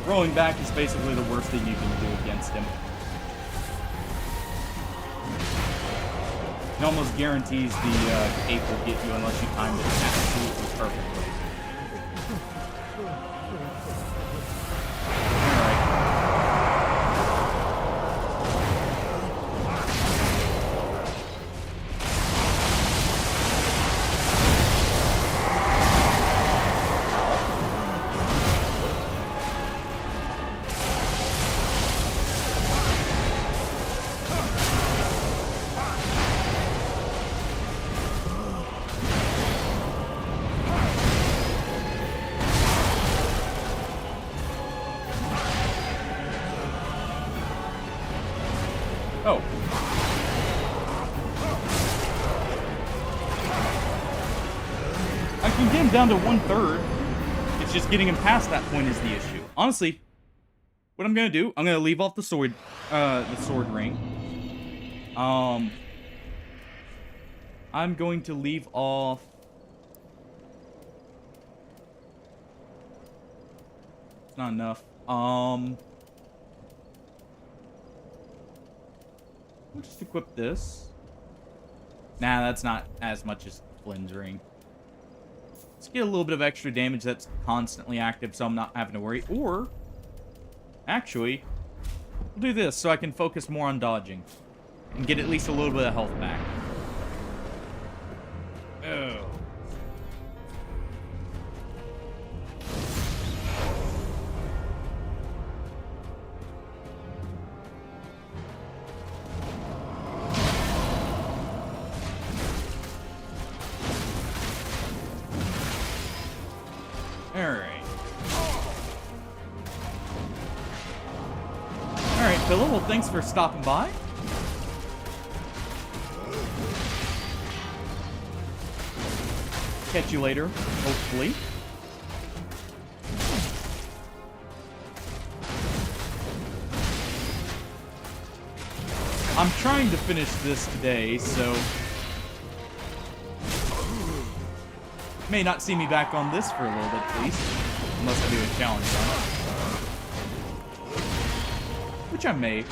Rolling back is basically the worst thing you can do against him. It almost guarantees the cape will get you unless you timed it absolutely perfectly. Oh. I can get him down to 1/3. It's just getting him past that point is the issue. Honestly, what I'm gonna do, I'm gonna leave off the sword ring. I'm going to leave off. It's not enough. We'll just equip this. Nah, that's not as much as Flynn's ring. Let's get a little bit of extra damage that's constantly active so I'm not having to worry. Or, actually, we'll do this so I can focus more on dodging. And get at least a little bit of health back. Oh. Alright, Philip, well, thanks for stopping by. Catch you later, hopefully. I'm trying to finish this today, so may not see me back on this for a little bit at least, unless I do a challenge on it. Which I may.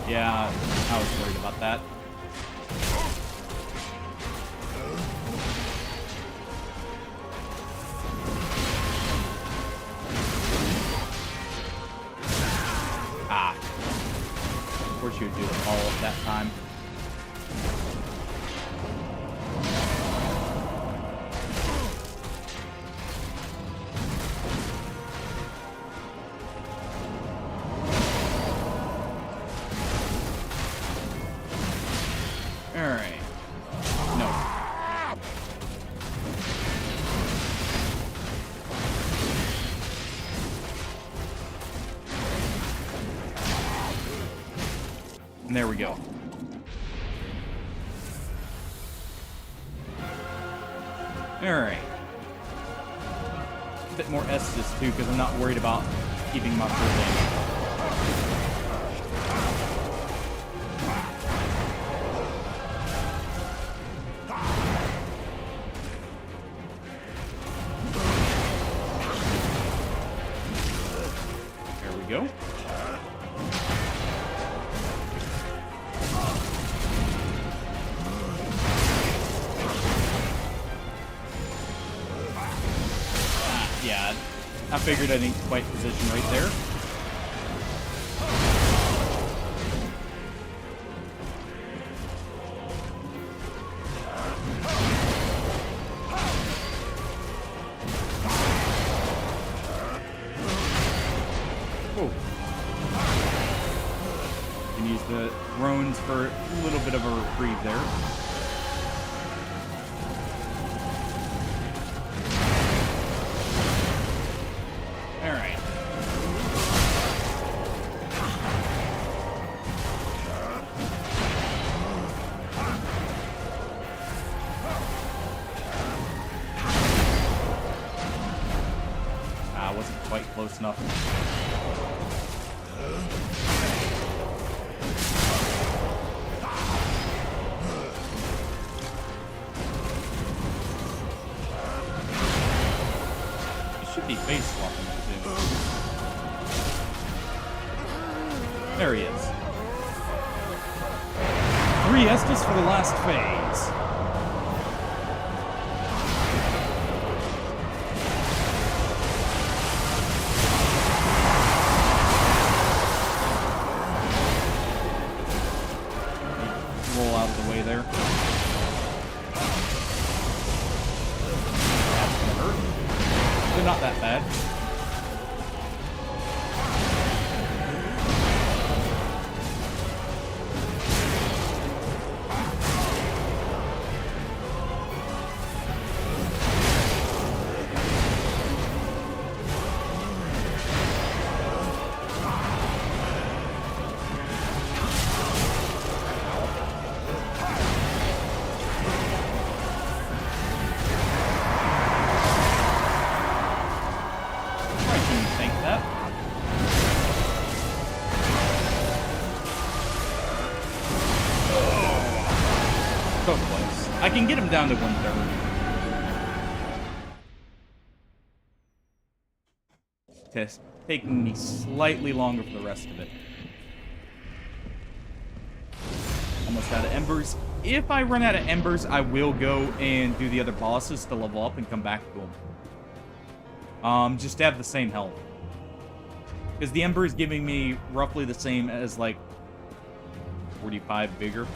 Yeah, I was worried about that. Ah. Of course you would do it all at that time. And there we go. Alright. A bit more Estus too, because I'm not worried about keeping my full damage. There we go. Yeah, I figured I didn't quite position right there. Oh. You can use the drones for a little bit of a reprieve there. Wasn't quite close enough. It should be face swapping too. There he is. 3 Estus for the last phase. Roll out of the way there. That's gonna hurt. They're not that bad. So close. I can get him down to 1/3. Test taking me slightly longer for the rest of it. Almost out of embers. If I run out of embers, I will go and do the other bosses to level up and come back to them. Just to have the same health. Because the ember is giving me roughly the same as, like, 45 bigger.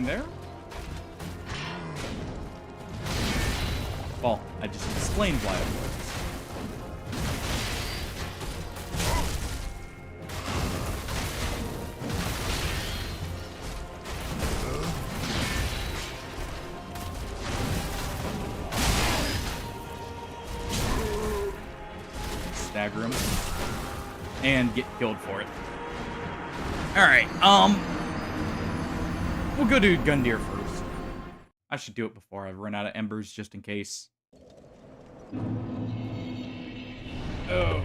There. Well, I just explained why it works. Stagger him and get killed for it. All right. We'll go to Gundyr first. I should do it before I run out of embers, just in case. Oh.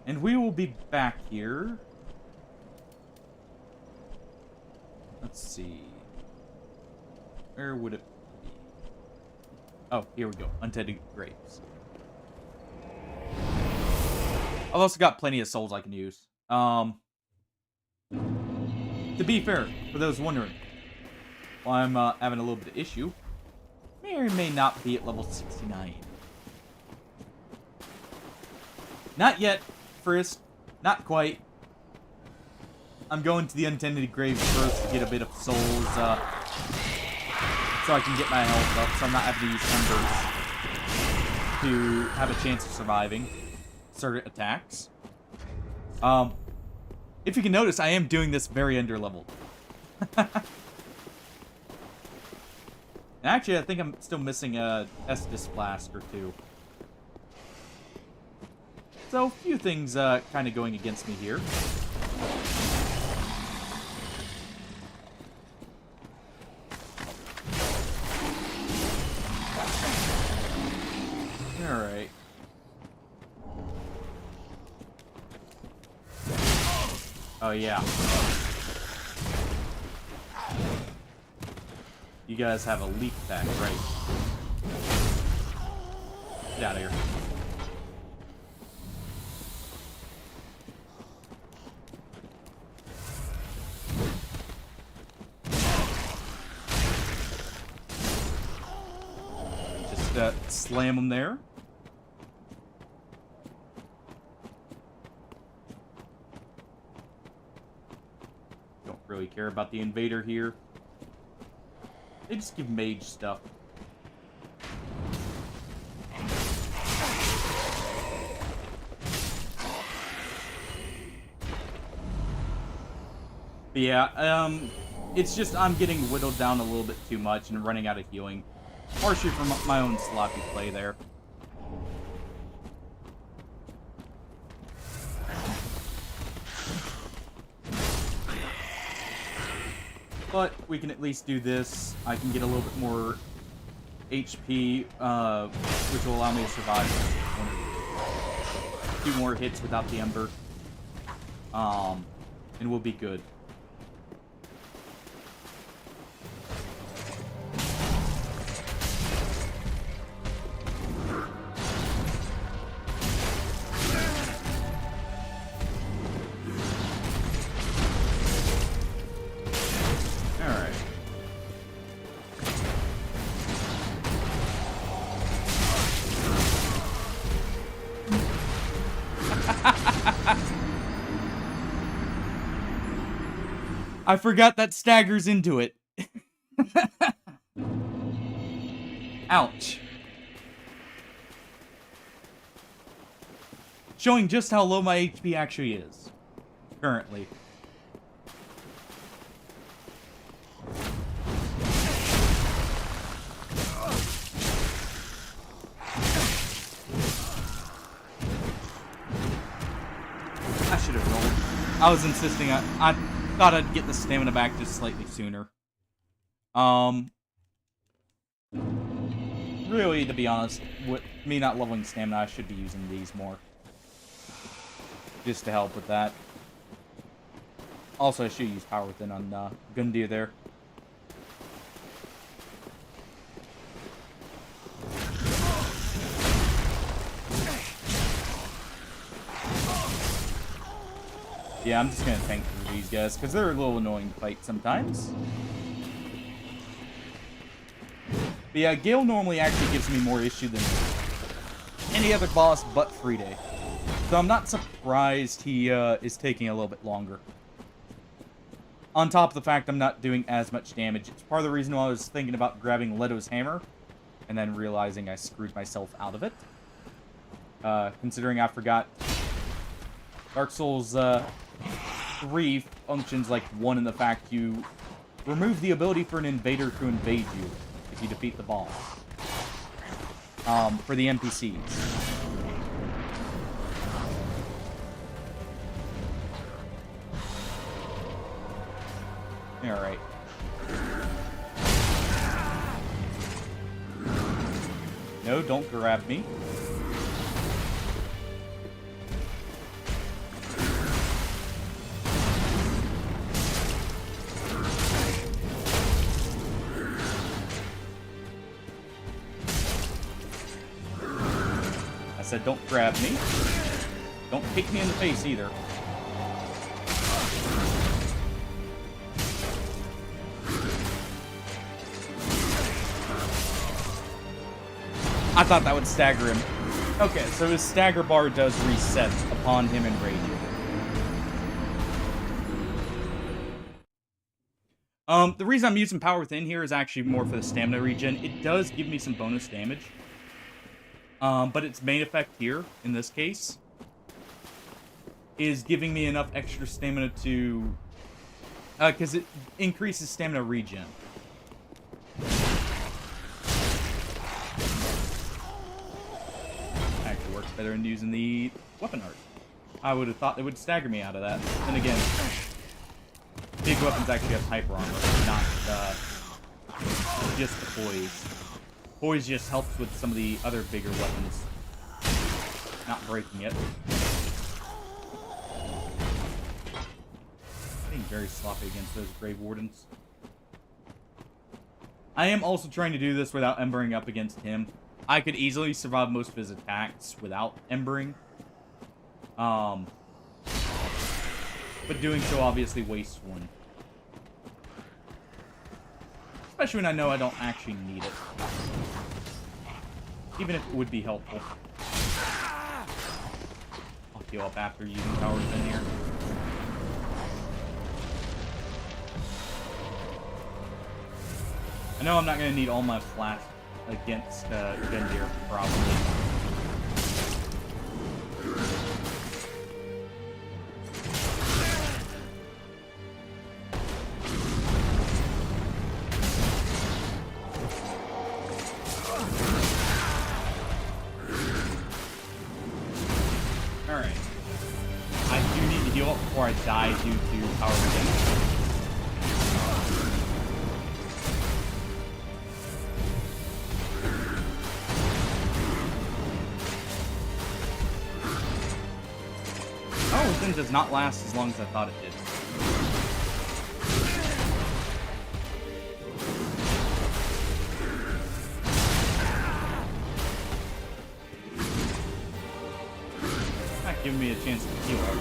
And we will be back here. Let's see. Where would it be? Oh, here we go. Untended Graves. I've also got plenty of souls I can use. To be fair, for those wondering, while I'm having a little bit of issue, may or may not be at level 69. Not yet, Frisk. Not quite. I'm going to the Untended Graves first to get a bit of souls, so I can get my health up, so I'm not having to use embers to have a chance of surviving certain attacks. If you can notice, I am doing this very underleveled. Actually, I think I'm still missing a Estus Flask or two. So, a few things kind of going against me here. Alright. Oh, yeah. You guys have a leap attack, right? Get out of here. Just slam them there. Really care about the invader here. They just give mage stuff. But yeah, it's just I'm getting whittled down a little bit too much and running out of healing. Partially from my own sloppy play there. But we can at least do this. I can get a little bit more HP, which will allow me to survive a few more hits without the Ember. And we'll be good. I forgot that staggers into it. Ouch. Showing just how low my HP actually is. Currently. I should have rolled. I was insisting I thought I'd get the stamina back just slightly sooner. Really, to be honest, with me not leveling stamina, I should be using these more. Just to help with that. Also, I should use Power Within on Gundyr there. Yeah, I'm just gonna tank through these guys, because they're a little annoying to fight sometimes. But yeah, Gale normally actually gives me more issue than any other boss but Friday. So I'm not surprised he is taking a little bit longer. On top of the fact I'm not doing as much damage. It's part of the reason why I was thinking about grabbing Leto's hammer, and then realizing I screwed myself out of it. Considering I forgot Dark Souls 3 functions like 1 in the fact you remove the ability for an invader to invade you if you defeat the boss. For the NPCs. Alright. No, don't grab me. I said don't grab me. Don't kick me in the face either. I thought that would stagger him. Okay, so his stagger bar does reset upon him enraging. The reason I'm using Power Within here is actually more for the stamina regen. It does give me some bonus damage. But its main effect here, in this case, is giving me enough extra stamina to... because it increases stamina regen. Actually works better than using the weapon art. I would have thought it would stagger me out of that. Then again, big weapons actually have hyper armor, not just the poise. Poise just helps with some of the other bigger weapons. Not breaking it. Being very sloppy against those Grave Wardens. I am also trying to do this without embering up against him. I could easily survive most of his attacks without embering. But doing so obviously wastes one. Especially when I know I don't actually need it. Even if it would be helpful. I'll heal up after using Power Within here. I know I'm not going to need all my flash against Gundyr, probably. Alright. I do need to heal up before I die due to Power Within. Within does not last as long as I thought it did. Not giving me a chance to heal up.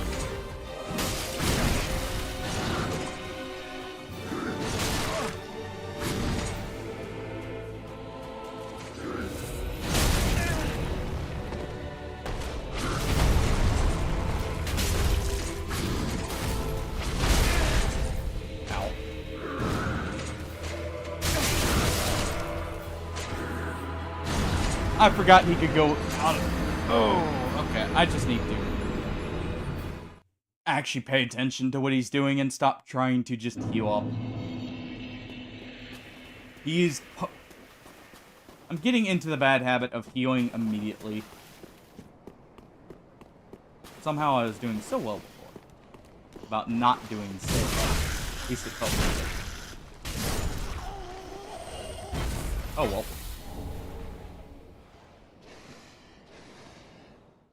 I forgot he could go out of... Oh, okay. I just need to actually pay attention to what he's doing and stop trying to just heal up. I'm getting into the bad habit of healing immediately. Somehow I was doing so well before. About not doing so well. At least it felt like it. Oh well.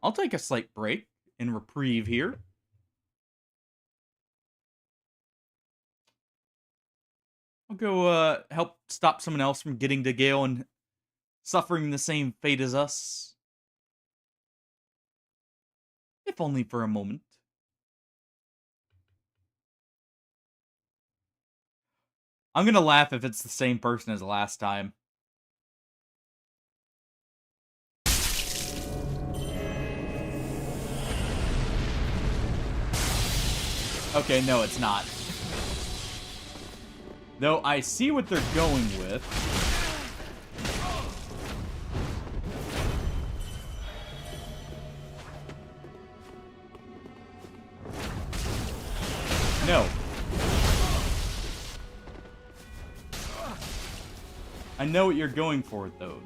I'll take a slight break and reprieve here. I'll go help stop someone else from getting to Gale and suffering the same fate as us. If only for a moment. I'm gonna laugh if it's the same person as last time. Okay, no, it's not. Though I see what they're going with. No. I know what you're going for, though.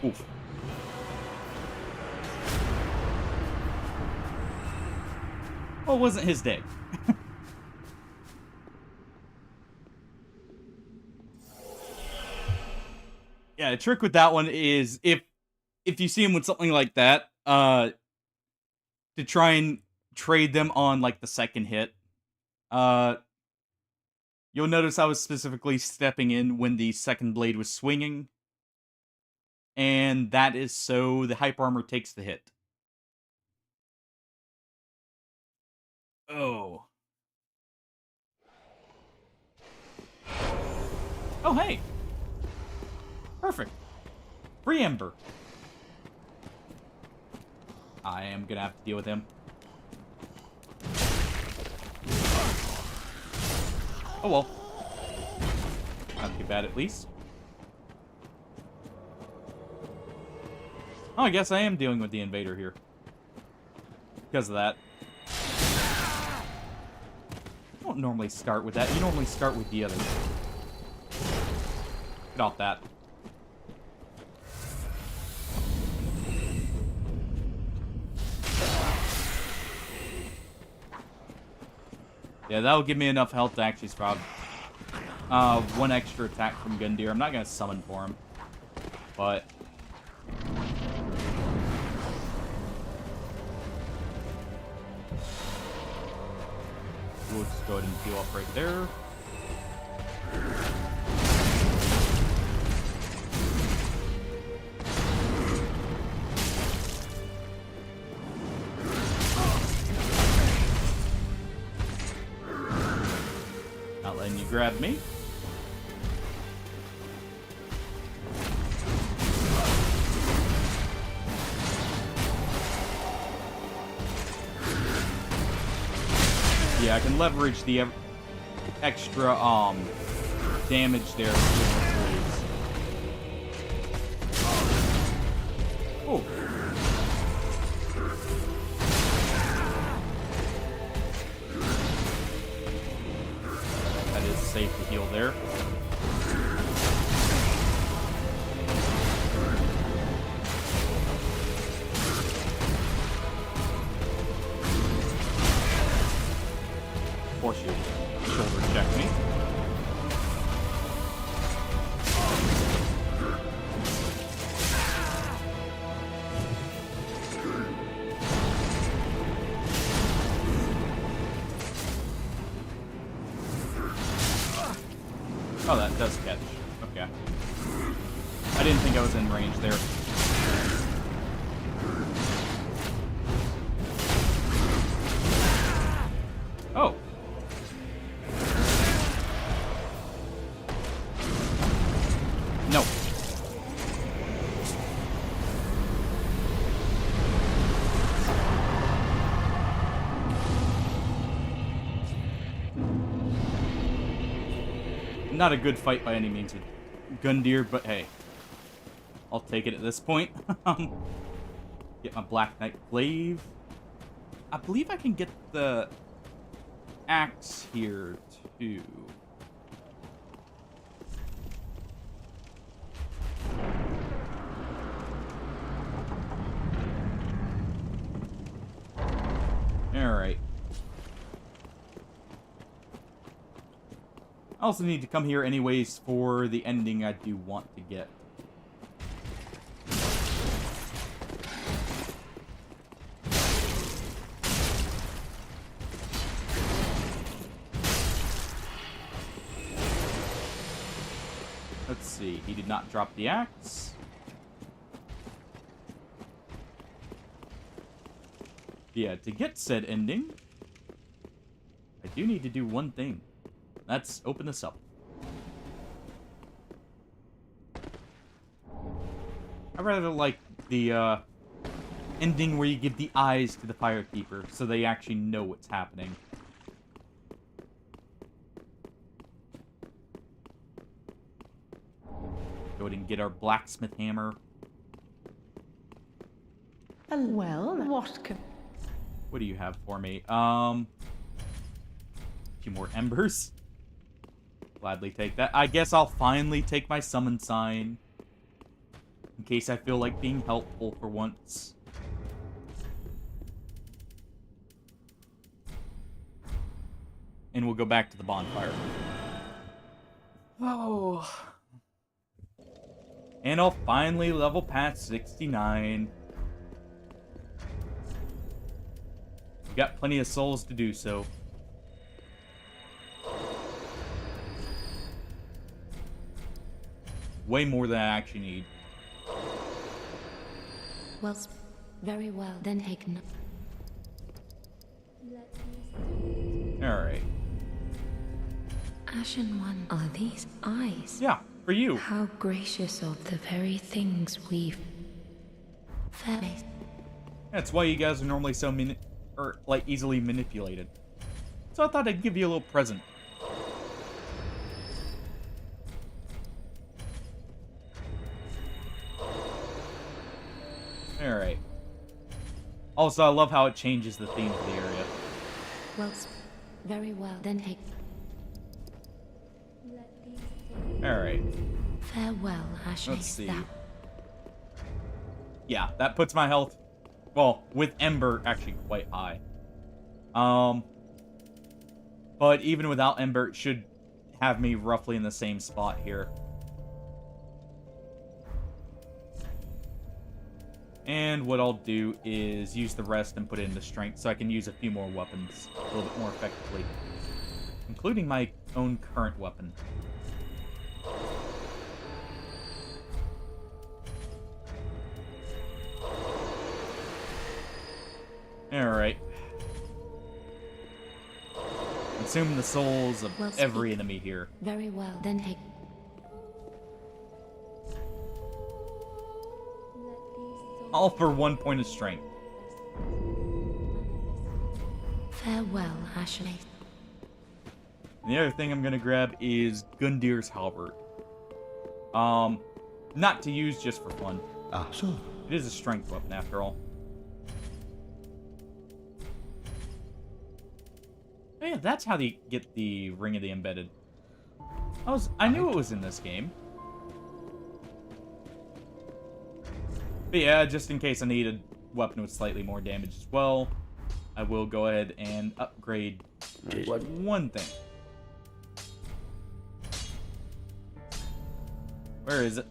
Oof. Well, it wasn't his day. Yeah, the trick with that one is if you see him with something like that, to try and trade them on like the second hit. You'll notice I was specifically stepping in when the second blade was swinging. And that is so the hyper armor takes the hit. Oh. Oh, hey. Perfect. Free Ember. I am gonna have to deal with him. Oh well. Not too bad at least. Oh, I guess I am dealing with the invader here. Because of that. You don't normally start with that. You normally start with the other. Get off that. Yeah, that'll give me enough health to actually survive. One extra attack from Gundyr. I'm not going to summon for him. But... we'll just go ahead and heal up right there. Not letting you grab me. Yeah, I can leverage the extra damage there. Oh. That is safe to heal there. course you shoulder check me. Oh, that does catch. Okay. I didn't think I was in range there. Oh. No. Not a good fight by any means with Gundyr, but hey. I'll take it at this point. Get my Black Knight Glaive. I believe I can get the axe here, too. Alright. I also need to come here anyways for the ending I do want to get. Let's see, he did not drop the axe. Yeah, to get said ending, I do need to do one thing. Let's open this up. I rather like the ending where you give the eyes to the Firekeeper so they actually know what's happening. Go ahead and get our blacksmith hammer. Well, What do you have for me? A few more embers. Gladly take that. I guess I'll finally take my summon sign. In case I feel like being helpful for once. And we'll go back to the bonfire. Oh. And I'll finally level past 69. We've got plenty of souls to do so. Way more than I actually need. Well, very well. Then take no. Alright. Ashen One, are these eyes? Yeah, for you. How gracious of the very things we've... faced. That's why you guys are normally so easily manipulated. So I thought I'd give you a little present. Alright. Also, I love how it changes the theme of the area. Well, very well. Then take... Alright. Farewell, Ashley. Let's see. Yeah, that puts my health, well, with Ember, actually quite high. But even without Ember, it should have me roughly in the same spot here. And what I'll do is use the rest and put it into strength so I can use a few more weapons a little bit more effectively. Including my own current weapon. Alright. Consume the souls of every enemy here. Very well. Then take... All for 1 point of strength. Farewell, Ashley. And the other thing I'm gonna grab is Gundyr's Halberd. Not to use just for fun. Ah, so. It is a strength weapon after all. Oh yeah, that's how they get the Ring of the Embedded. I knew it was in this game. But yeah, just in case I need a weapon with slightly more damage as well, I will go ahead and upgrade There's one thing. Where is it?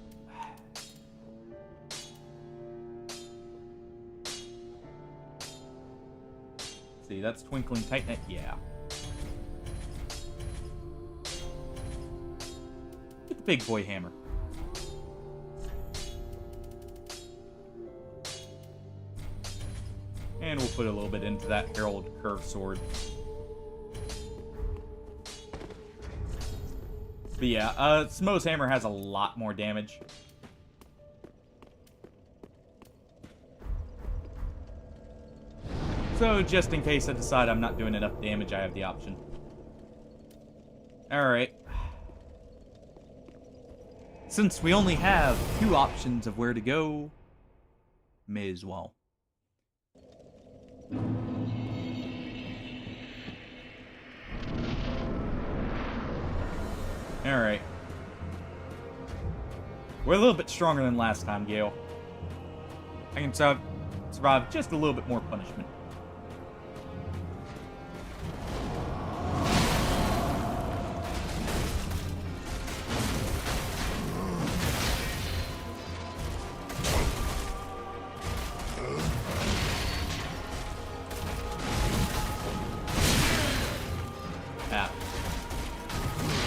See, that's Twinkling Titanite. Yeah. Get the big boy hammer. And we'll put a little bit into that Herald Curve Sword. But yeah, Smo's hammer has a lot more damage. So, just in case I decide I'm not doing enough damage, I have the option. Alright. Since we only have 2 options of where to go, may as well. Alright. We're a little bit stronger than last time, Gale. I can survive just a little bit more punishment.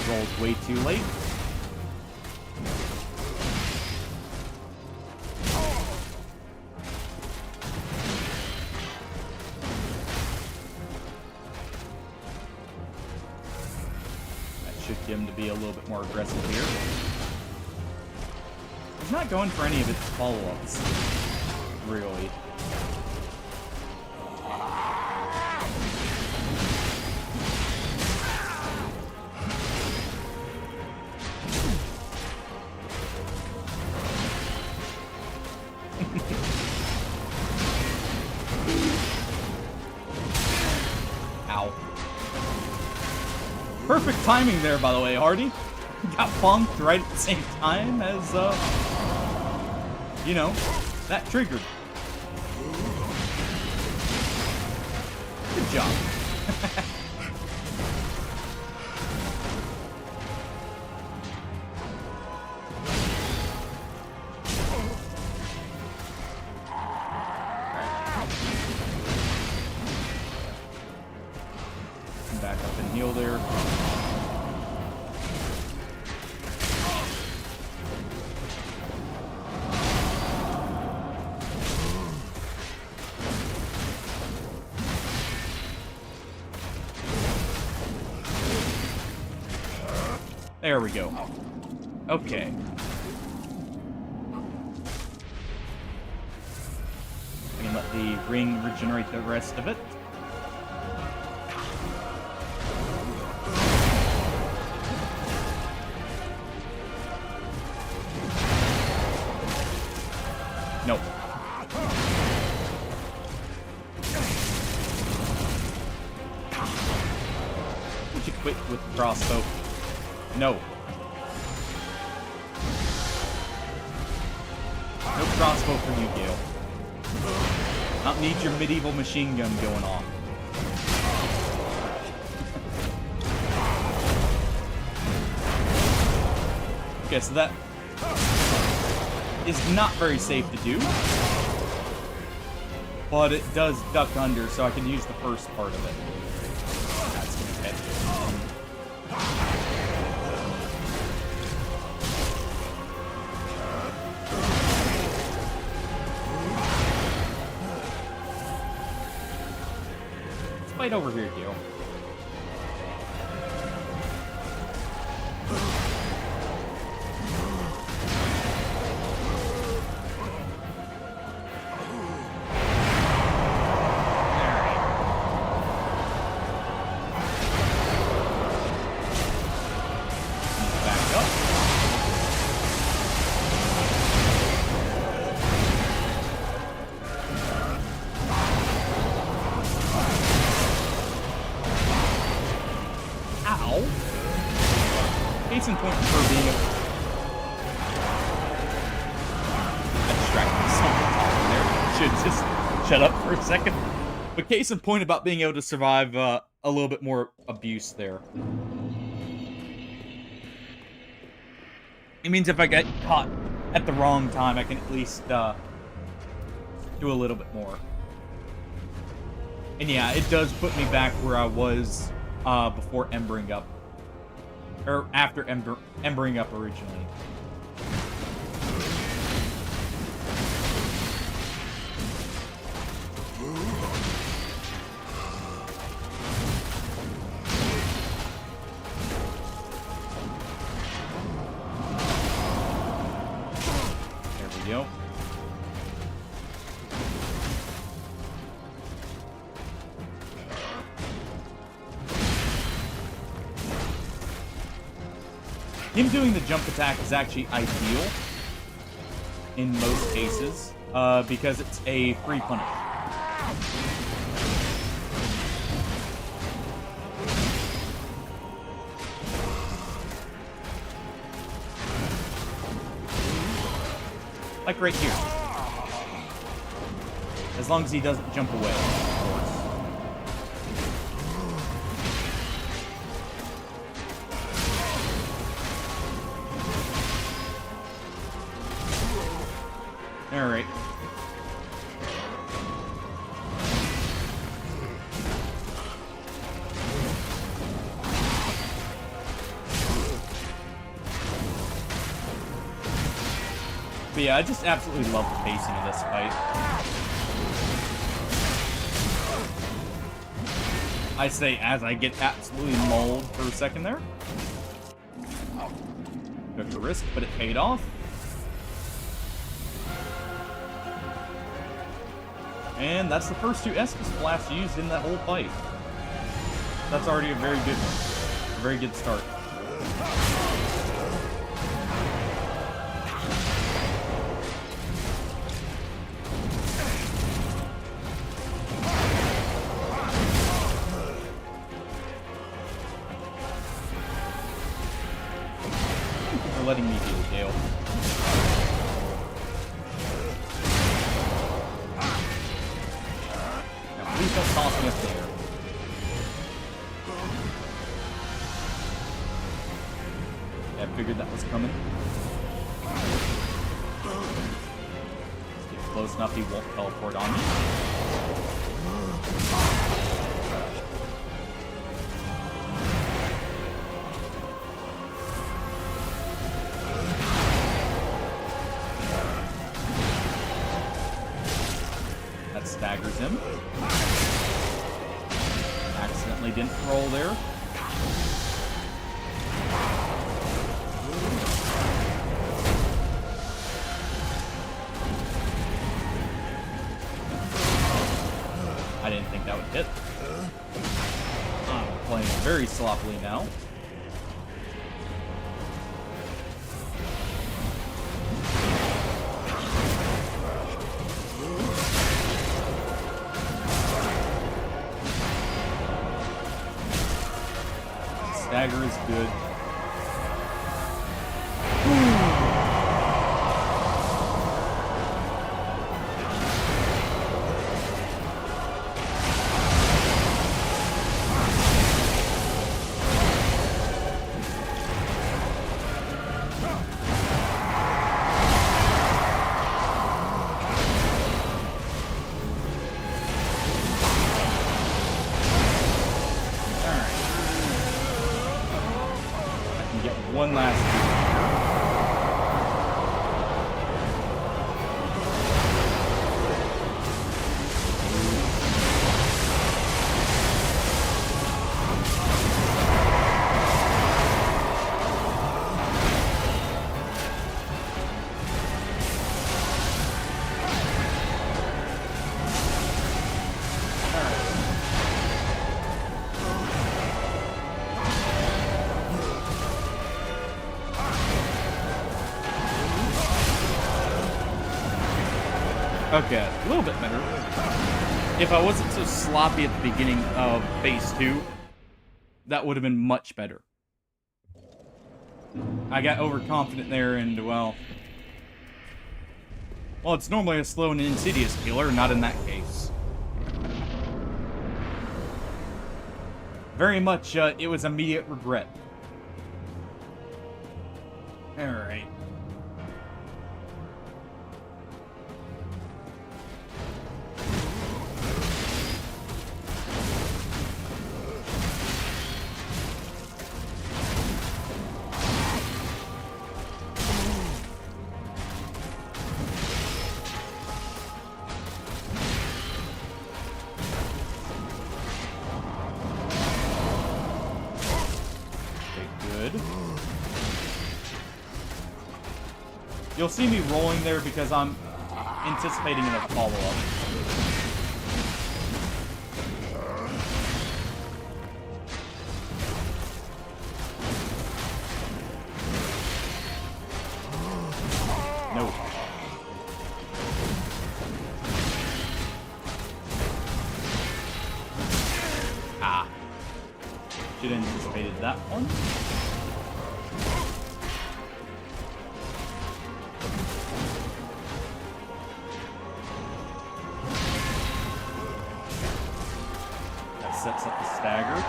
Rolled way too late. That should get him to be a little bit more aggressive here. He's not going for any of its follow-ups, really. Ow. Perfect timing there, by the way, Hardy. Got bonked right at the same time as, you know, that triggered. Good job. Back up and heal there. There we go. Okay. We can let the ring regenerate the rest of it. Nope. Would you quit with the crossbow? No. No crossbow for you, Gale. I don't need your medieval machine gun going off. Okay, so that is not very safe to do, but it does duck under, so I can use the first part of it. That's gonna catch it. Let's fight over here, Gale. Case in point for being I distracted myself there. Should just shut up for a second. But case in point about being able to survive a a little bit more abuse there. It means if I get caught at the wrong time, I can at least do a little bit more. And yeah, it does put me back where I was before embering up. Or after embering up originally. There we go. Him doing the jump attack is actually ideal in most cases, because it's a free punish. Like right here. As long as he doesn't jump away, of course. Alright. But yeah, I just absolutely love the pacing of this fight. I say as I get absolutely mauled for a second there. Took a risk, but it paid off. And that's the first 2 Estus blasts used in that whole fight. That's already a very good one. A very good start. Thank you for letting me heal, Gale. Please don't toss me up there. Yeah, I figured that was coming. Let's get close enough, he won't teleport on me. That staggers him. Accidentally didn't roll there. I didn't think that would hit. I'm playing very sloppily now. Stagger is good. One last Okay, a little bit better. If I wasn't so sloppy at the beginning of phase 2, that would have been much better. I got overconfident there and, well, it's normally a slow and insidious killer, not in that case. Very much, it was immediate regret. Alright. You'll see me rolling there because I'm anticipating a follow-up. No. Ah. Should have anticipated that one. Sets up the stagger.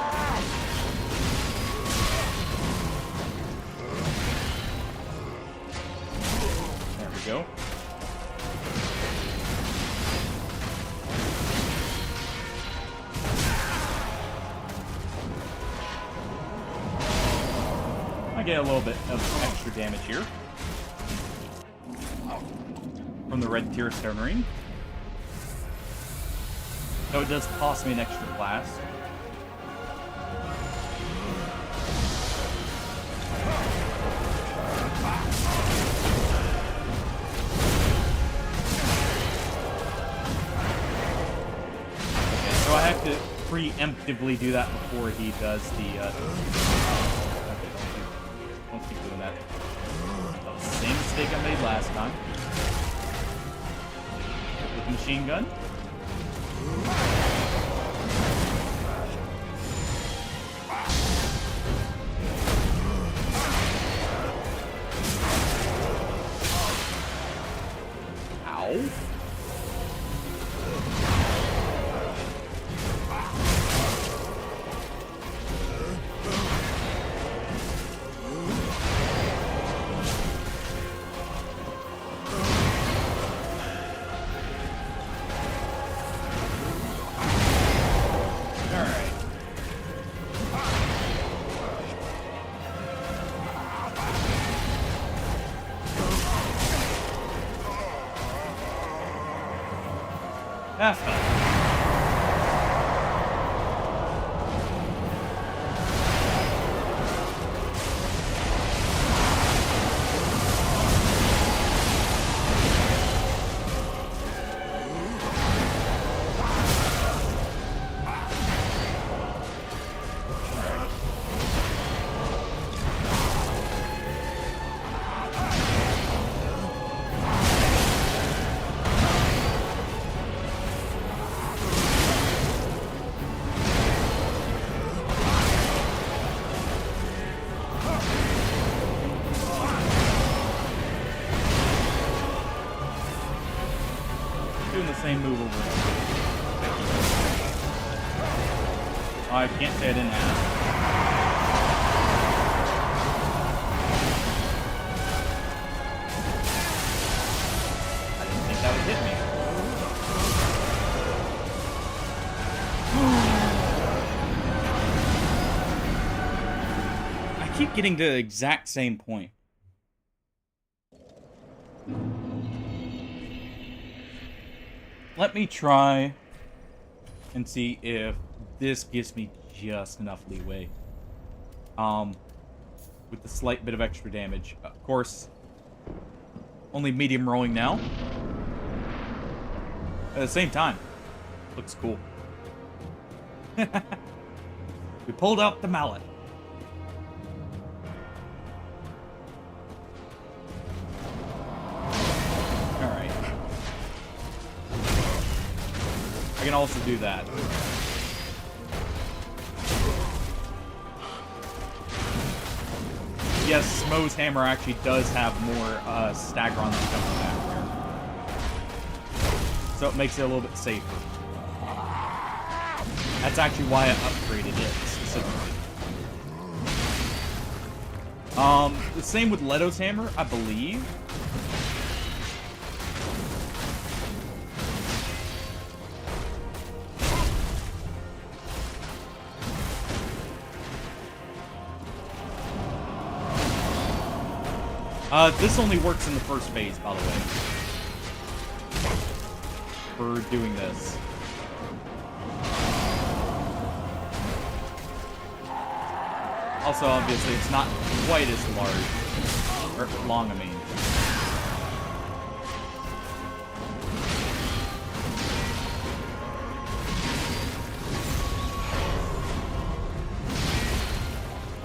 There we go. I get a little bit of extra damage here from the red Tear Stone Ring. So it does cost me an extra class. Okay, so I have to preemptively do that before he does the, okay, don't keep doing that. That was the same mistake I made last time. With the machine gun. Ow. That's fine. Doing the same move over again. Oh, I can't say I didn't ask. I didn't think that would hit me. I keep getting to the exact same point. Let me try and see if this gives me just enough leeway. With the slight bit of extra damage. Of course, only medium rolling now. At the same time, looks cool. We pulled out the mallet. I can also do that. Yes, Smo's hammer actually does have more stagger on the coming back there. So it makes it a little bit safer. That's actually why I upgraded it, specifically. The same with Leto's hammer, I believe. This only works in the first phase, by the way. For doing this. Also, obviously, it's not quite as large. Or long, I mean.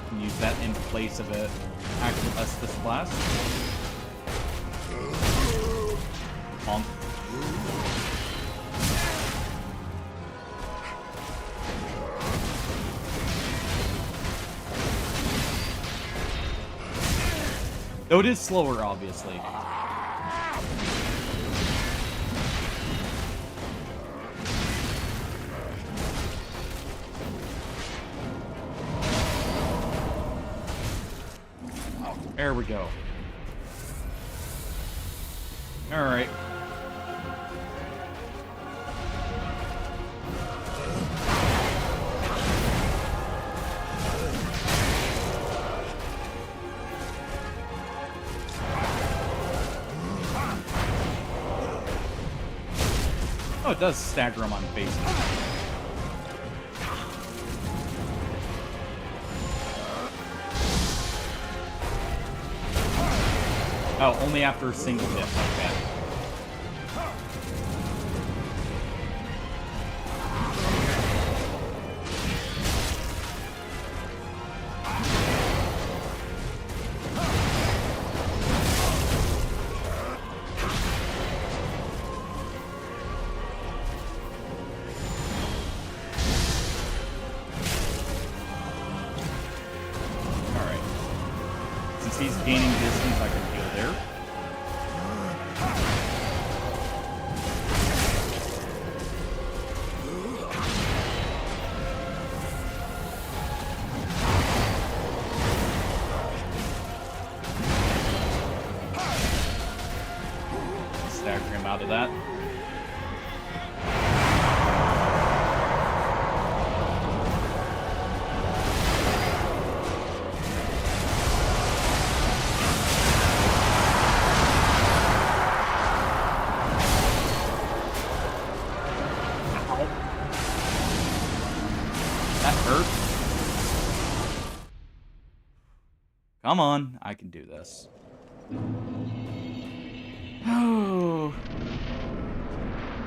Can use that in place of an actual Estus Blast. Bonk. Though it is slower, obviously. There we go. Alright. Oh, it does stagger him on face. Oh, only after a single hit. Okay. He's gaining distance, I can heal there. Stagger him out of that. Come on, I can do this. Oh,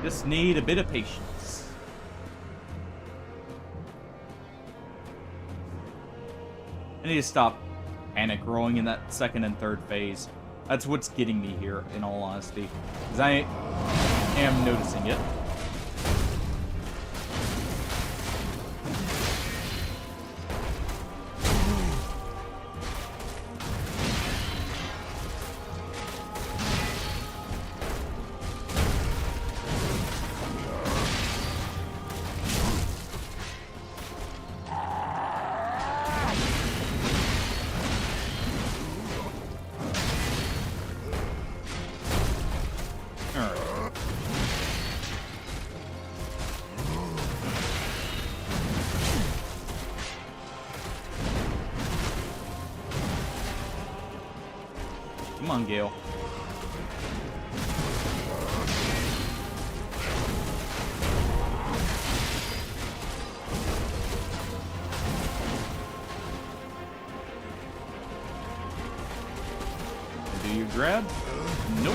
just need a bit of patience. I need to stop panic growing in that second and third phase. That's what's getting me here, in all honesty. Because I am noticing it. Come on, Gale. Do you grab? Nope.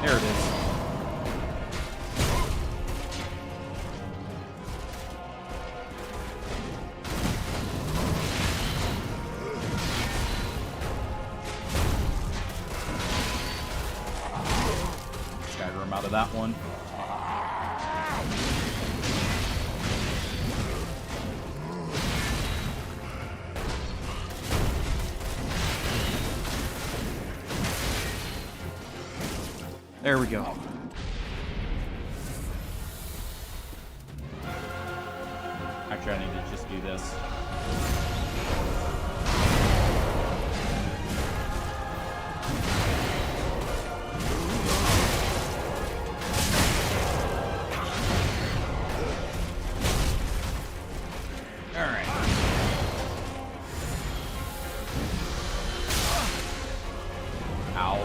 There it is. Out of that one. There we go. Actually, I need to just do this. Alright. Ow.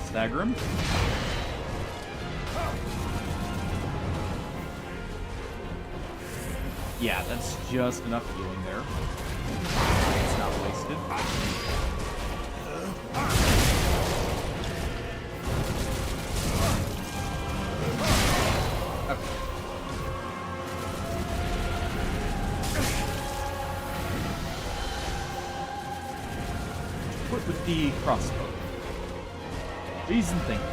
Stagger him. Yeah, that's just enough healing there. It's not wasted. Okay. What with the crossbow? Please and thank you.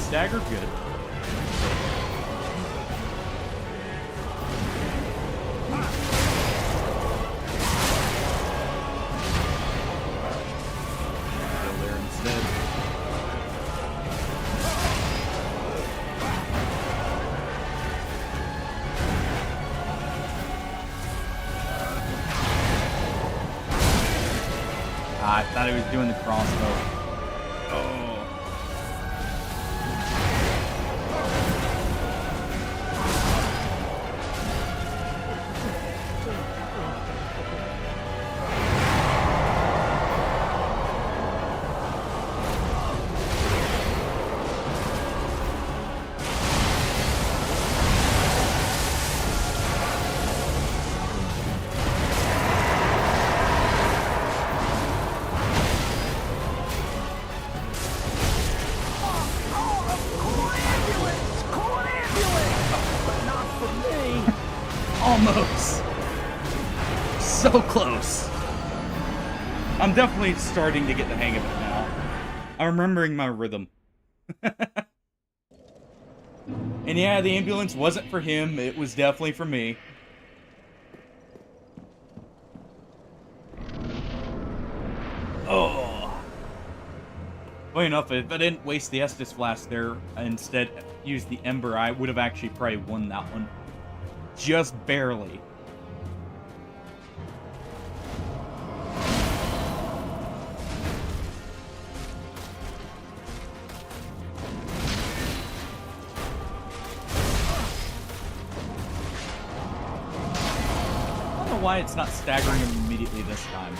Stagger good. Go there instead. I thought he was doing the crossbow. Oh. Almost. So close. I'm definitely starting to get the hang of it now. I'm remembering my rhythm. And yeah, the ambulance wasn't for him. It was definitely for me. Oh. Funny enough, if I didn't waste the Estus Flask there, instead used the Ember, I would have actually probably won that one. Just barely. I don't know why it's not staggering him immediately this time.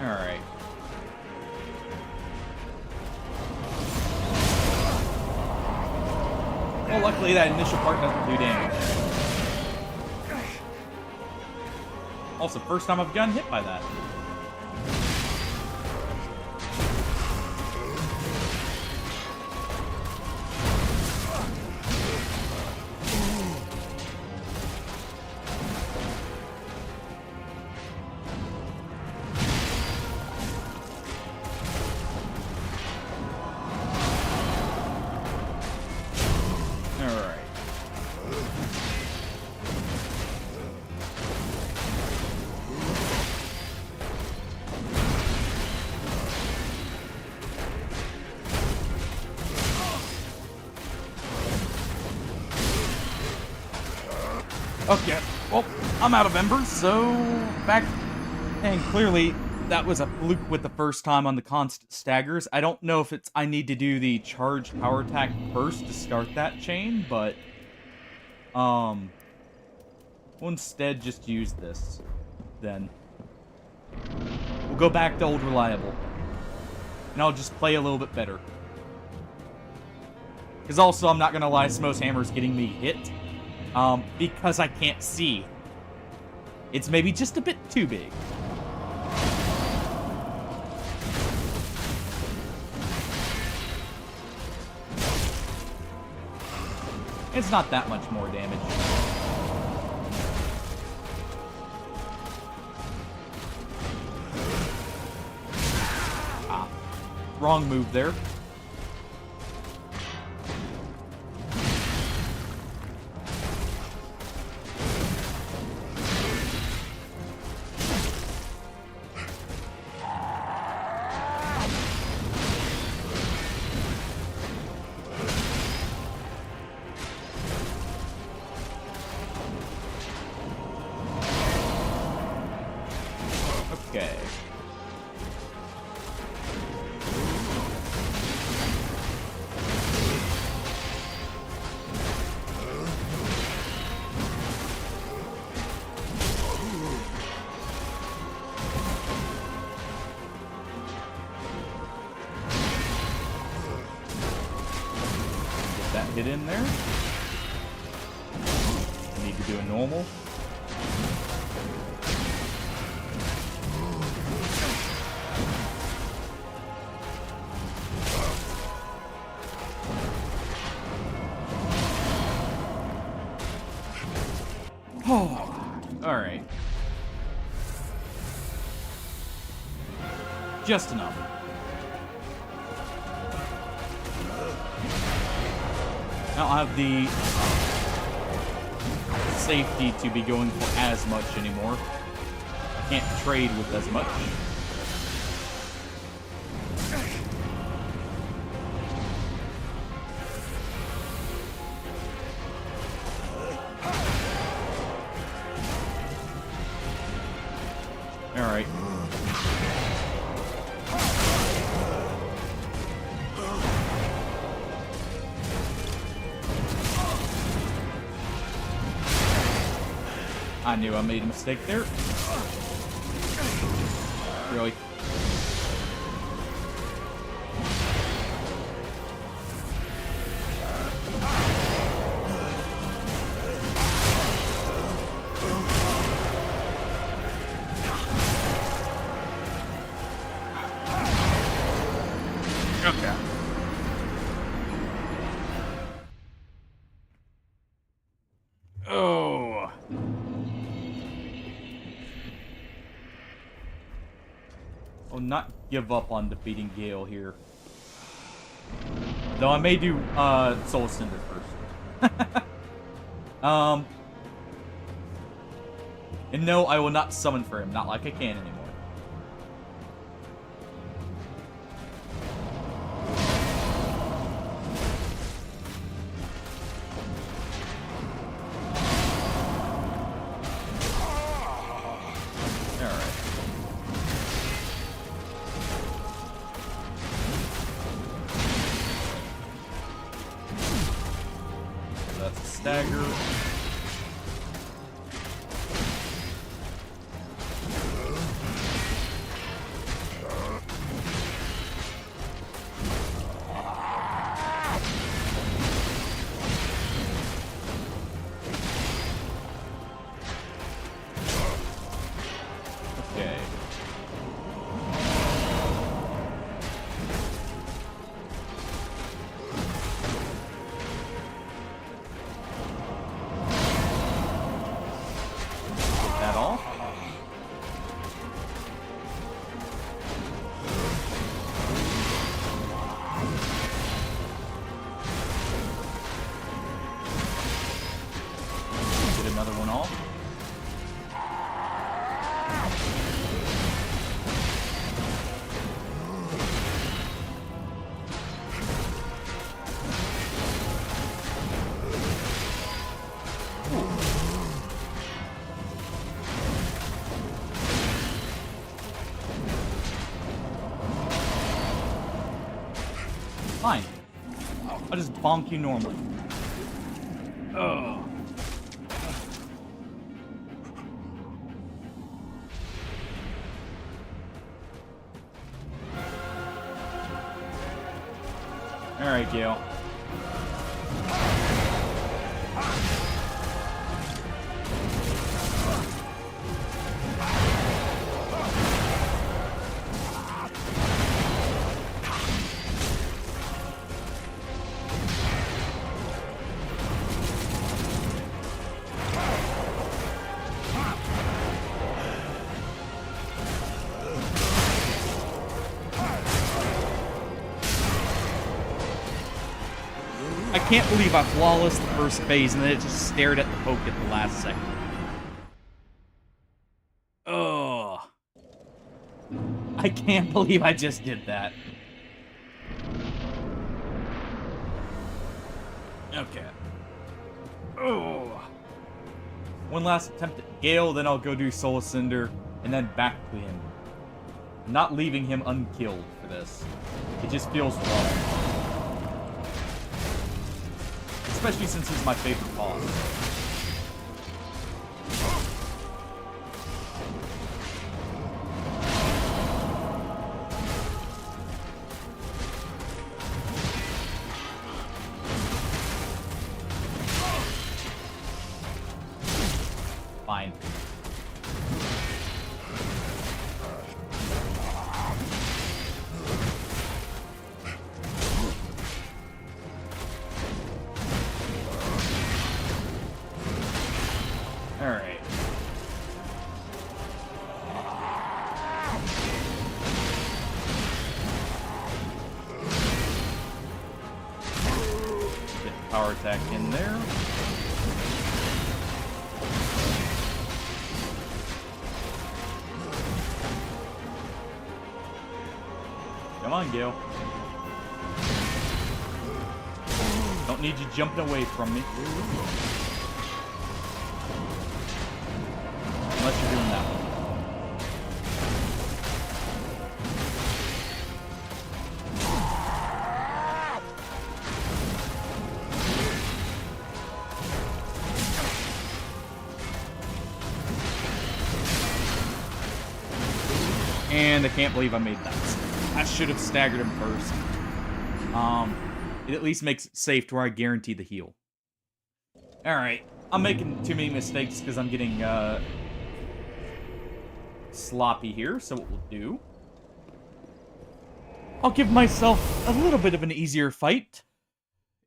Alright. Well, luckily that initial part doesn't do damage. Also, first time I've gotten hit by that. Okay, well, I'm out of embers, so back. And clearly, that was a fluke with the first time on the constant staggers. I don't know if it's I need to do the charged power attack first to start that chain, but we'll instead just use this. Then we'll go back to old reliable, and I'll just play a little bit better. Because also, I'm not gonna lie, Smo's hammer's getting me hit. Because I can't see. It's maybe just a bit too big. It's not that much more damage. Ah, wrong move there. Okay. Get that hit in there. Need to do a normal. Oh, alright. Just enough. Now I have the safety to be going for as much anymore. I can't trade with as much. Alright. I knew I made a mistake there. Really? Okay. Oh. I'll not give up on defeating Gale here. Though I may do Soul Cinder first. And no, I will not summon for him, not like I can anymore. Stagger. Okay. Another one off. Fine. I'll just bonk you normally. Ugh. Alright, Gale. I can't believe I flawless the first phase and then it just stared at the poke at the last second. Ugh. I can't believe I just did that. Okay. Oh. One last attempt at Gale, then I'll go do Soul Cinder, and then back to him. I'm not leaving him unkilled for this. It just feels wrong. Especially since he's my favorite boss. Fine. Alright. Get the power attack in there. Come on, Gale. Don't need you jumping away from me. Unless you're doing that one. And I can't believe I made that mistake. I should have staggered him first. It at least makes it safe to where I guarantee the heal. Alright. I'm making too many mistakes because I'm getting, sloppy here, so what we'll do... I'll give myself a little bit of an easier fight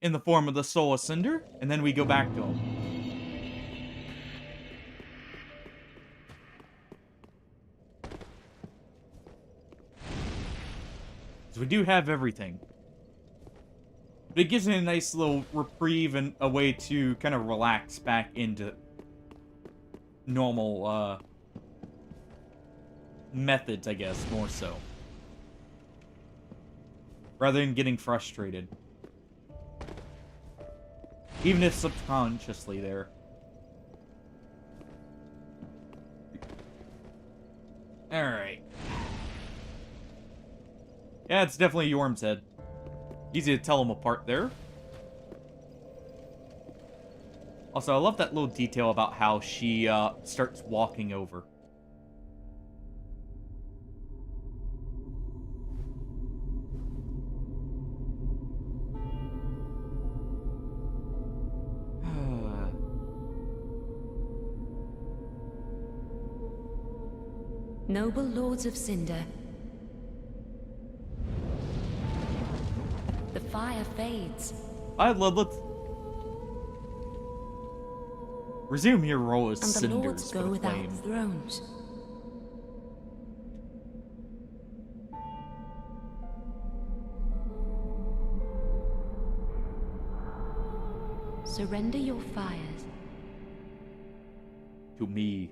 in the form of the Soul Cinder, and then we go back to him. So we do have everything. But it gives me a nice little reprieve and a way to kind of relax back into normal, methods, I guess, more so. Rather than getting frustrated. Even if subconsciously there. Alright. Yeah, it's definitely Yorm's head. Easy to tell them apart there. Also, I love that little detail about how she starts walking over. Noble lords of Cinder, the fire fades. Let's resume your role as And the cinders lords for go the without flame. thrones. Surrender your fires To me,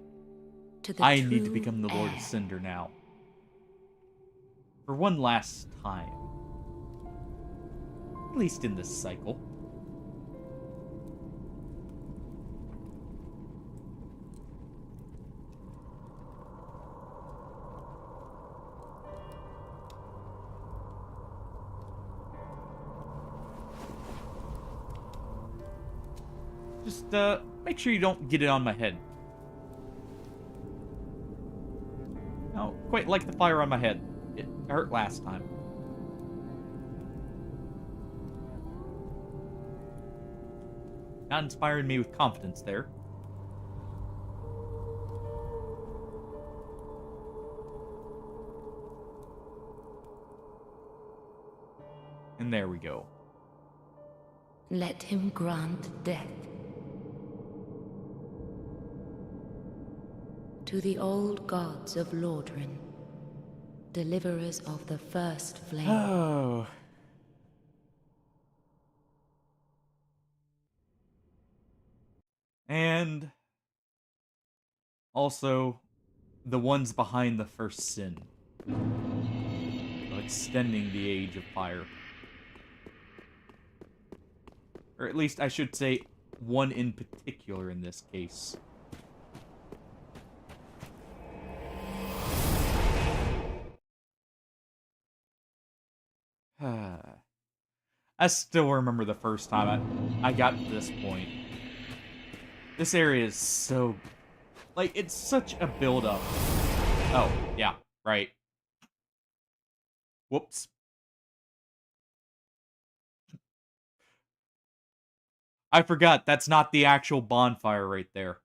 to the I need to true become the Lord heir. of Cinder now. For one last time. At least in this cycle. make sure you don't get it on my head. I don't quite like the fire on my head. It hurt last time. Not inspiring me with confidence there. And there we go. Let him grant death to the old gods of Lordran, deliverers of the first flame. Oh. And also the ones behind the first sin. Extending the age of fire. Or at least I should say one in particular in this case. I still remember the first time I got to this point. This area is so... like, it's such a build-up. Oh, yeah, right. Whoops. I forgot, that's not the actual bonfire right there.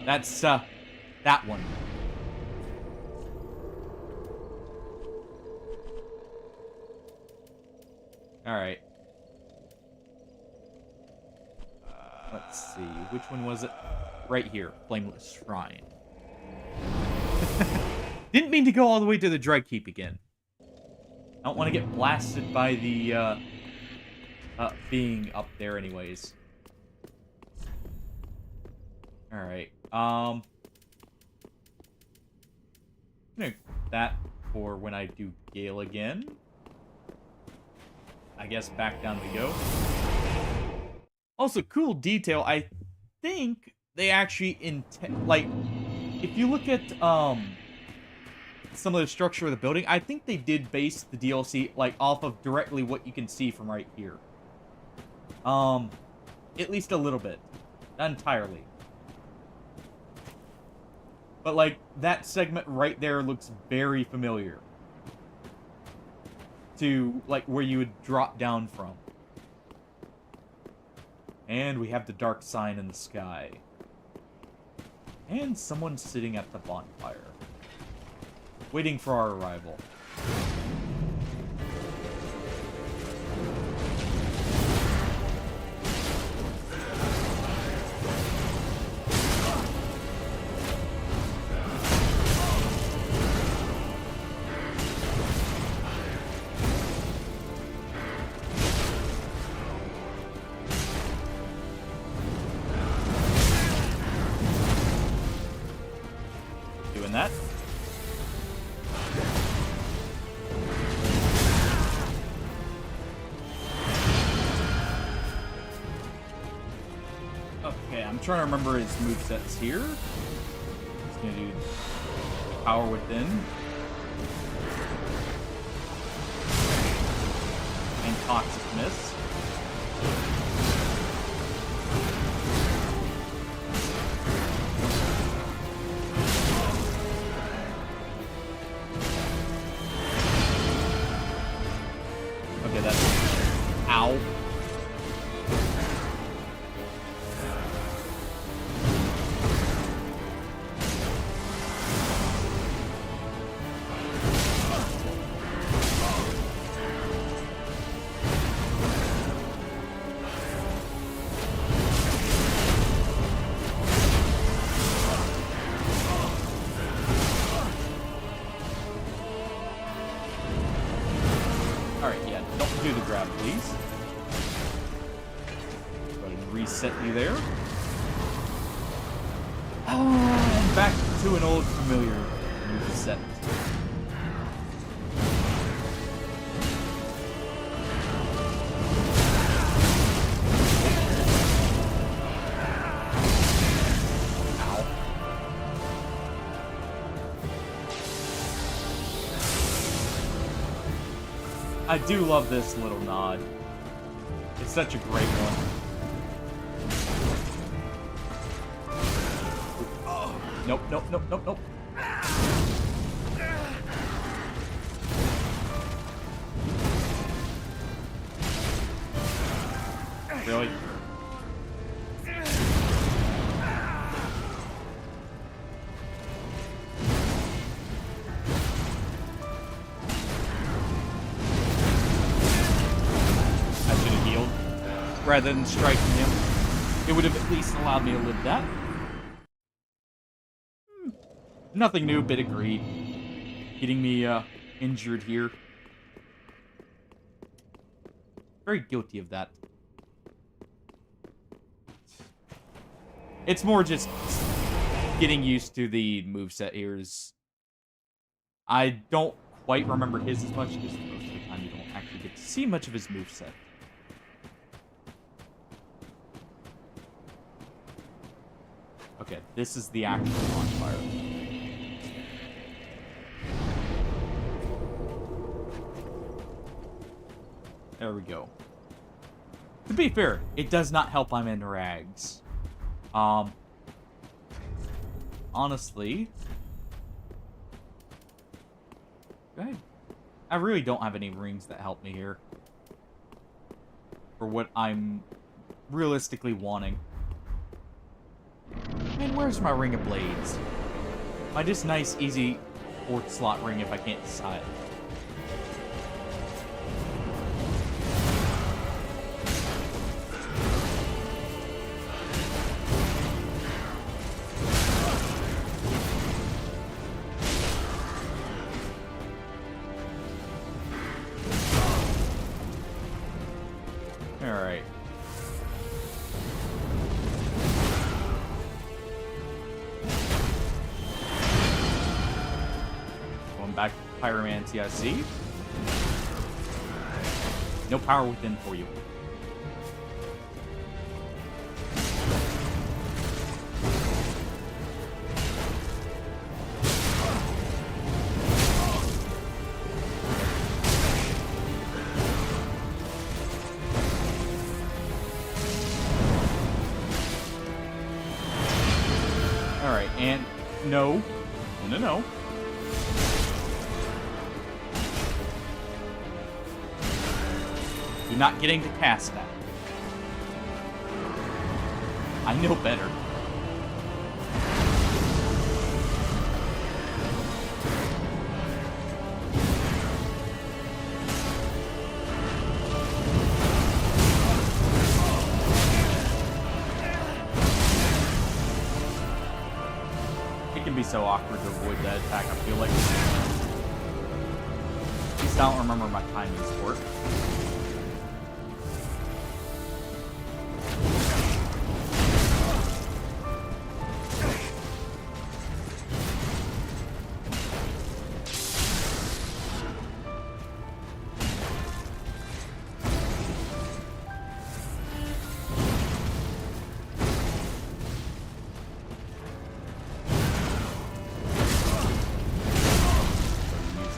That's, that one. Alright. Let's see, which one was it? Right here, Flameless Shrine. Didn't mean to go all the way to the Dreadkeep again. I don't want to get blasted by the, being up there anyways. Alright, that for when I do Gale again. I guess back down we go. Also, cool detail, I think they actually like, if you look at, some of the structure of the building, I think they did base the DLC, like, off of directly what you can see from right here. At least a little bit. Not entirely. But, like, that segment right there looks very familiar to, like, where you would drop down from. And we have the dark sign in the sky. And someone sitting at the bonfire. Waiting for our arrival. Doing that. Okay, I'm trying to remember his movesets here. He's gonna do Power Within. And Toxic Miss. Okay, that's... Ow. Alright, yeah, don't do the grab, please. Go ahead and reset you there. And back to an old familiar reset. I do love this little nod. It's such a great one. Nope, nope, nope, nope, nope. Really? I should have healed rather than striking him. It would have at least allowed me to live that. Nothing new, bit of greed. Getting me injured here. Very guilty of that. It's more just getting used to the moveset here. I don't quite remember his as much, because most of the time you don't actually get to see much of his moveset. Okay, this is the actual bonfire. There we go. To be fair, it does not help I'm in rags. Honestly, I really don't have any rings that help me here. For what I'm realistically wanting. Man, where's my Ring of Blades? My just nice, easy 4th slot ring if I can't decide. Alright. Going back to Pyromancy, I see. No power within for you. Alright, and no. No, no. You're not getting to cast that. I know better. It can be so awkward to avoid that attack, I feel like. At least I don't remember my timings for it.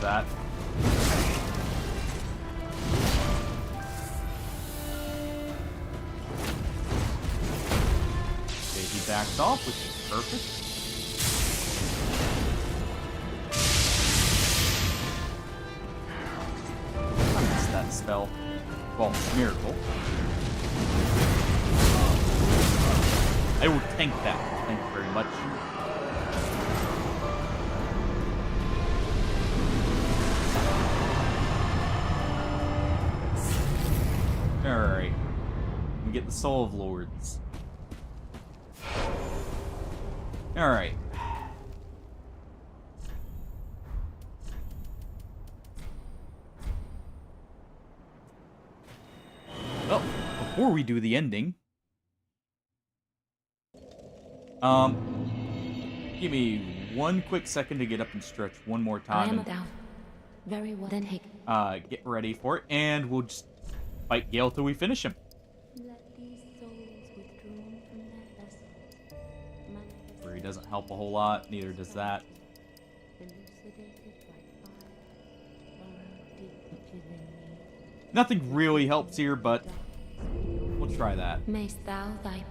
That. Okay, he backs off, which is perfect. I missed that spell. Well, miracle. I will tank that. Thank you very much. Alright. We get the Soul of Lords. Alright. Well, before we do the ending, give me one quick second to get up and stretch one more I time. am down. Very well. Then take. Get ready for it, and we'll just fight Gale till we finish him. Let these souls withdrawn from their vessels manifest Where he doesn't help a whole lot, neither does that. elucidated by fire, burrow deep within me. Nothing really helps here, but we'll try that. Mayst thou thy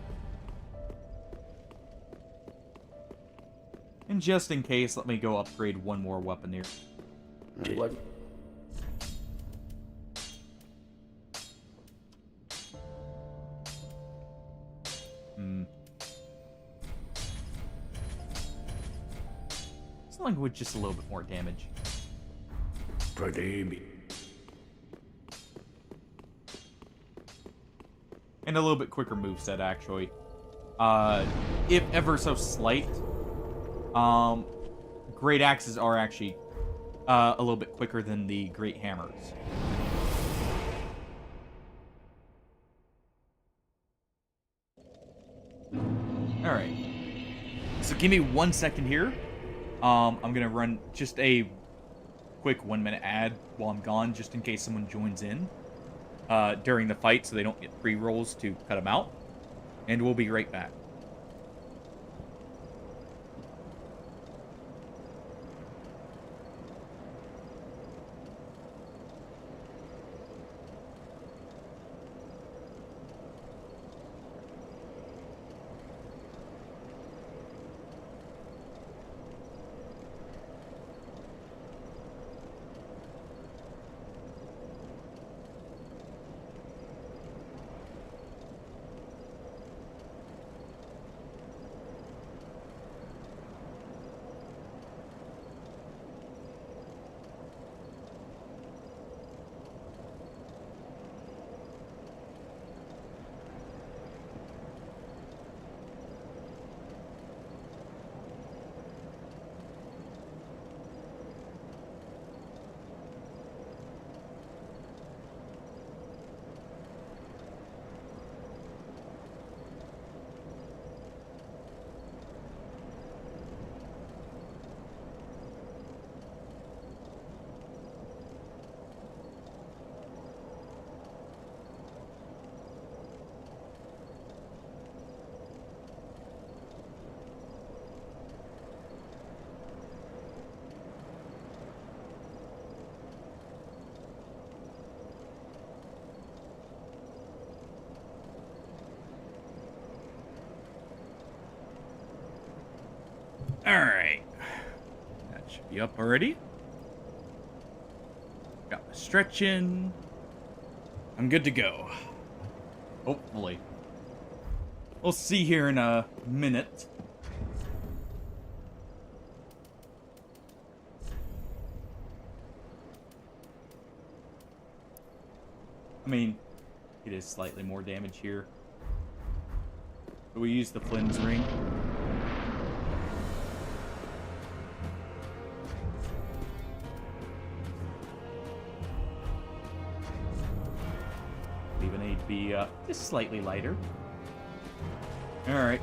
And just in case, let me go upgrade one more weapon here. What? Something with just a little bit more damage. Pretty. And a little bit quicker moveset, actually. If ever so slight. Great axes are actually a little bit quicker than the great hammers. Alright. So give me 1 second here. I'm gonna run just a quick 1 minute ad while I'm gone, just in case someone joins in during the fight so they don't get free rolls to cut them out. And we'll be right back. Alright. That should be up already. Got my stretch in. I'm good to go. Hopefully. We'll see here in a minute. I mean, it is slightly more damage here. But we use the Flynn's ring. Leaving aid be just slightly lighter. Alright.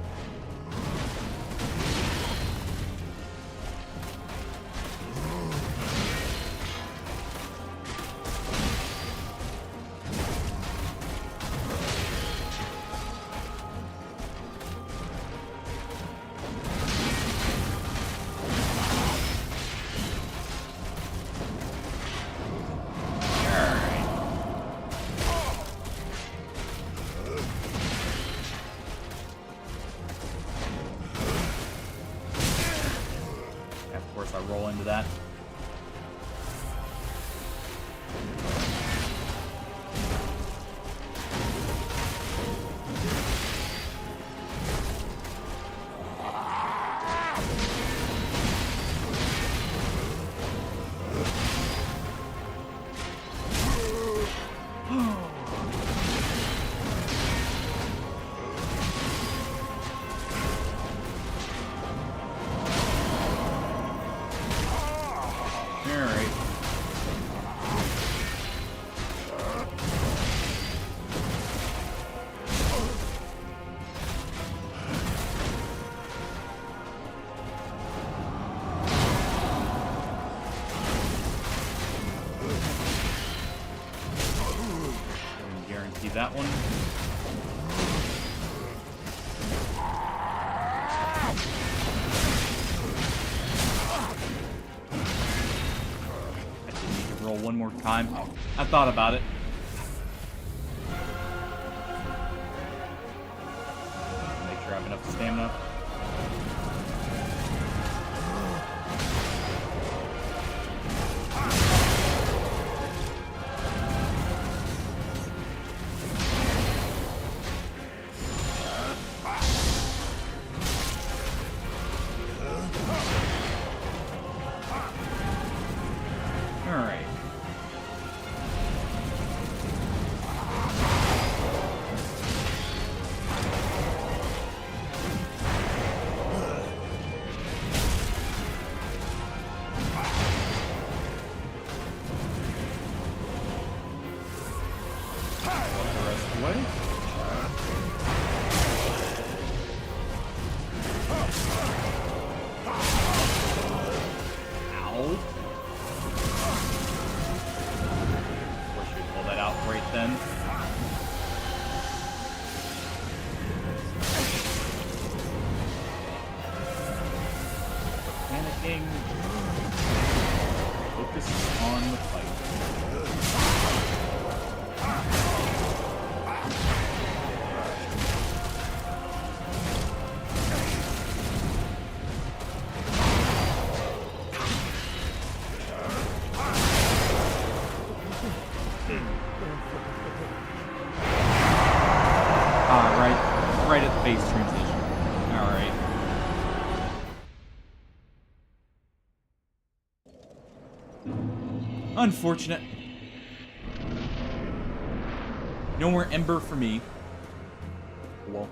Roll into that. That one. I didn't need to roll one more time. I thought about it. have enough stamina. Alright. The rest of the way. Ow. Wish we'd pull that out right then. Panicking. Focus on the fight. Right at the base transition. Alright. Unfortunate. No more Ember for me. Well.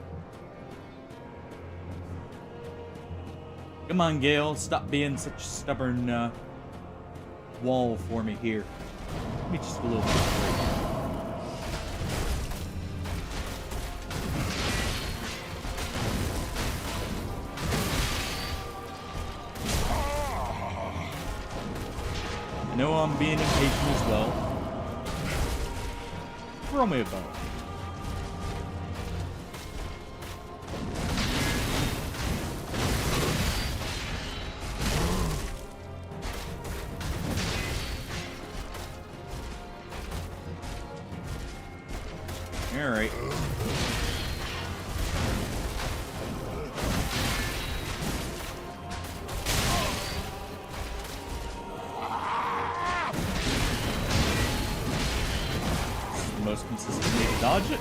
Come on, Gale. Stop being such a stubborn wall for me here. Let me just a little bit. I know I'm being impatient as well. Throw me a bone. Alright. Most consistent way to dodge it,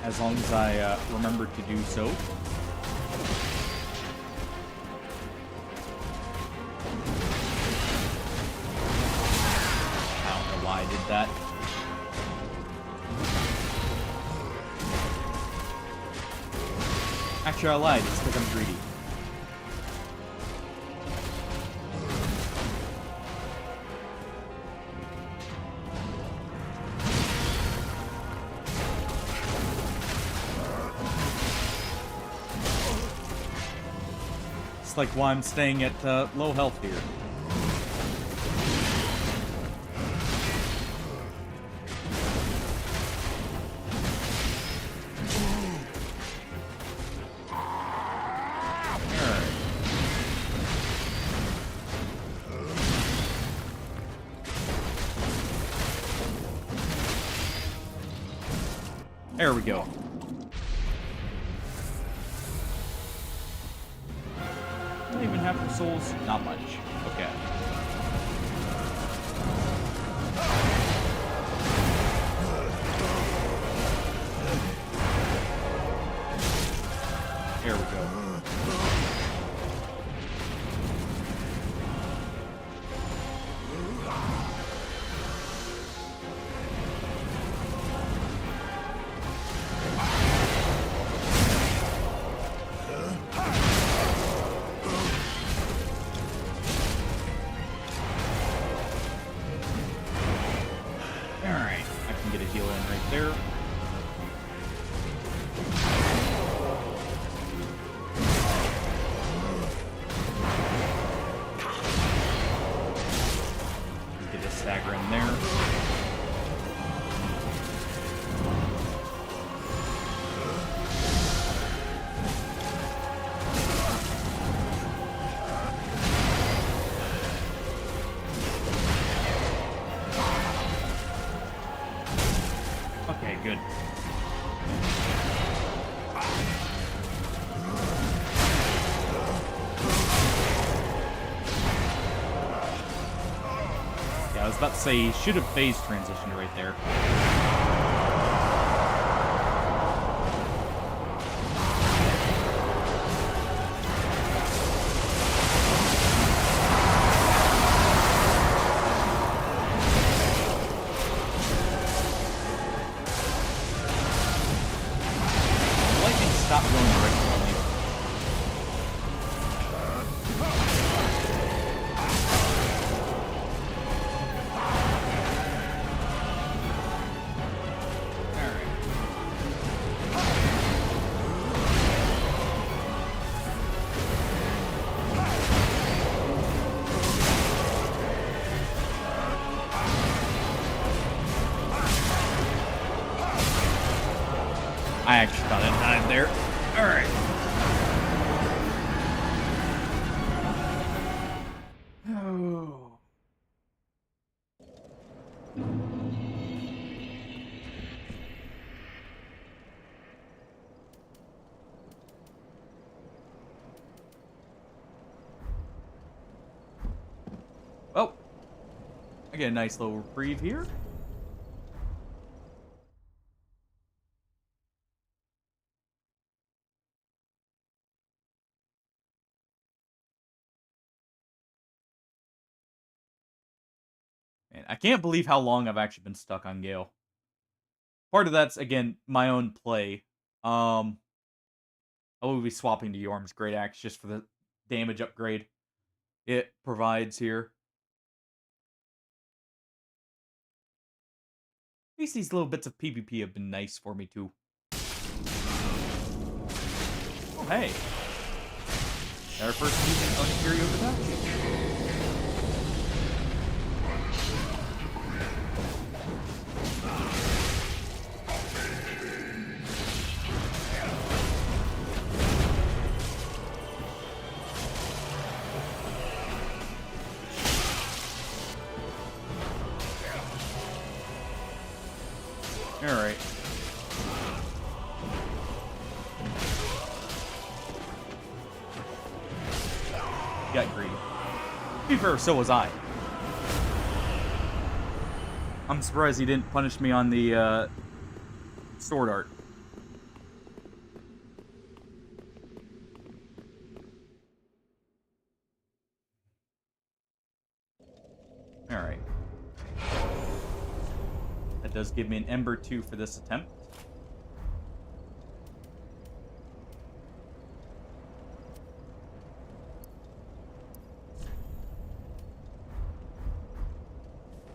as long as I remember to do so. I don't know why I did that. Actually, I lied. It's because I'm greedy. It's like why I'm staying at low health here. There we go. Not even half the souls. Not much. Okay. There we go. I was about to say, he should have phase transitioned right there. Lightning stopped going directly on me. I actually thought it died there. Alright. Oh. Well, I get a nice little reprieve here. And I can't believe how long I've actually been stuck on Gale. Part of that's, again, my own play. I will be swapping to Yorm's Great Axe just for the damage upgrade it provides here. At least these little bits of PvP have been nice for me, too. Oh, hey. Our first using Onigiri Odachi. Alright. Got greedy. To be fair, so was I. I'm surprised he didn't punish me on the sword art. Alright. That does give me an Ember 2 for this attempt.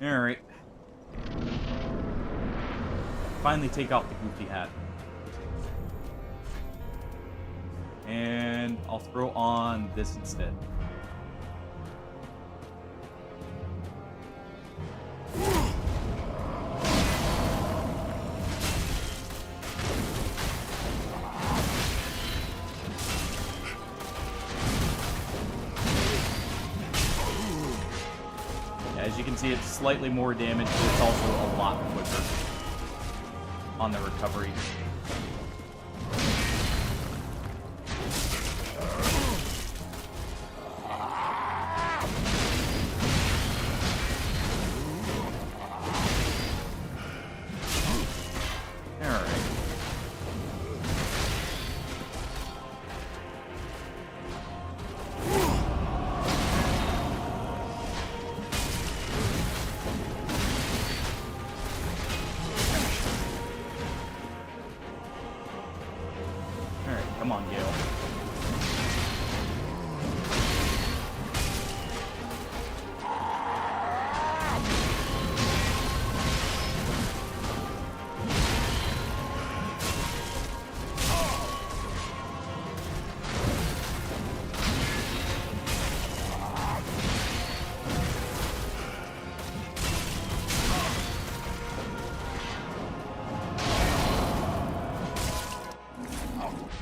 Alright. Finally take off the goofy hat. And I'll throw on this instead. As you can see, it's slightly more damage, but it's also a lot quicker on the recovery. Alright. Come on, Gale.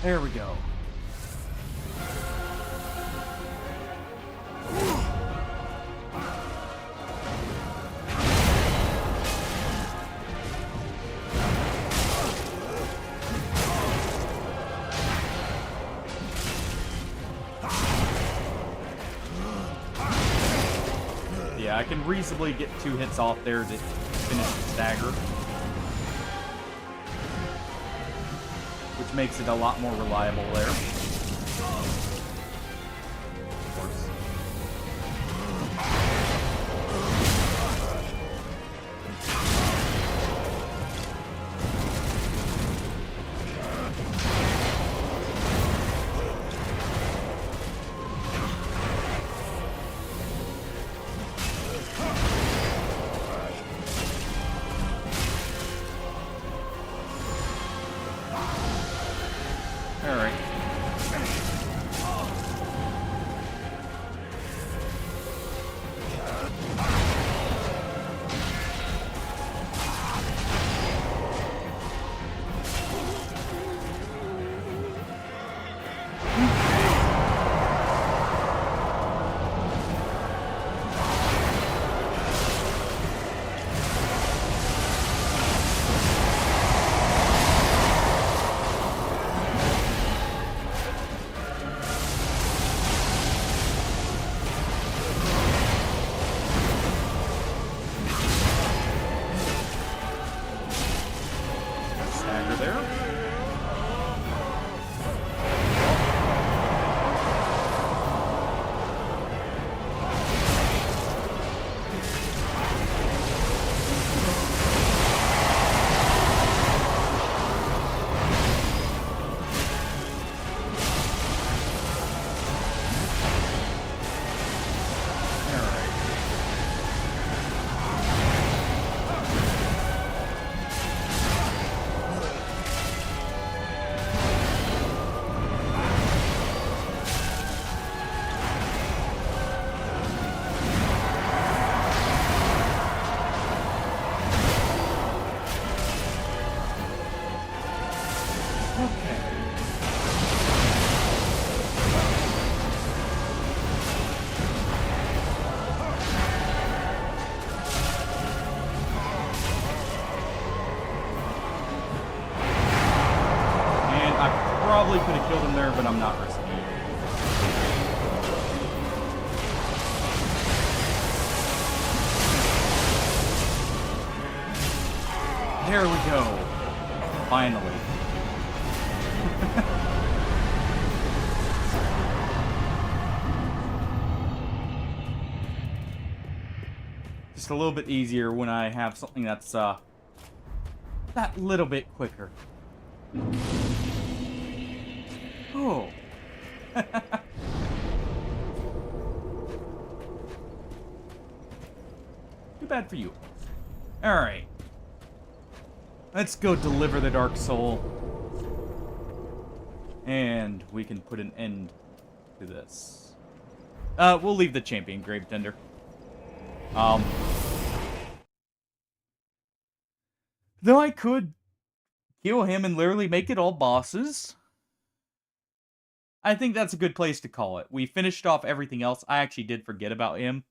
There we go. Yeah, Yeah, I can reasonably get 2 hits off there to finish the stagger. Which makes it a lot more reliable there. Of course. Alright. Stagger there. Probably could have killed him there, but I'm not risking it. There we go. Finally. Just a little bit easier when I have something that's that little bit quicker. Oh. Too bad for you. Alright. Let's go deliver the Dark Soul. And we can put an end to this. We'll leave the champion Gravetender. Though I could kill him and literally make it all bosses. I think that's a good place to call it. We finished off everything else. I actually did forget about him.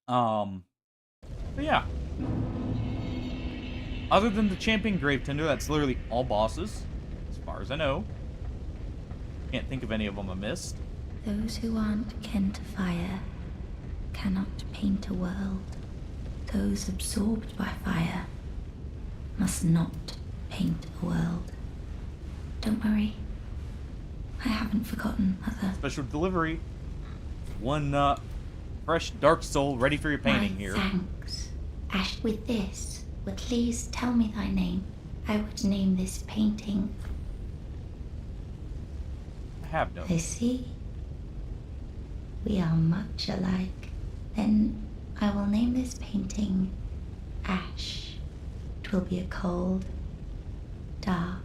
But yeah. Other than the champion Gravetender, that's literally all bosses, as far as I know. Can't think of any of them I missed. Those who aren't kin to fire cannot paint a world. Those absorbed by fire must not paint a world. Don't worry. I haven't forgotten, Mother. Special delivery. One fresh Dark Soul ready for your painting here. Thanks. Ash, with this, please tell me thy name. I would name this painting. I have no. I see. We are much alike. Then I will name this painting Ash. It will be a cold, dark,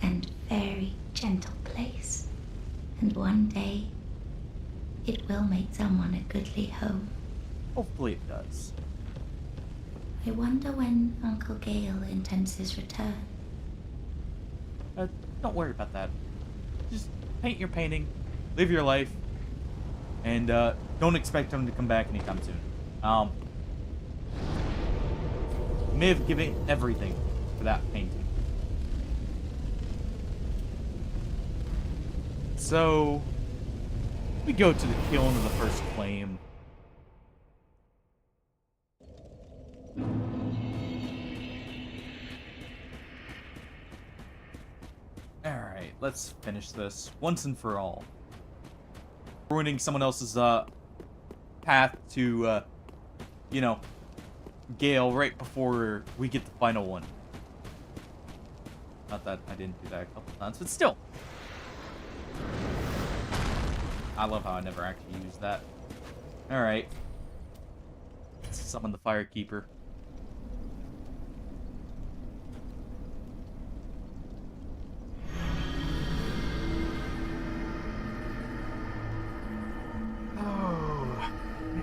and very gentle place. And one day, it will make someone a goodly home. Hopefully it does. I wonder when Uncle Gale intends his return. Don't worry about that. Just paint your painting, live your life, and don't expect him to come back anytime soon. May have given everything for that painting. So, We go to the kiln of the first flame. Alright, let's finish this once and for all. Ruining someone else's path to you know, Gale right before we get the final one. Not that I didn't do that a couple times, but still. I love how I never actually used that. Alright. Let's summon the Firekeeper.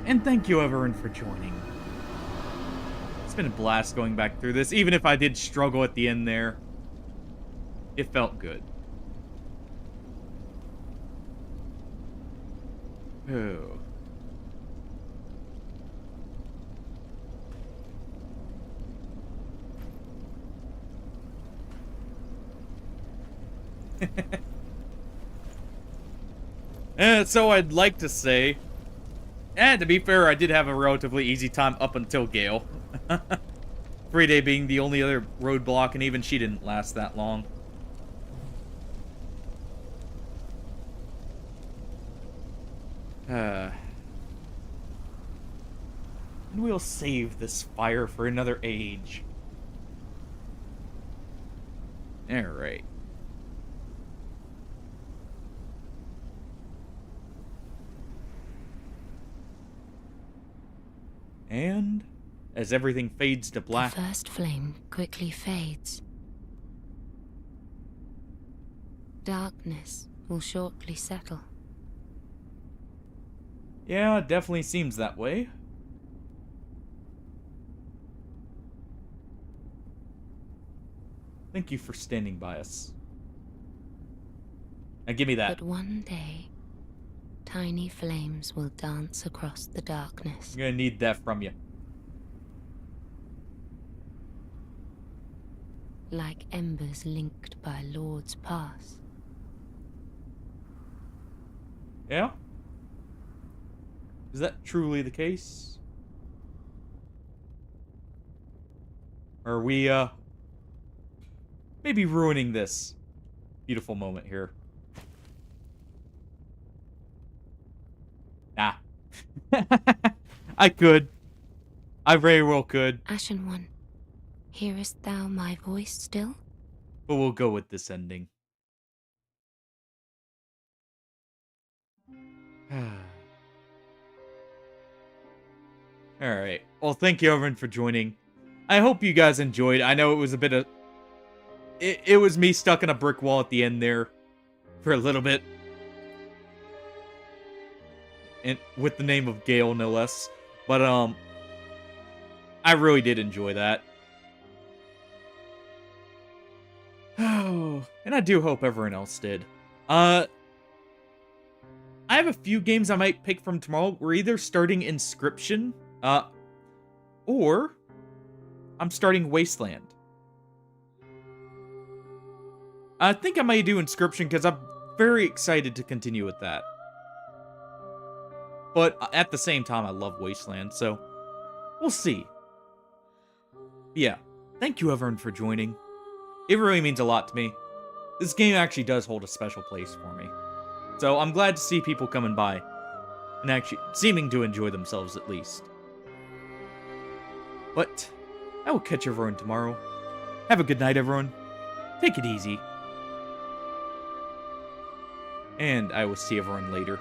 And thank you, everyone, for joining. It's been a blast going back through this, even if I did struggle at the end there. It felt good. Oh. So I'd like to say... And to be fair, I did have a relatively easy time up until Gale. Friday being the only other roadblock, and even she didn't last that long. And we'll save this fire for another age. Alright. And as everything fades to black... The first flame quickly fades. Darkness will shortly settle. Yeah, it definitely seems that way. Thank you for standing by us. Now give me that. But one day, tiny flames will dance across the darkness. I'm gonna need that from you. Like embers linked by Lord's Pass. Yeah? Is that truly the case? Or are we, maybe ruining this beautiful moment here? Nah. I could. I very well could. Ashen One, hearest thou my voice still? But we'll go with this ending. Alright. Well, thank you everyone for joining. I hope you guys enjoyed. I know it was a bit of... It was me stuck in a brick wall at the end there. For a little bit. And with the name of Gale, no less. But, I really did enjoy that. Oh, and I do hope everyone else did. I have a few games I might pick from tomorrow. We're either starting Inscription, or I'm starting Wasteland. I think I might do Inscription because I'm very excited to continue with that. But at the same time, I love Wasteland, so we'll see. Yeah, thank you everyone for joining. It really means a lot to me. This game actually does hold a special place for me. So I'm glad to see people coming by. And actually seeming to enjoy themselves at least. But I will catch everyone tomorrow. Have a good night, everyone. Take it easy. And I will see everyone later.